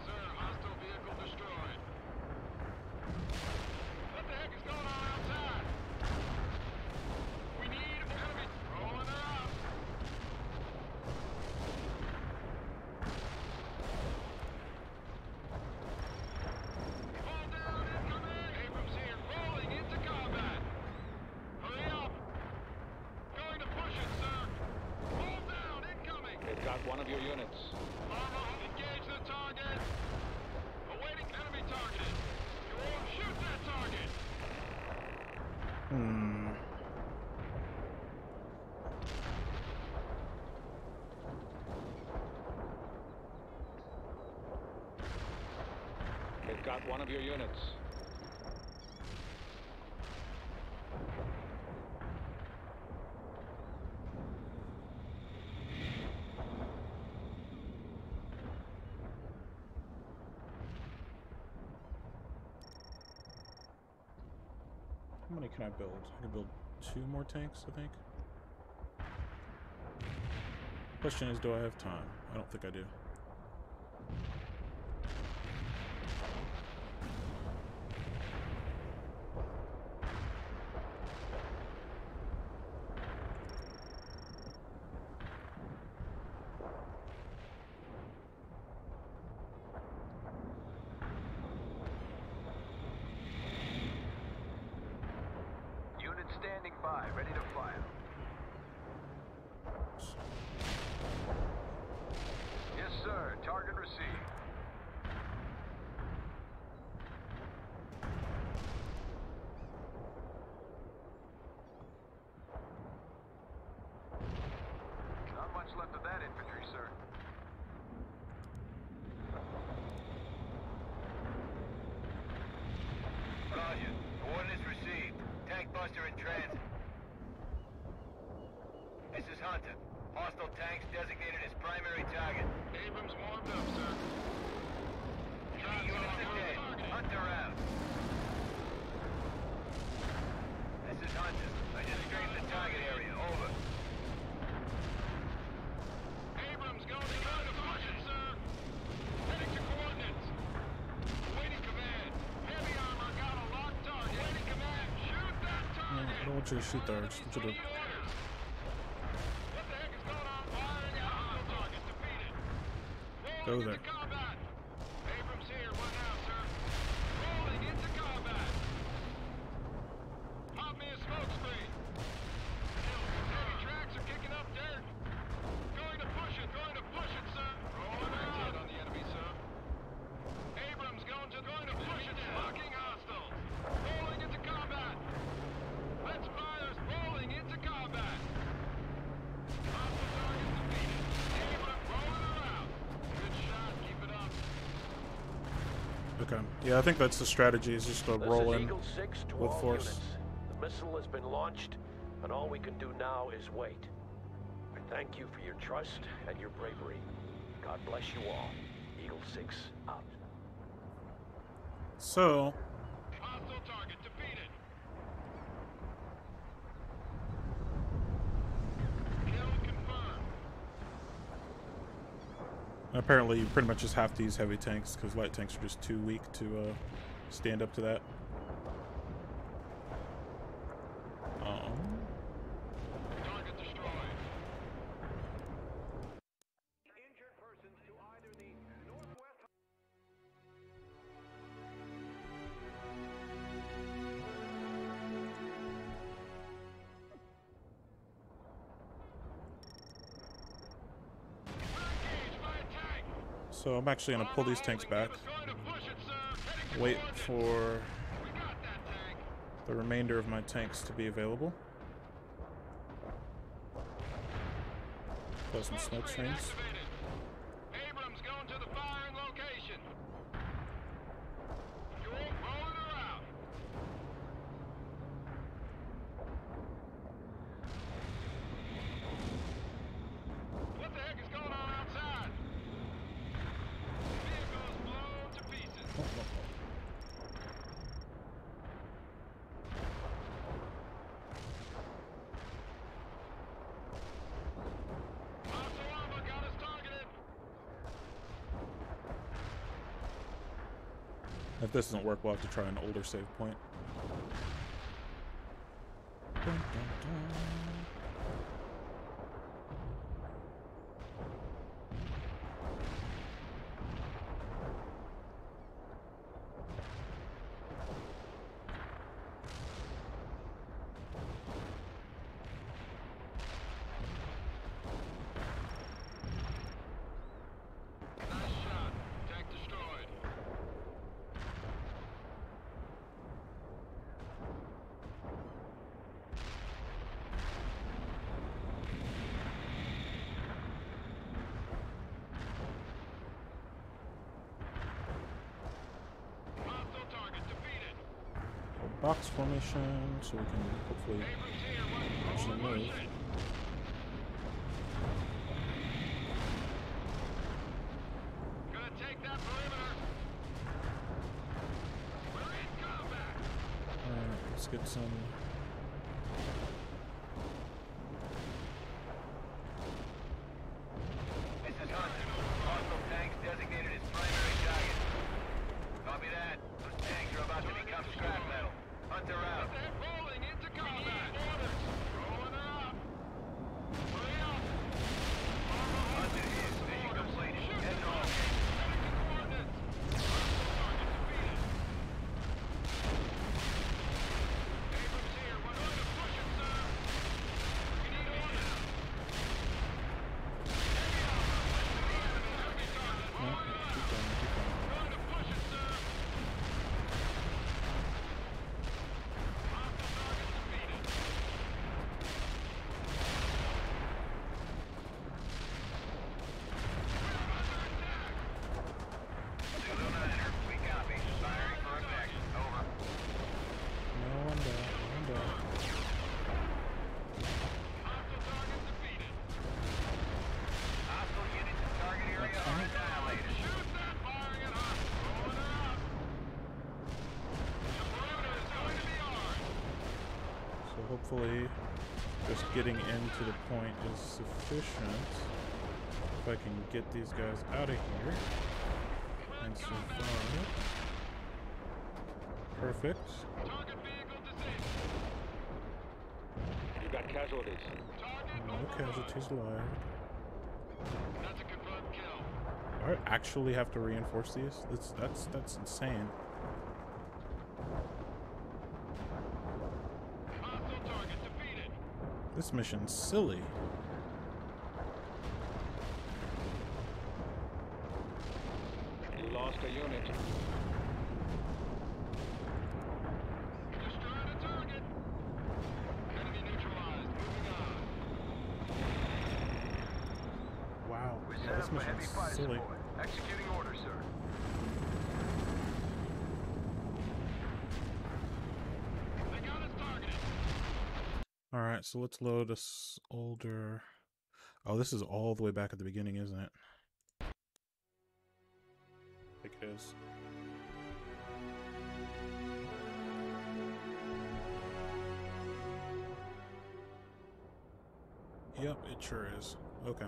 Speaker 10: Sir, hostile vehicle destroyed. What the heck is going on outside? We need enemy. Rolling her out. Fall down, incoming. Abrams here, rolling into combat. Hurry up. Going to push it, sir. Fall down, incoming.
Speaker 11: They've got one of your units.
Speaker 10: Armor, engage the target. Awaiting enemy targeted. You won't shoot that target.
Speaker 11: They've got one of your units.
Speaker 1: How many can I build? I can build 2 more tanks, I think. Question is, do I have time? I don't think I do.
Speaker 2: Unit standing by, ready to fire. Yes, sir. Target received. Not much left of that infantry, sir.
Speaker 10: Roger. Coordinates received. Tank buster in transit. This is Hunter. Hostile tanks designated as primary target. Abrams warmed up, sir. Enemy units are dead. Hunter out. This is Hunter. I just scraped the target area. Over. Abrams going to try to push it, sir. Heading to coordinates. Awaiting command. Heavy armor got a locked target. Awaiting command. Shoot that
Speaker 1: No,
Speaker 10: target.
Speaker 1: I don't want you to shoot there. I just want you to go there.
Speaker 10: Combat. Abrams here, one now, sir. Rolling into combat. Pop me a smoke screen. Heavy tracks are kicking
Speaker 1: Okay. Yeah, I think that's the strategy, is just to roll in
Speaker 8: Eagle 6 to
Speaker 1: with
Speaker 8: all
Speaker 1: force.
Speaker 8: units. The missile has been launched, and all we can do now is wait. I thank you for your trust and your bravery. God bless you all. Eagle 6 out.
Speaker 1: So,
Speaker 10: Hostile target defeated. Kill confirmed.
Speaker 1: apparently you pretty much just have to use heavy tanks, because light tanks are just too weak to stand up to that.
Speaker 10: Target destroyed.
Speaker 2: Injured persons to either the northwest.
Speaker 1: So I'm actually going to pull these tanks back, wait for the remainder of my tanks to be available. Plus some smoke screens.
Speaker 10: Abrams going to the firing location. Fuel rolling around. What the heck is going on outside? Vehicles blown to pieces. Hostile armor got us targeted.
Speaker 1: If this doesn't work, we'll have to try an older save point. Dun, dun, dun.
Speaker 10: Nice shot. Tank destroyed. Hostile target defeated.
Speaker 1: Box formation, so we can hopefully
Speaker 10: Abrams here.
Speaker 1: actually move.
Speaker 10: Gonna take that perimeter. We're in combat.
Speaker 1: Alright, let's get some.
Speaker 5: This is Hunt. Hostile tanks designated as primary target. Copy that. Those tanks are about to become scrap metal. Hunter out.
Speaker 10: They're rolling into combat. Orders. Rolling her up. Hurry up.
Speaker 5: Hunter is. Mission completed. Head home.
Speaker 10: Heading to coordinates. Hostile target defeated. Abrams here. We're going to push it, sir. We need orders. Heavy armor. Heavy target.
Speaker 1: No, keep going, keep going.
Speaker 10: Going to push it, sir. Hostile target defeated.
Speaker 5: Zulu 9er. We copy. Firing for effect. Over.
Speaker 1: No one down, no one down.
Speaker 10: Hostile target defeated.
Speaker 5: Hostile units in target area are annihilated.
Speaker 10: Shoot that firing at us. Rolling her up. The perimeter is going to be ours.
Speaker 1: So hopefully just getting into the point is sufficient. If I can get these guys out of here and survive. Perfect.
Speaker 10: Target vehicle disabled.
Speaker 11: You got casualties.
Speaker 10: Target
Speaker 1: No
Speaker 10: overrun.
Speaker 1: casualties alive.
Speaker 10: That's a confirmed kill.
Speaker 1: Do I actually have to reinforce these? That's insane.
Speaker 10: Hostile target defeated.
Speaker 1: This mission's silly.
Speaker 11: You lost a unit.
Speaker 10: Destroyed a target. Enemy neutralized. Moving on.
Speaker 1: Wow.
Speaker 13: We
Speaker 1: Yeah,
Speaker 13: set
Speaker 1: this
Speaker 13: up a heavy
Speaker 1: mission's
Speaker 13: fire
Speaker 1: silly.
Speaker 13: support. Executing orders, sir.
Speaker 1: All right, so let's load this older. Oh, this is all the way back at the beginning, isn't it? I think it is. Yep, it sure is. Okay.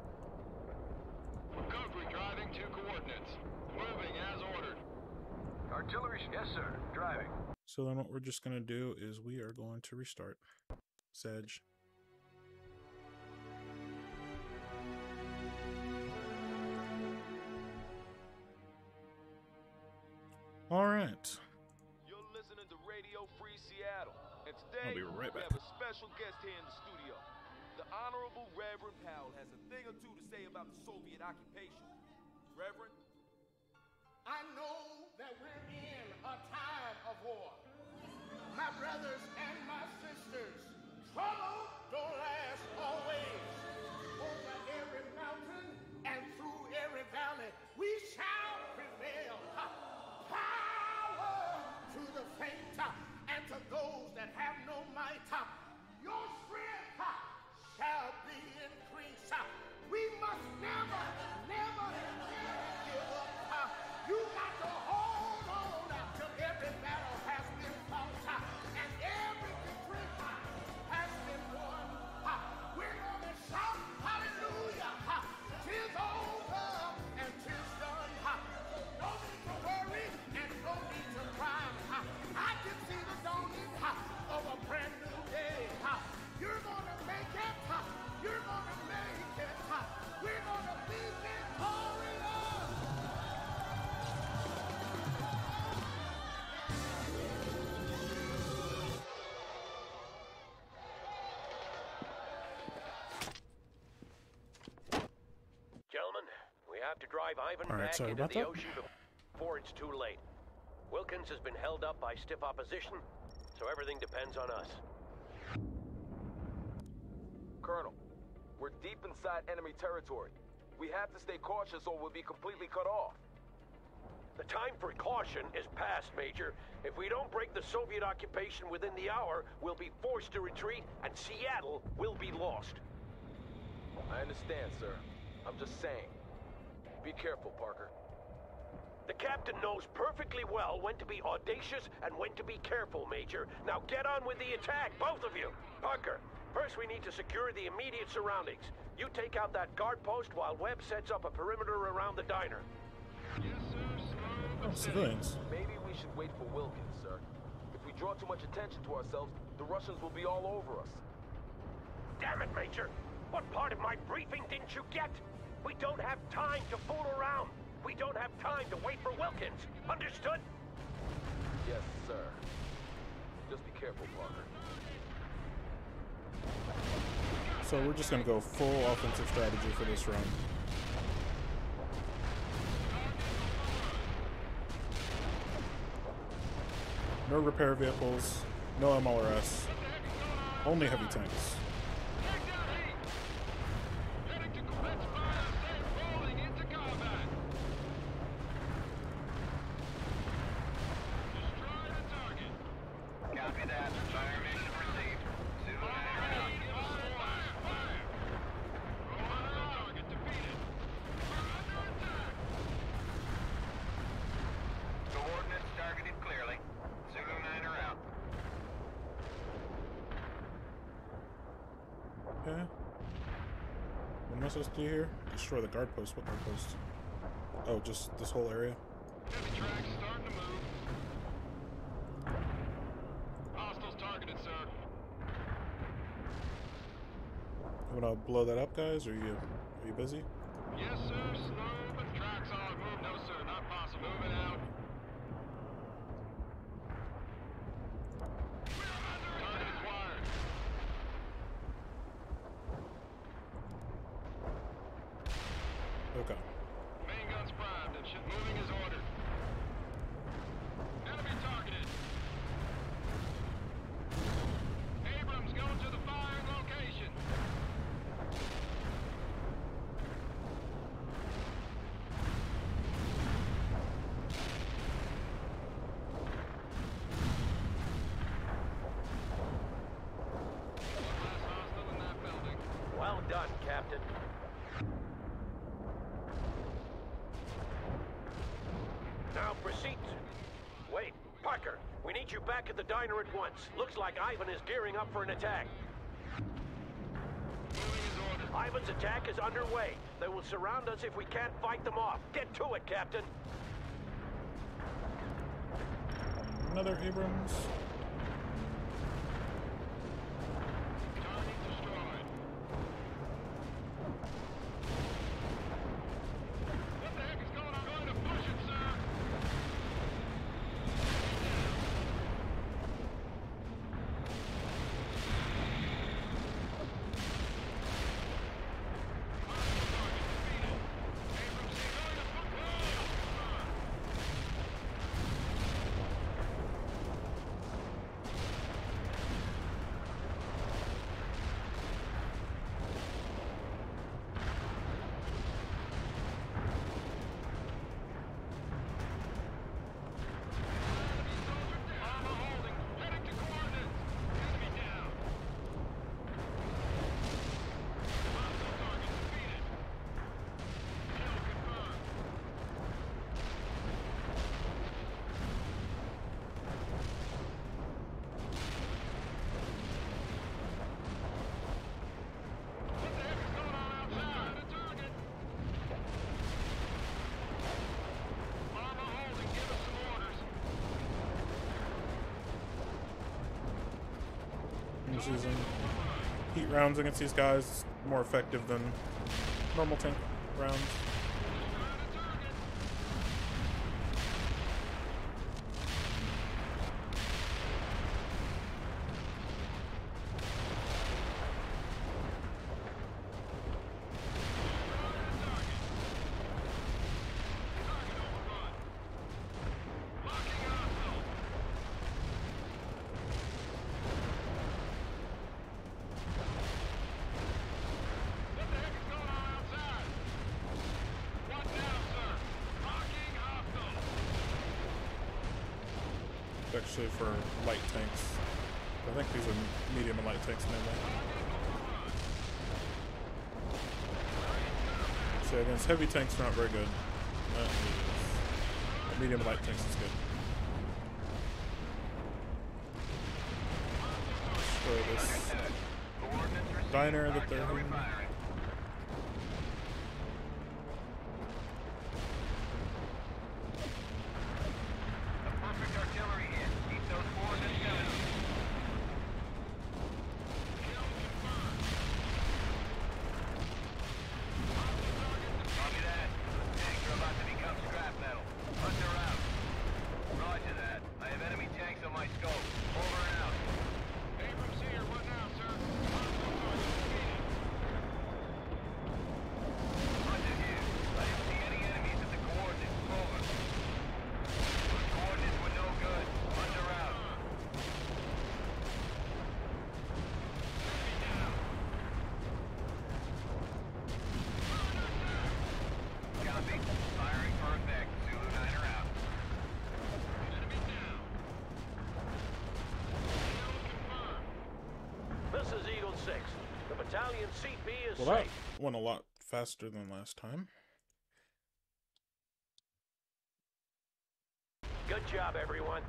Speaker 10: Recovery driving to coordinates. Moving as ordered.
Speaker 2: Artillery, yes, sir. Driving.
Speaker 1: So then what we're just going to do is we are going to restart. Sedge. All right.
Speaker 4: You're listening to Radio Free Seattle. And today,
Speaker 1: I'll be right
Speaker 4: we
Speaker 1: back.
Speaker 4: have a special guest here in the studio. The Honorable Reverend Powell has a thing or two to say about the Soviet occupation. Reverend?
Speaker 14: I know that we're in a time of war. My brothers and my sisters, trouble don't last always. Over every mountain and through every valley, we shall prevail. Power to the faint and to those that have no might. Your strength shall be increased. We must never, never, never give up. You got to hold on till every battle has been fought and every victory has been won. We're gonna shout hallelujah. 'Tis over and 'tis done. No need to worry and no need to cry. I can see the dawning of a brand new day. You're gonna make it. You're gonna make it. We're gonna be victorious.
Speaker 8: Gentlemen, we have to drive Ivan
Speaker 1: All right,
Speaker 8: back
Speaker 1: sorry
Speaker 8: into
Speaker 1: about
Speaker 8: the
Speaker 1: that.
Speaker 8: ocean before it's too late. Wilkins has been held up by stiff opposition, so everything depends on us.
Speaker 4: Colonel, we're deep inside enemy territory. We have to stay cautious or we'll be completely cut off.
Speaker 8: The time for caution is past, Major. If we don't break the Soviet occupation within the hour, we'll be forced to retreat, and Seattle will be lost.
Speaker 4: I understand, sir. I'm just saying. Be careful, Parker.
Speaker 8: The captain knows perfectly well when to be audacious and when to be careful, Major. Now get on with the attack, both of you. Parker, first we need to secure the immediate surroundings. You take out that guard post while Webb sets up a perimeter around the diner.
Speaker 10: Yes, sir. Slow
Speaker 1: Oh,
Speaker 10: but steady.
Speaker 1: civilians.
Speaker 4: Maybe we should wait for Wilkins, sir. If we draw too much attention to ourselves, the Russians will be all over us.
Speaker 8: Damn it, Major! What part of my briefing didn't you get? We don't have time to fool around. We don't have time to wait for Wilkins. Understood?
Speaker 4: Yes, sir. Just be careful, Parker.
Speaker 1: So we're just going to go full offensive strategy for this run. No repair vehicles, no MLRS, only heavy tanks.
Speaker 10: Heading to commence fire state rolling into combat. Destroy the target.
Speaker 2: Copy that. Fire mission received. Soon
Speaker 10: Fire, fire. Roll on the target defeated. We're under attack.
Speaker 2: Coordinates targeted clearly. Zulu 9 are out.
Speaker 1: Okay. What am I supposed to do here? Destroy the guard post. What guard post? Oh, just this whole area?
Speaker 10: Heavy tracks starting to move. Hostiles targeted, sir.
Speaker 1: You want to blow that up, guys? Or are you busy?
Speaker 10: Yes, sir. Slow, but tracks on move. No, sir. Not possible. Moving out. Target acquired.
Speaker 1: Okay.
Speaker 10: Main guns primed and ship moving as ordered. Enemy targeted. Abrams going to the firing location.
Speaker 8: Captain. Now proceed. Wait, Parker, we need you back at the diner at once. Looks like Ivan is gearing up for an attack. Ivan's attack is underway. They will surround us if we can't fight them off. Get to it, Captain.
Speaker 1: Another Abrams. Using heat rounds against these guys more effective than normal tank rounds. Actually for light tanks. I think these are medium and light tanks mainly. So against heavy tanks they're not very good. Medium and light tanks is good. Destroy this diner that they're hitting.
Speaker 8: Battalion CP is
Speaker 1: well, that
Speaker 8: safe.
Speaker 1: went a lot faster than last time.
Speaker 8: Good job, everyone.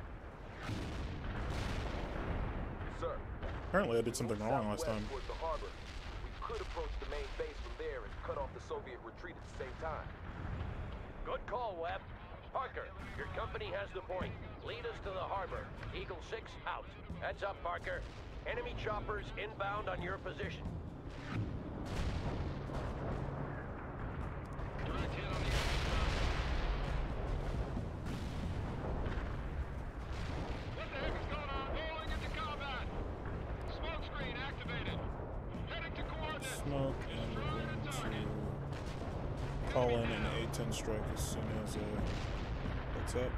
Speaker 4: Sir.
Speaker 1: Apparently I did something wrong last time.
Speaker 4: Towards the harbor. We could approach the main base from there and cut off the Soviet retreat at the same time.
Speaker 8: Good call, Webb. Parker, your company has the point. Lead us to the harbor. Eagle 6 out. Heads up, Parker. Enemy choppers inbound on your position.
Speaker 1: Smoke, and we're going to call in an A-10 strike as soon as it's up.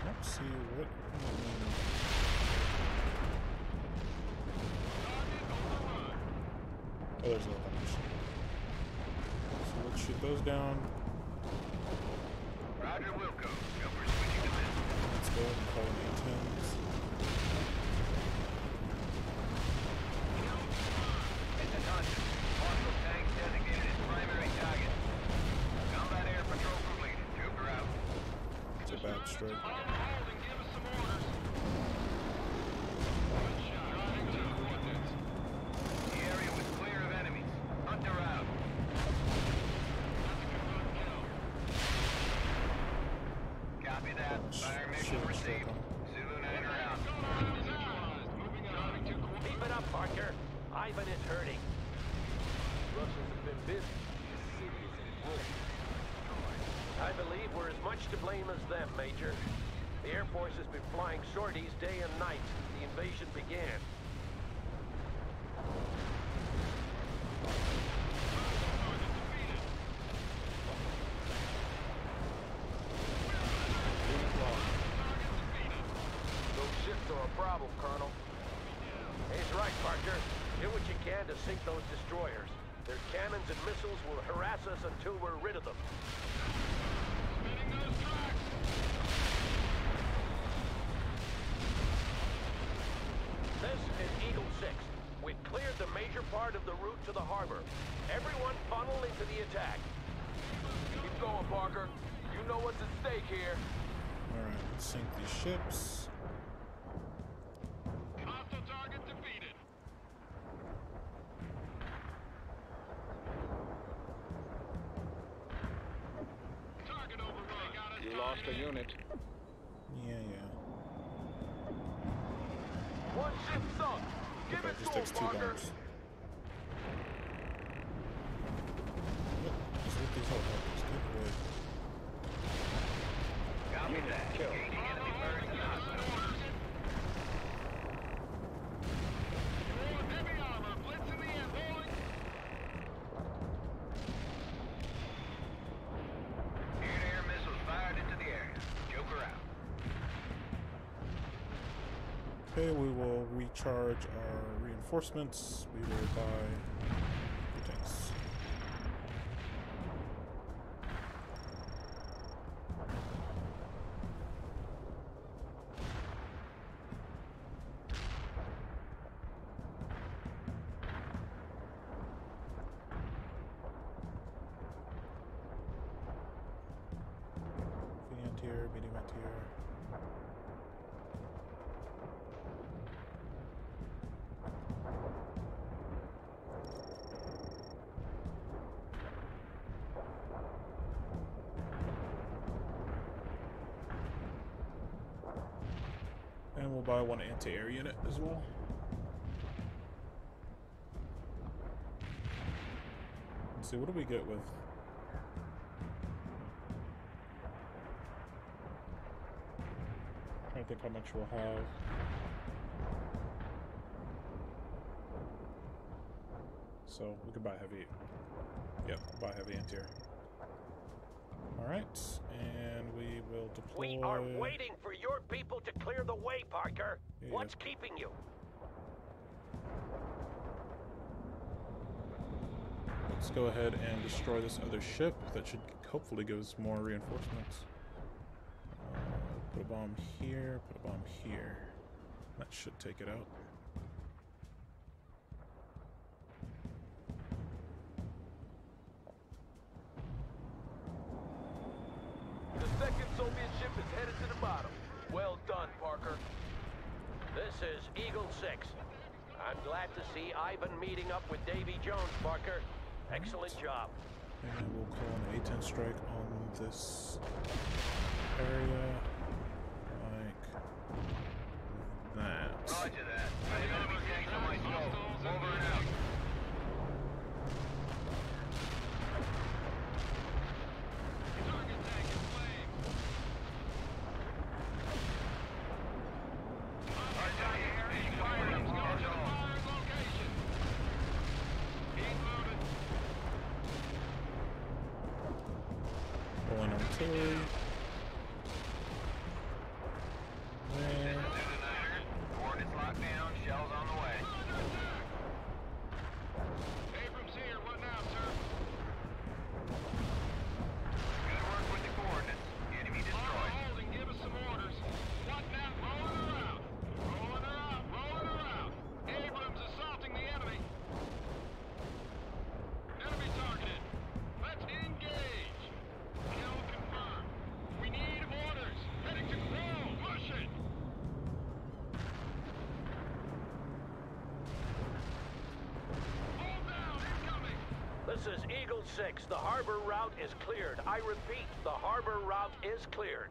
Speaker 1: Let's see what. Oh, there's no damage. So let's shoot those down.
Speaker 10: Roger, Wilco. Jumper switching to this.
Speaker 1: Let's go ahead and call in A-10s. destroyed.
Speaker 10: The area was clear of enemies. Hunter out. Copy that. Fire mission received. Zulu 9 out.
Speaker 8: Keep it up, Parker. Ivan is hurting.
Speaker 4: Russians have been busy. The city is in ruins.
Speaker 8: I believe we're as much to blame as them, Major. The Air Force has been flying sorties day and night since the invasion began.
Speaker 4: Those ships are a problem, Colonel.
Speaker 8: He's right, Parker. Do what you can to sink those destroyers. Their cannons and missiles will harass us until we're rid of them. This is Eagle 6. We've cleared the major part of the route to the harbor. Everyone funnel into the attack.
Speaker 4: Keep going, Parker. You know what's at stake here.
Speaker 1: Alright, let's sink these ships.
Speaker 10: Hostile target defeated. Target overrun.
Speaker 11: You lost a unit.
Speaker 1: Yeah.
Speaker 4: One ship sunk. Give
Speaker 1: Okay,
Speaker 4: it
Speaker 1: just
Speaker 4: to
Speaker 1: takes
Speaker 4: him,
Speaker 1: 2
Speaker 4: Parker.
Speaker 1: bombs. Just hit these helicopters. Get away.
Speaker 10: Copy that. Gaining enemy birds and hostiles. Heavy armor. Blitz in the air, boys. Air-to-air missiles fired into the area. Joker out.
Speaker 1: Okay, we will recharge our reinforcements. We will buy 2 tanks. Anti-air, medium anti-air. And we'll buy 1 anti-air unit as well. Let's see, what do we get with... Trying to think how much we'll have. So we could buy heavy. Yep, buy heavy anti-air. Alright, and we will deploy...
Speaker 8: We are waiting for your people to clear the way, Parker.
Speaker 1: Yeah.
Speaker 8: What's keeping you?
Speaker 1: Let's go ahead and destroy this other ship. That should hopefully give us more reinforcements. Put a bomb here, put a bomb here. That should take it out.
Speaker 4: The second Soviet ship is headed to the bottom. Well done, Parker.
Speaker 8: This is Eagle 6. I'm glad to see Ivan meeting up with Davy Jones, Parker. Excellent job.
Speaker 1: And we'll call an A-10 strike on this area. Like that.
Speaker 10: Roger that. I have enemy tanks on my scope. Over and out. Target tank in flames. Artillery firing. Go to the firing location. Heat loaded.
Speaker 1: Pulling artillery. There.
Speaker 10: Coordinates locked down. Shells on the way. Abrams here. What now, sir? Good work with the coordinates. Enemy destroyed. Holding. Give us some orders. What now? Rolling her out. Rolling her out. Rolling her out. Abrams assaulting the enemy. Enemy targeted. Let's engage. Kill confirmed.
Speaker 8: This is Eagle 6. The harbor route is cleared. I repeat, the harbor route is cleared.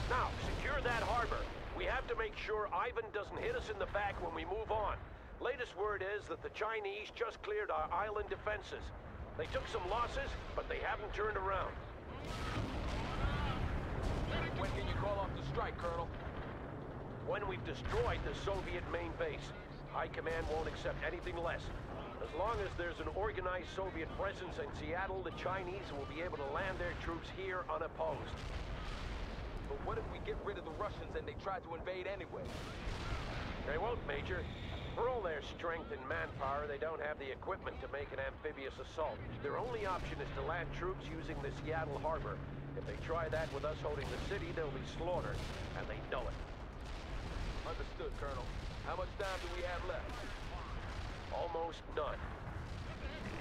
Speaker 8: Now, secure that harbor. We have to make sure Ivan doesn't hit us in the back when we move on. Latest word is that the Chinese just cleared our island defenses. They took some losses, but they haven't turned around.
Speaker 4: When can you call off the strike, Colonel?
Speaker 8: When we've destroyed the Soviet main base. High Command won't accept anything less. As long as there's an organized Soviet presence in Seattle, the Chinese will be able to land their troops here unopposed.
Speaker 4: But what if we get rid of the Russians and they try to invade anyway?
Speaker 8: They won't, Major. For all their strength and manpower, they don't have the equipment to make an amphibious assault. Their only option is to land troops using the Seattle harbor. If they try that with us holding the city, they'll be slaughtered, and they know it.
Speaker 4: Understood, Colonel. How much time do we have left?
Speaker 8: Almost none.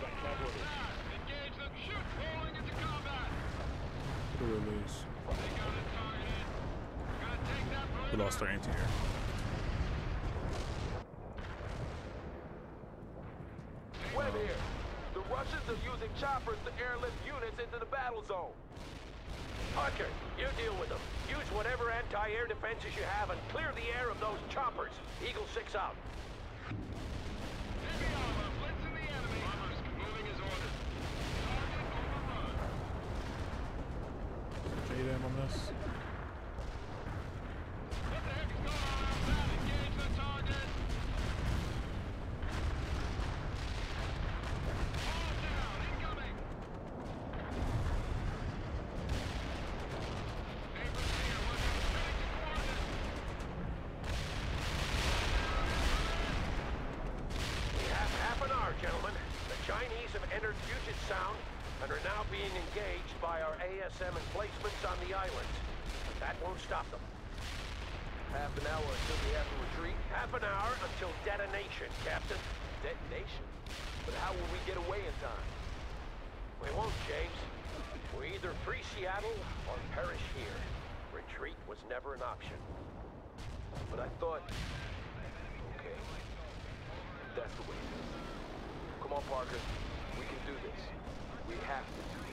Speaker 10: Engage them! Shoot! Rolling into combat!
Speaker 1: What do we lose? We lost our anti-air.
Speaker 4: Webb here. The Russians are using choppers to airlift units into the battle zone.
Speaker 8: Parker, you deal with them. Use whatever anti-air defenses you have and clear the air of those choppers. Eagle 6 out.
Speaker 10: Heavy armor, blitzing the enemy. Bombers moving as ordered. Target overrun.
Speaker 1: JDAM on this.
Speaker 10: What the heck is going on outside? Engage the target. All down, incoming. Abrams here, we're heading to coordinates.
Speaker 8: We have half an hour, gentlemen. The Chinese have entered Puget Sound and are now being engaged by our ASM emplacements on the islands. But that won't stop them.
Speaker 4: Half an hour until we have to retreat.
Speaker 8: Half an hour until detonation, Captain.
Speaker 4: Detonation? But how will we get away in time?
Speaker 8: We won't, James. We either free Seattle or perish here. Retreat was never an option.
Speaker 4: But I thought... Okay. That's the way it is. Come on, Parker. We can do this. We have to do this.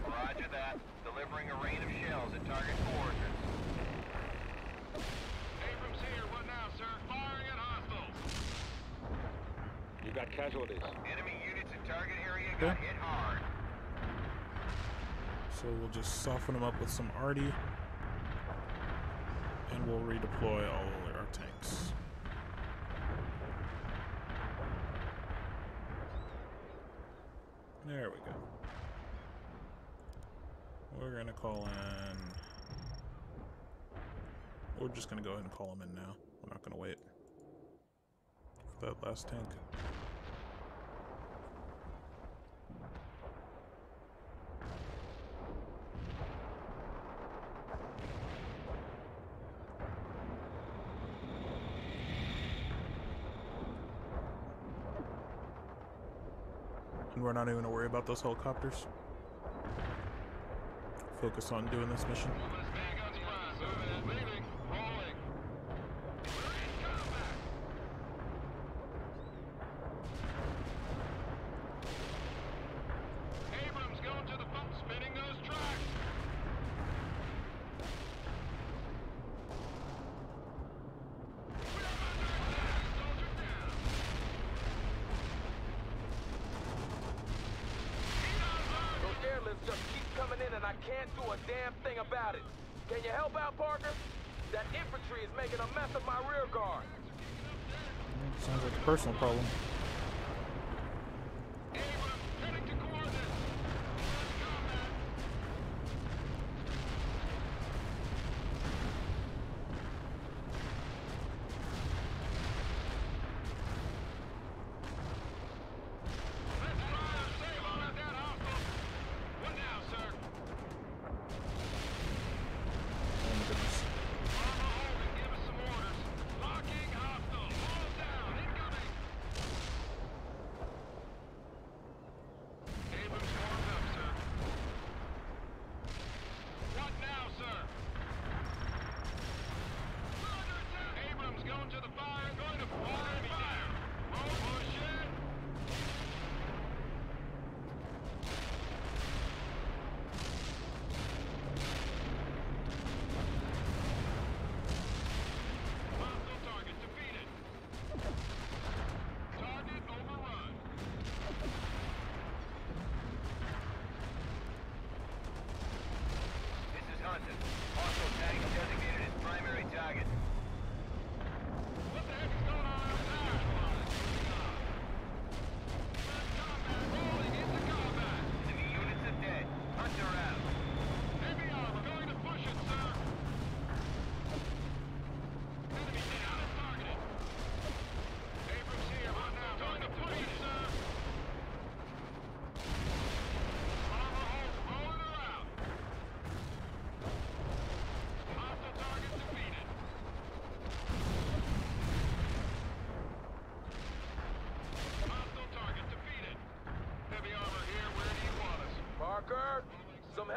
Speaker 13: Roger that. Delivering a rain of shells at target coordinates.
Speaker 10: Abrams here, what now, sir? Firing at hostiles.
Speaker 11: You got casualties.
Speaker 13: Enemy units in target area got hit hard.
Speaker 1: So we'll just soften them up with some arty, and we'll redeploy all our tanks. There we go. We're gonna call in. We're just gonna go ahead and call them in now. We're not gonna wait for that last tank. And we're not even gonna worry about those helicopters. Focus on doing this mission.
Speaker 10: Abrams going to the pump, spinning those tracks.
Speaker 4: Those airlifts just keep coming in and I can't do a damn thing about it. Can you help out, Parker? That infantry is making a mess of my rear guard.
Speaker 1: Sounds like a personal problem.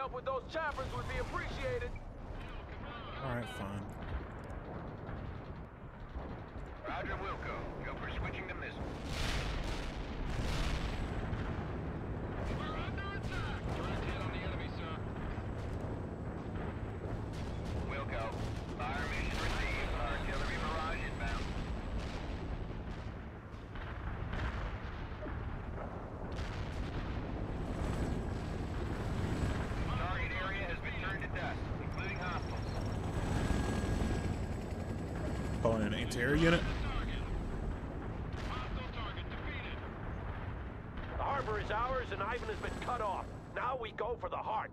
Speaker 4: help with those choppers would be appreciated.
Speaker 1: Alright, fine.
Speaker 10: Roger, Wilco. Jumper switching to missile. We're under attack. Direct hit on the enemy, sir. Wilco. Fire mission received. Artillery barrage inbound. Target area has been turned to dust, including hostiles.
Speaker 1: Calling an anti-air unit.
Speaker 8: The harbor is ours and Ivan has been cut off. Now we go for the heart.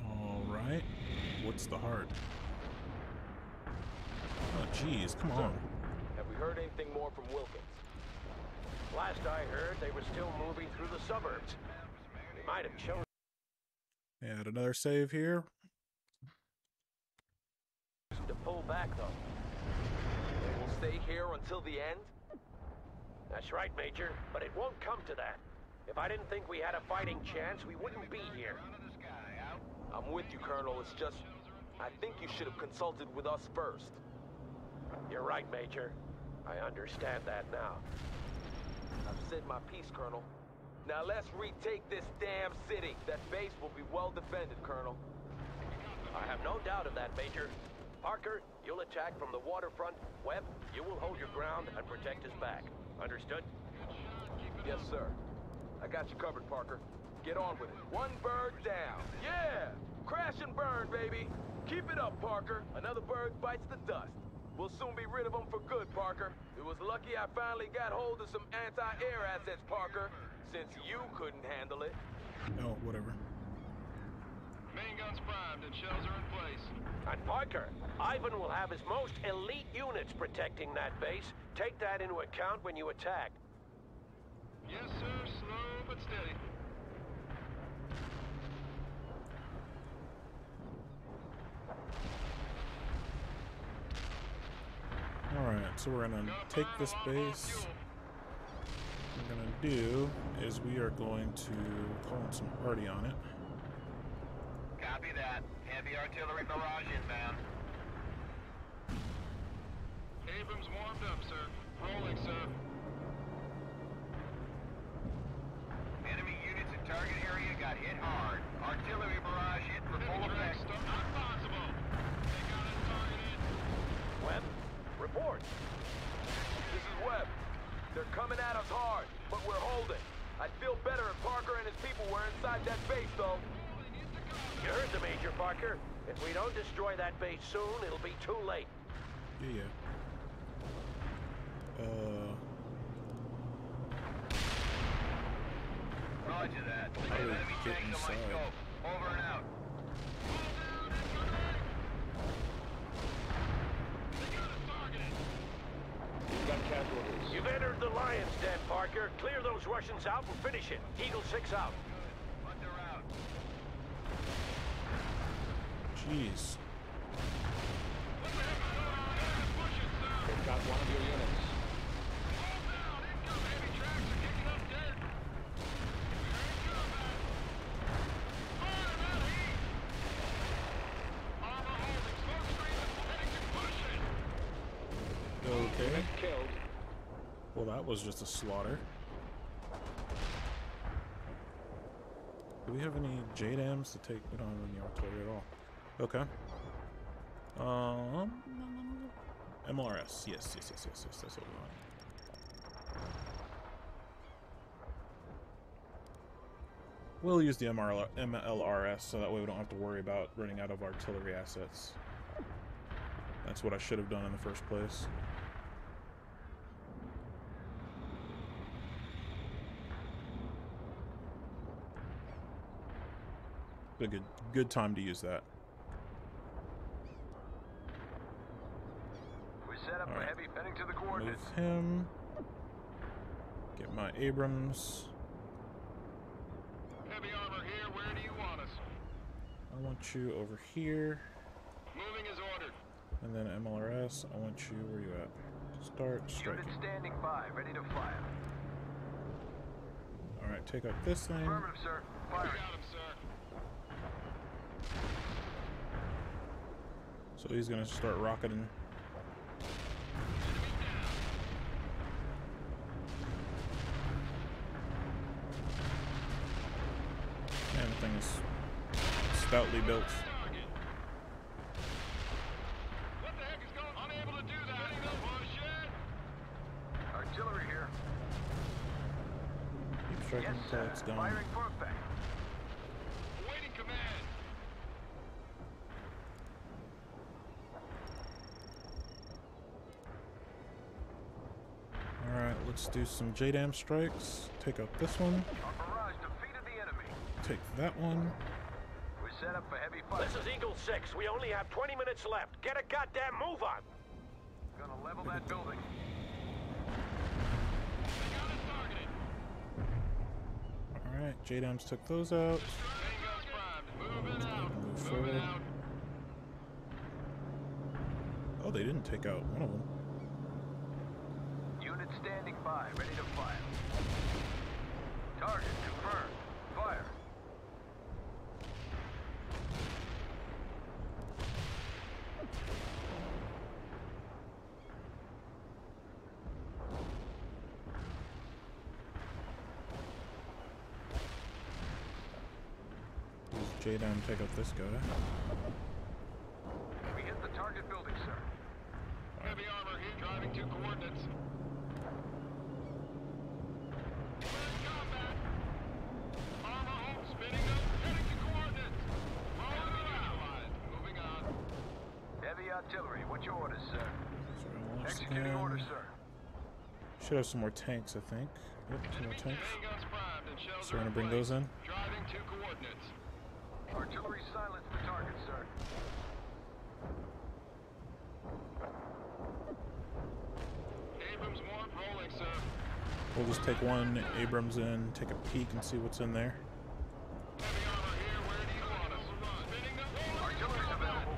Speaker 1: Alright. What's the heart? Oh, jeez, come on.
Speaker 4: Have we heard anything more from Wilkins?
Speaker 8: Last I heard, they were still moving through the suburbs. They might have chosen
Speaker 1: Add another save here.
Speaker 4: to pull back, though. They will stay here until the end?
Speaker 8: That's right, Major, but it won't come to that. If I didn't think we had a fighting chance, we wouldn't be here.
Speaker 4: I'm with you, Colonel. It's just, I think you should have consulted with us first.
Speaker 8: You're right, Major. I understand that now.
Speaker 4: I've said my piece, Colonel. Now let's retake this damn city. That base will be well defended, Colonel.
Speaker 8: I have no doubt of that, Major. Parker, you'll attack from the waterfront. Webb, you will hold your ground and protect us back. Understood?
Speaker 4: Yes, sir. I got you covered, Parker. Get on with it. One bird down. Yeah! Crash and burn, baby. Keep it up, Parker. Another bird bites the dust. We'll soon be rid of them for good, Parker. It was lucky I finally got hold of some anti-air assets, Parker, since you couldn't handle it.
Speaker 1: Oh, whatever.
Speaker 10: Main guns primed and shells are in place.
Speaker 8: And Parker, Ivan will have his most elite units protecting that base. Take that into account when you attack.
Speaker 10: Yes, sir. Slow but steady.
Speaker 1: Alright, so we're gonna take this base. What we're gonna do is we are going to call in some hardy on it.
Speaker 10: Copy that. Heavy artillery barrage inbound. Abrams warmed up, sir. Rolling, sir. Enemy units in target area got hit hard. Artillery barrage hit for full effect. Not possible. They got us targeted.
Speaker 8: Webb, report.
Speaker 4: This is Webb. They're coming at us hard, but we're holding. I'd feel better if Parker and his people were inside that base, though.
Speaker 8: You heard the Major, Parker. If we don't destroy that base soon, it'll be too late.
Speaker 1: Yeah.
Speaker 10: Roger that.
Speaker 1: How do we
Speaker 10: Enemy
Speaker 1: get
Speaker 10: tanks on my
Speaker 1: inside?
Speaker 10: scope. Over and out.
Speaker 11: We've got casualties.
Speaker 8: You've entered the lion's den, Parker. Clear those Russians out and finish it. Eagle 6 out.
Speaker 10: Hunter out.
Speaker 1: Jeez.
Speaker 11: They've got one of your units.
Speaker 1: Okay.
Speaker 11: Killed.
Speaker 1: Well, that was just a slaughter. Do we have any JDAMs to take? We don't have any artillery at all. Okay. MLRS. Yes. That's what we want. We'll use the MLRS so that way we don't have to worry about running out of artillery assets. That's what I should have done in the first place. A good time to use that.
Speaker 10: We set up for heavy heading to the coordinates.
Speaker 1: Move him. Get my Abrams.
Speaker 10: Heavy armor here. Where do you want us?
Speaker 1: I want you over here.
Speaker 10: Moving as ordered.
Speaker 1: And then MLRS, I want you, where you at? Start striking.
Speaker 10: Unit standing by, ready to fire.
Speaker 1: All right, take out this thing.
Speaker 10: Affirmative, sir. Firing. Got him, sir.
Speaker 1: So he's gonna start rocketing. Man, the thing is stoutly built.
Speaker 10: What the heck is going on? Unable to do that. Push it. Artillery here.
Speaker 1: Keep striking until it's gone.
Speaker 10: Firing for effect. Awaiting command.
Speaker 1: Alright, let's do some JDAM strikes. Take out this one.
Speaker 10: Our barrage defeated the enemy.
Speaker 1: Take that one.
Speaker 10: We're set up for heavy fire.
Speaker 8: This is Eagle 6. We only have 20 minutes left. Get a goddamn move on.
Speaker 10: Gonna level that building.
Speaker 1: Alright, JDAMs took those out. Move forward. Oh, they didn't take out one of them.
Speaker 10: Unit standing by, ready to fire. Target confirmed. Fire.
Speaker 1: JDAM take out this guy.
Speaker 10: We hit the target building, sir. Heavy armor here, driving to coordinates. Combat. Armor home, spinning up, heading to coordinates. Rolling around. Moving on. Heavy artillery, what's your orders, sir? Executing orders, sir.
Speaker 1: Should have some more tanks, I think. Yep, some more tanks. So we're gonna bring those in.
Speaker 10: Driving to coordinates. Artillery silence the target, sir. Abrams morph rolling, sir.
Speaker 1: We'll just take one Abrams in, take a peek and see what's in there.
Speaker 10: Heavy armor here, where do you want us? Spinning the artillery's available.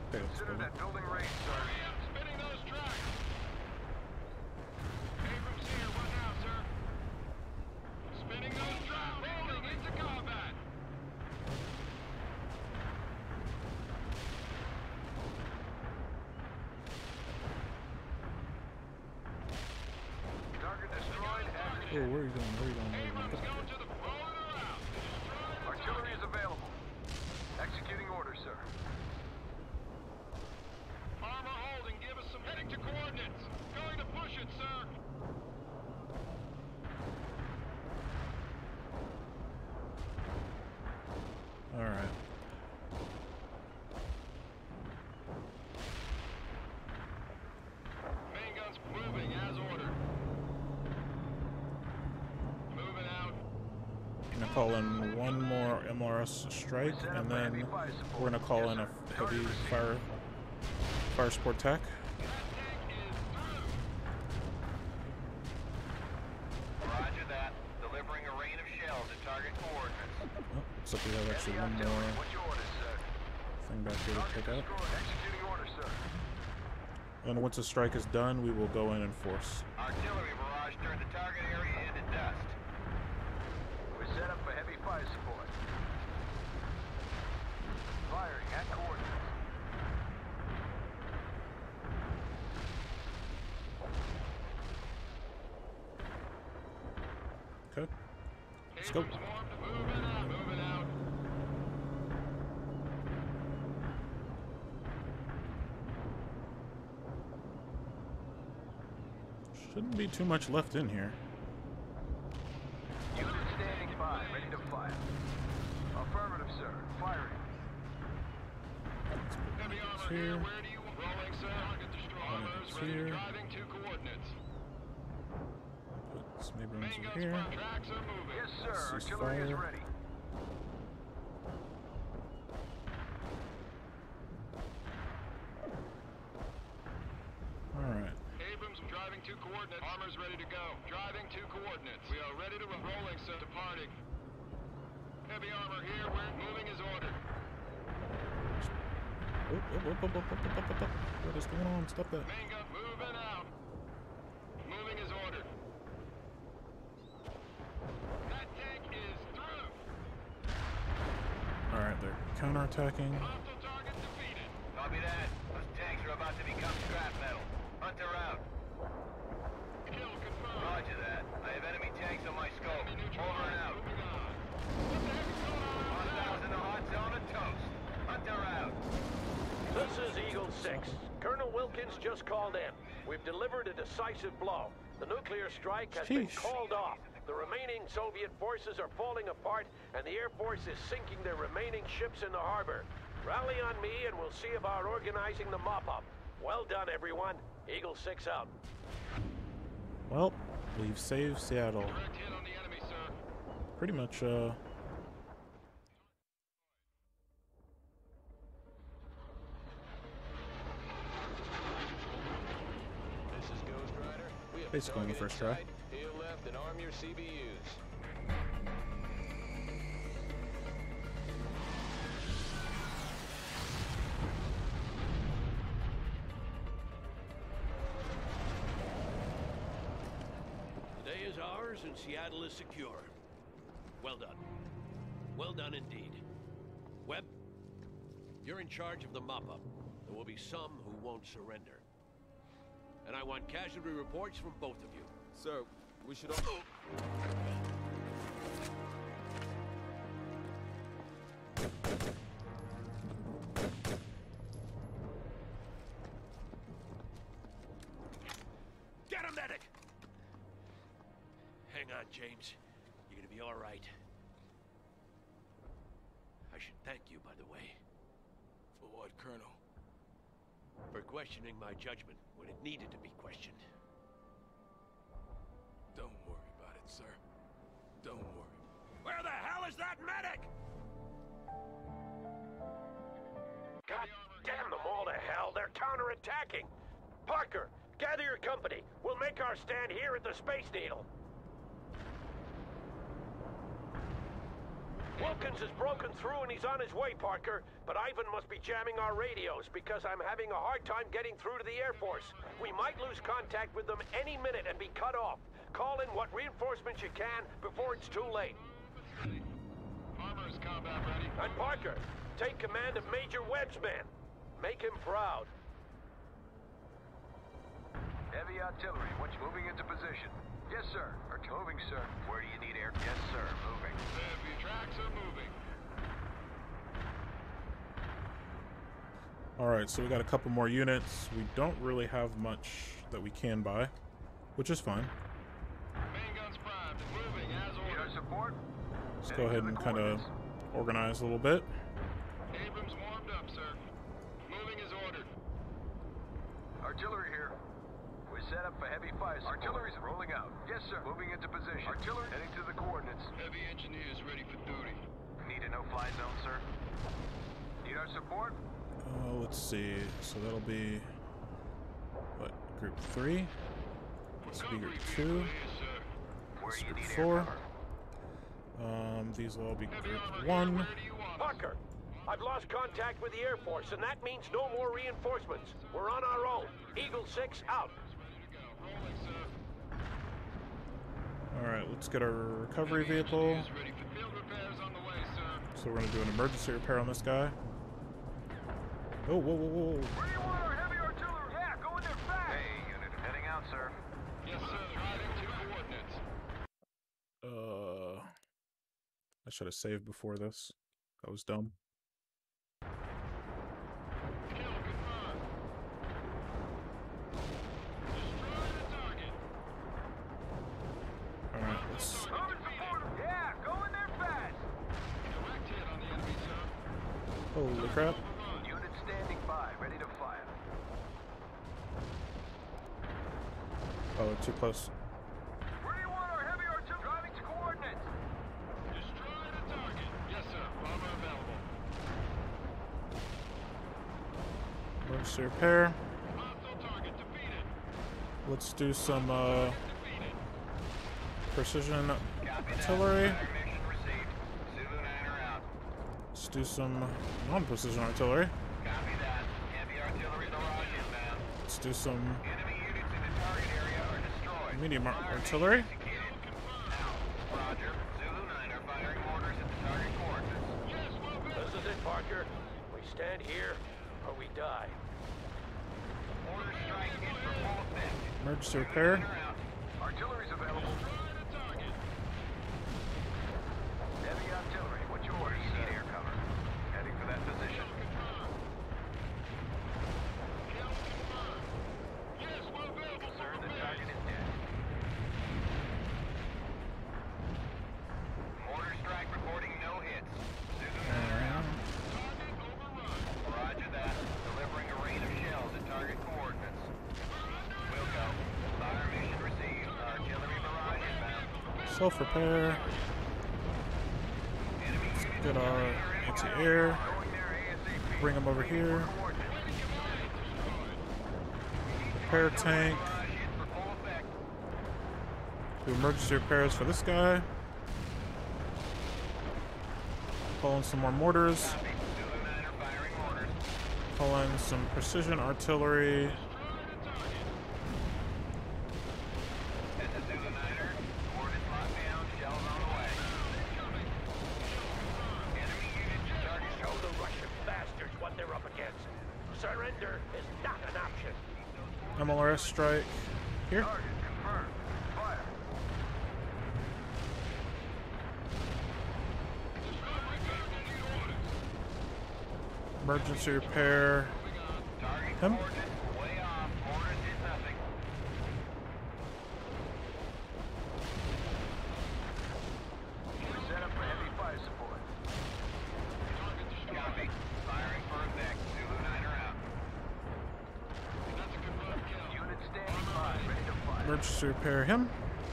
Speaker 1: Okay, let's
Speaker 10: Consider
Speaker 1: go.
Speaker 10: that building raised, sir. Spinning those tracks. Abrams here, what now, sir? Spinning those tracks, rolling into combat. Target destroyed.
Speaker 1: Oh, where are you going? Where are you going? Where are you
Speaker 10: Abrams
Speaker 1: going?
Speaker 10: going to the rolling around. Artillery is available. Executing order, sir. Armor holding. Give us some heading to coordinates. Going to push it, sir.
Speaker 1: Alright.
Speaker 10: Main guns moving as ordered. Moving out.
Speaker 1: I'm gonna call in one more MRS strike, and then we're gonna call in a heavy fire support tech.
Speaker 10: Roger that. Delivering a rain of shells at target coordinates.
Speaker 1: Oh, looks like we have actually one more
Speaker 10: What's your orders, sir?
Speaker 1: thing back here to take out.
Speaker 10: Executing order, sir.
Speaker 1: And once the strike is done, we will go in and force.
Speaker 10: Artillery barrage turned the target area into dust. We're set up for heavy fire support. Firing at coordinates.
Speaker 1: Okay, let's go.
Speaker 10: Moving out, moving out.
Speaker 1: Shouldn't be too much left in here.
Speaker 10: Unit standing by, ready to fire. Affirmative, sir. Firing. Heavy armor here. Where do you rolling, sir? Target destroyers ready
Speaker 1: here.
Speaker 10: driving to coordinates.
Speaker 1: Put some Abrams
Speaker 10: Main
Speaker 1: in
Speaker 10: guns
Speaker 1: here.
Speaker 10: front tracks are moving. Yes, sir.
Speaker 1: Cease
Speaker 10: Artillery is
Speaker 1: fire.
Speaker 10: ready.
Speaker 1: Alright.
Speaker 10: Abrams driving to coordinates. Armor's ready to go. Driving to coordinates. We are ready to rolling, sir. Departing. Heavy armor here. We're moving as ordered.
Speaker 1: What is going on? Stop that.
Speaker 10: Main gun moving out. Moving as ordered.
Speaker 1: they're counterattacking.
Speaker 10: Copy that. Those tanks are about to become scrap metal. Hunt her out. Kill confirmed. Roger that. I have enemy tanks on my scope. Over and out. Hostiles in the hot zone and toast. Hunt her out.
Speaker 8: This is Eagle 6. Colonel Wilkins just called in. We've delivered a decisive blow. The nuclear strike has been called off. The remaining Soviet forces are falling apart, and the Air Force is sinking their remaining ships in the harbor. Rally on me, and we'll see about organizing the mop-up. Well done, everyone. Eagle 6 out.
Speaker 1: Well, we've saved Seattle. Pretty much, basically on the first try.
Speaker 11: Heel left and arm your CBUs.
Speaker 8: The day is ours and Seattle is secure. Well done. Well done indeed. Webb, you're in charge of the mop-up. There will be some who won't surrender. And I want casualty reports from both of you.
Speaker 11: Sir, we should all...
Speaker 8: Get a medic! Hang on, James. You're gonna be all right. I should thank you, by the way.
Speaker 11: For what, Colonel?
Speaker 8: For questioning my judgment when it needed to be questioned.
Speaker 11: Don't worry about it, sir. Don't worry.
Speaker 8: Where the hell is that medic? God damn them all to hell! They're counterattacking! Parker, gather your company. We'll make our stand here at the Space Needle. Wilkins has broken through and he's on his way, Parker. But Ivan must be jamming our radios because I'm having a hard time getting through to the Air Force. We might lose contact with them any minute and be cut off. Call in what reinforcements you can before it's too late.
Speaker 10: Armor is combat ready.
Speaker 8: And Parker, take command of Major Webb's men. Make him proud.
Speaker 10: Heavy artillery, what's moving into position? Yes, sir. Moving, sir. Where do you need air? Yes, sir. Moving. Heavy tracks are moving.
Speaker 1: Alright, so we got a couple more units. We don't really have much that we can buy, which is fine.
Speaker 10: Main guns primed and moving as ordered. Support.
Speaker 1: Let's go ahead and kind of organize a little bit.
Speaker 10: Abrams warmed up, sir. Moving as ordered.
Speaker 13: Artillery here. We're set up for heavy fire. Artillery's rolling out. Yes, sir. Moving into position. Artillery heading to the coordinates.
Speaker 10: Heavy engineers ready for duty.
Speaker 13: Need a no-fly zone, sir. Need our support?
Speaker 1: Let's see. So that'll be what? Group 3. This will be group 2. This is group 4. These will all be group 1.
Speaker 8: Parker, I've lost contact with the Air Force, and that means no more reinforcements. We're on our own. Eagle 6 out.
Speaker 1: Alright, let's get our recovery vehicle. So we're going to do an emergency repair on this guy. Oh, whoa, whoa, whoa.
Speaker 13: Where do you want our heavy artillery? Yeah, go in there fast. Hey, unit, heading out, sir.
Speaker 10: Yes, sir. Riding to coordinates.
Speaker 1: I should have saved before this. That was dumb.
Speaker 10: Kill confirmed. Destroy the target.
Speaker 1: Alright, let's...
Speaker 13: Yeah, go in there fast.
Speaker 10: Direct hit on the enemy, sir.
Speaker 1: Holy crap.
Speaker 13: Unit standing by, ready to fire.
Speaker 1: Oh, we're too close.
Speaker 13: Where do you want our heavy artillery? Driving to coordinates.
Speaker 10: Destroy the target. Yes, sir. Armor available.
Speaker 1: Emergency repair.
Speaker 10: Hostile target defeated.
Speaker 1: Let's do some precision artillery. Let's do some non-precision artillery.
Speaker 13: Copy that. Heavy artillery barrage inbound.
Speaker 1: Let's do some
Speaker 13: Enemy units in the target area are destroyed.
Speaker 1: medium artillery.
Speaker 13: Roger. Zulu 9 are firing orders at the target coordinates.
Speaker 8: This is it, Parker. We stand here, or we die.
Speaker 13: Order strike in for full effect.
Speaker 1: Emergency repair.
Speaker 13: Artillery's available. Heavy artillery, what's your orders? You need air cover. Heading for that position. Sir, the target is dead. Mortar strike reporting no hits. Roger that. Delivering a rain of shells at target coordinates. Will go. Fire mission received. Artillery barrage inbound.
Speaker 1: Self-repair. Let's get our anti-air. Bring them over here. Repair tank. Do emergency repairs for this guy. Call in some more mortars. Call in some precision artillery.
Speaker 8: Show the Russian bastards what they're up against. Surrender is not an option.
Speaker 1: MLRS strike here. Emergency repair him.
Speaker 13: Set up for heavy fire support. Copy. Firing for effect. Zulu 9 out. Unit standing by, ready to fire.
Speaker 1: Emergency repair him.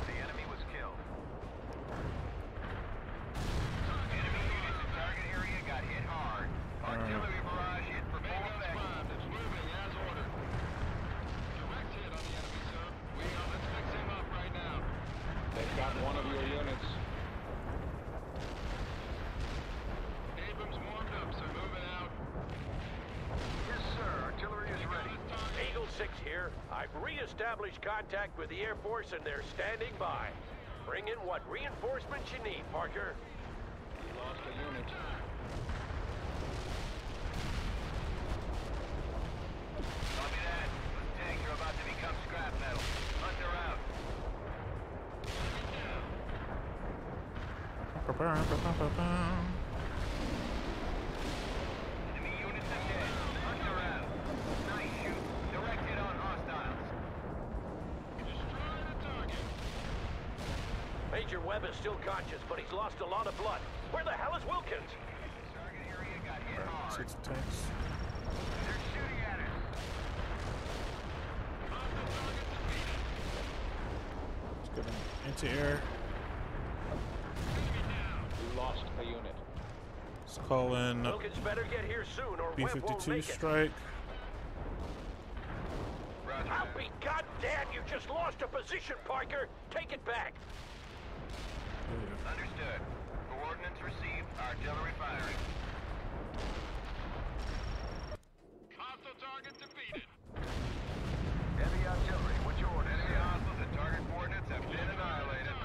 Speaker 13: The enemy was killed. Enemy units in target area got hit hard. Artillery barrage hit for full effect. It's moving as ordered. Direct hit on the enemy, sir. Let's fix him up right now.
Speaker 16: They've got one of your units.
Speaker 13: Abrams warmed up, sir. Moving out. Yes, sir. Artillery is ready.
Speaker 8: Eagle 6 here. I've re-established contact with the Air Force and they're standing by. Bring in what reinforcements you need, Parker.
Speaker 16: We lost a unit.
Speaker 13: Copy that. Those tanks are about to become scrap metal. Hunt her out. Enemy units are dead. Hunt her out. Nice shoot. Direct hit on hostiles. Destroy the target.
Speaker 8: Major Webb is still conscious, but he's lost a lot of blood. Where the hell is Wilkins?
Speaker 13: Target area got hit hard.
Speaker 1: Six tanks.
Speaker 13: They're shooting at us.
Speaker 1: Let's get an anti-air.
Speaker 16: We lost a unit.
Speaker 1: Let's call in
Speaker 8: Wilkins better get here soon, or Webb won't
Speaker 1: B-52
Speaker 8: make it.
Speaker 1: strike.
Speaker 8: I'll be goddamn! You just lost a position, Parker. Take it back.
Speaker 13: Understood. Coordinates received. Artillery firing. Hostile target defeated. Heavy artillery. What's your order? Enemy hostiles at target coordinates have been annihilated.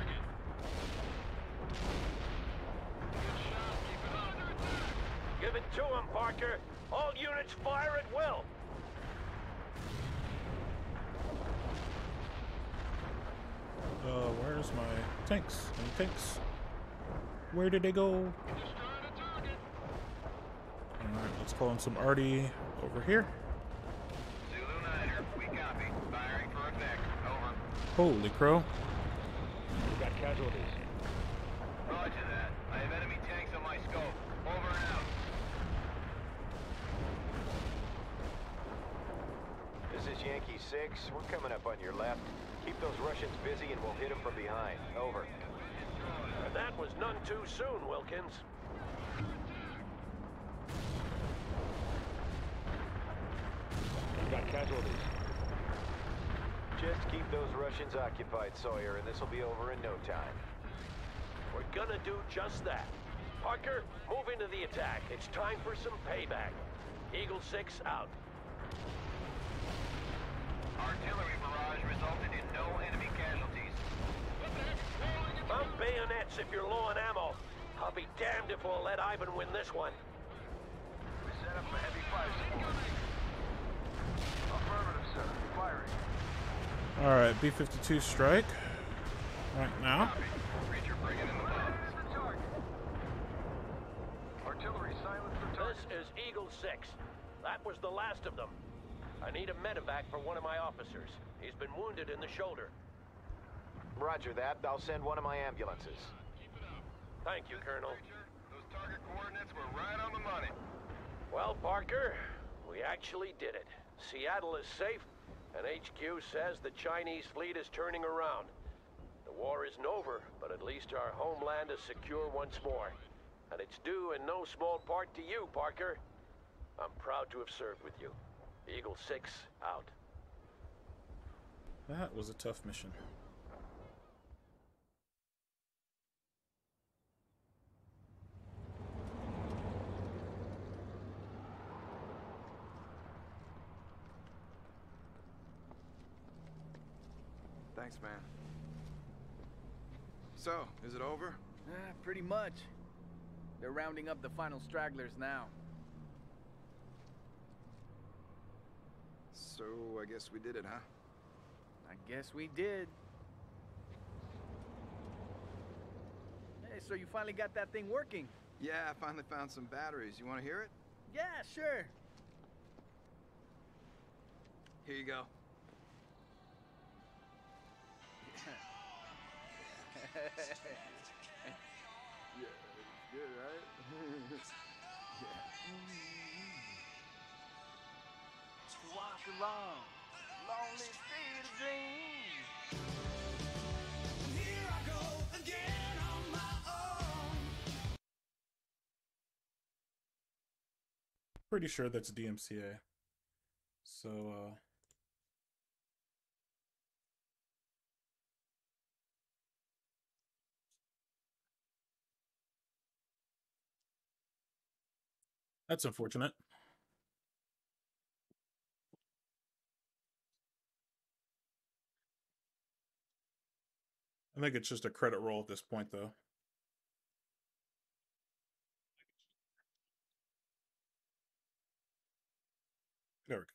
Speaker 13: Good shot. Keep it under attack.
Speaker 8: Give it to him, Parker. All units fire at will.
Speaker 1: Where's my tanks? Any tanks? Where did they go? Alright, let's call in some arty over here.
Speaker 13: Zulu 9er, we copy. Firing for effect. Over.
Speaker 1: Holy crow.
Speaker 16: We've got casualties.
Speaker 13: Roger that. I have enemy tanks on my scope. Over and out.
Speaker 7: This is Yankee 6. We're coming up on your left. Keep those Russians busy and we'll hit them from behind. Over.
Speaker 8: And that was none too soon, Wilkins.
Speaker 16: We've got casualties.
Speaker 7: Just keep those Russians occupied, Sawyer, and this will be over in no time.
Speaker 8: We're gonna do just that. Parker, move into the attack. It's time for some payback. Eagle 6 out.
Speaker 13: Artillery barrage resulted in no enemy casualties.
Speaker 8: Mount bayonets if you're low on ammo. I'll be damned if we'll let Ivan win this one.
Speaker 1: Alright, B-52 strike. Right now.
Speaker 13: Ranger, bring it in the box. Artillery silencer.
Speaker 8: This is Eagle 6. That was the last of them. I need a medevac for one of my officers. He's been wounded in the shoulder.
Speaker 7: Roger that. I'll send one of my ambulances.
Speaker 8: Thank you, Colonel.
Speaker 13: Those target coordinates were right on the money.
Speaker 8: Well, Parker, we actually did it. Seattle is safe, and HQ says the Chinese fleet is turning around. The war isn't over, but at least our homeland is secure once more. And it's due in no small part to you, Parker. I'm proud to have served with you. Eagle 6, out.
Speaker 1: That was a tough mission.
Speaker 5: Thanks, man. So, is it over? Pretty much. They're rounding up the final stragglers now. So, I guess we did it, huh? I guess we did. Hey, so you finally got that thing working? Yeah, I finally found some batteries. You want to hear it? Yeah, sure. Here you go. Yeah, it's good, right? Walk along, lonely street of dreams. Here I go again on my own.
Speaker 1: Pretty sure that's DMCA. So, that's unfortunate. I think it's just a credit roll at this point, though. There we go.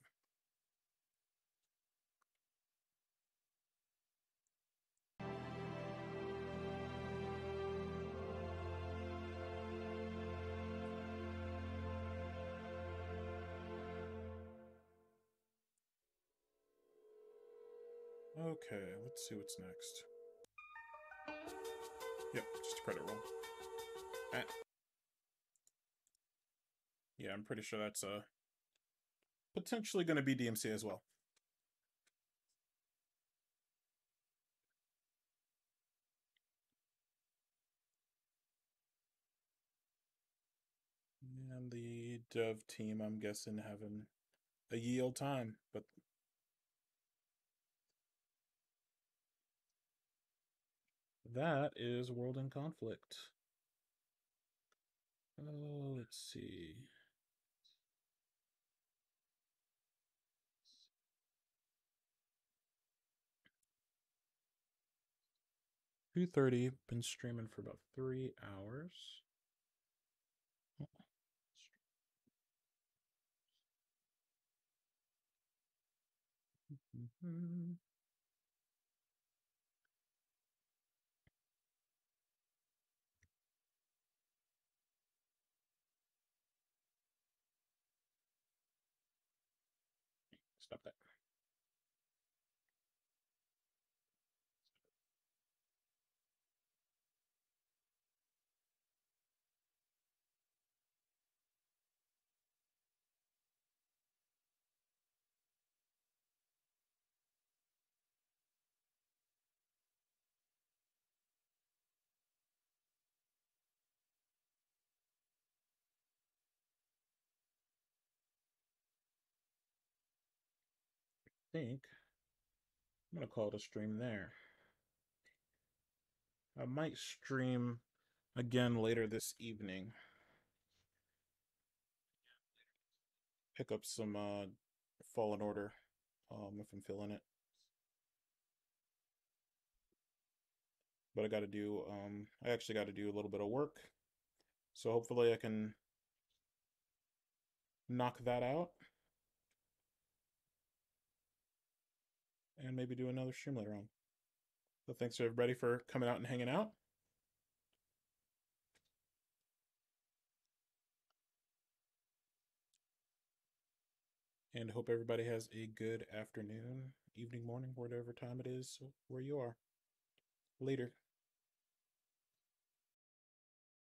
Speaker 1: Okay, let's see what's next. Yep, just a credit roll. Yeah, I'm pretty sure that's potentially going to be DMCA as well. And the dev team, I'm guessing, having a ye old time, but that is World in Conflict. Oh, let's see. $2:30. Been streaming for about 3 hours. Stop that. Think I'm gonna call it a stream there. I might stream again later this evening. Pick up some Fallen Order if I'm feeling it. But I gotta do I actually gotta do a little bit of work. So hopefully I can knock that out. and maybe do another stream later on. So thanks to everybody for coming out and hanging out. And hope everybody has a good afternoon, evening, morning, whatever time it is where you are. Later.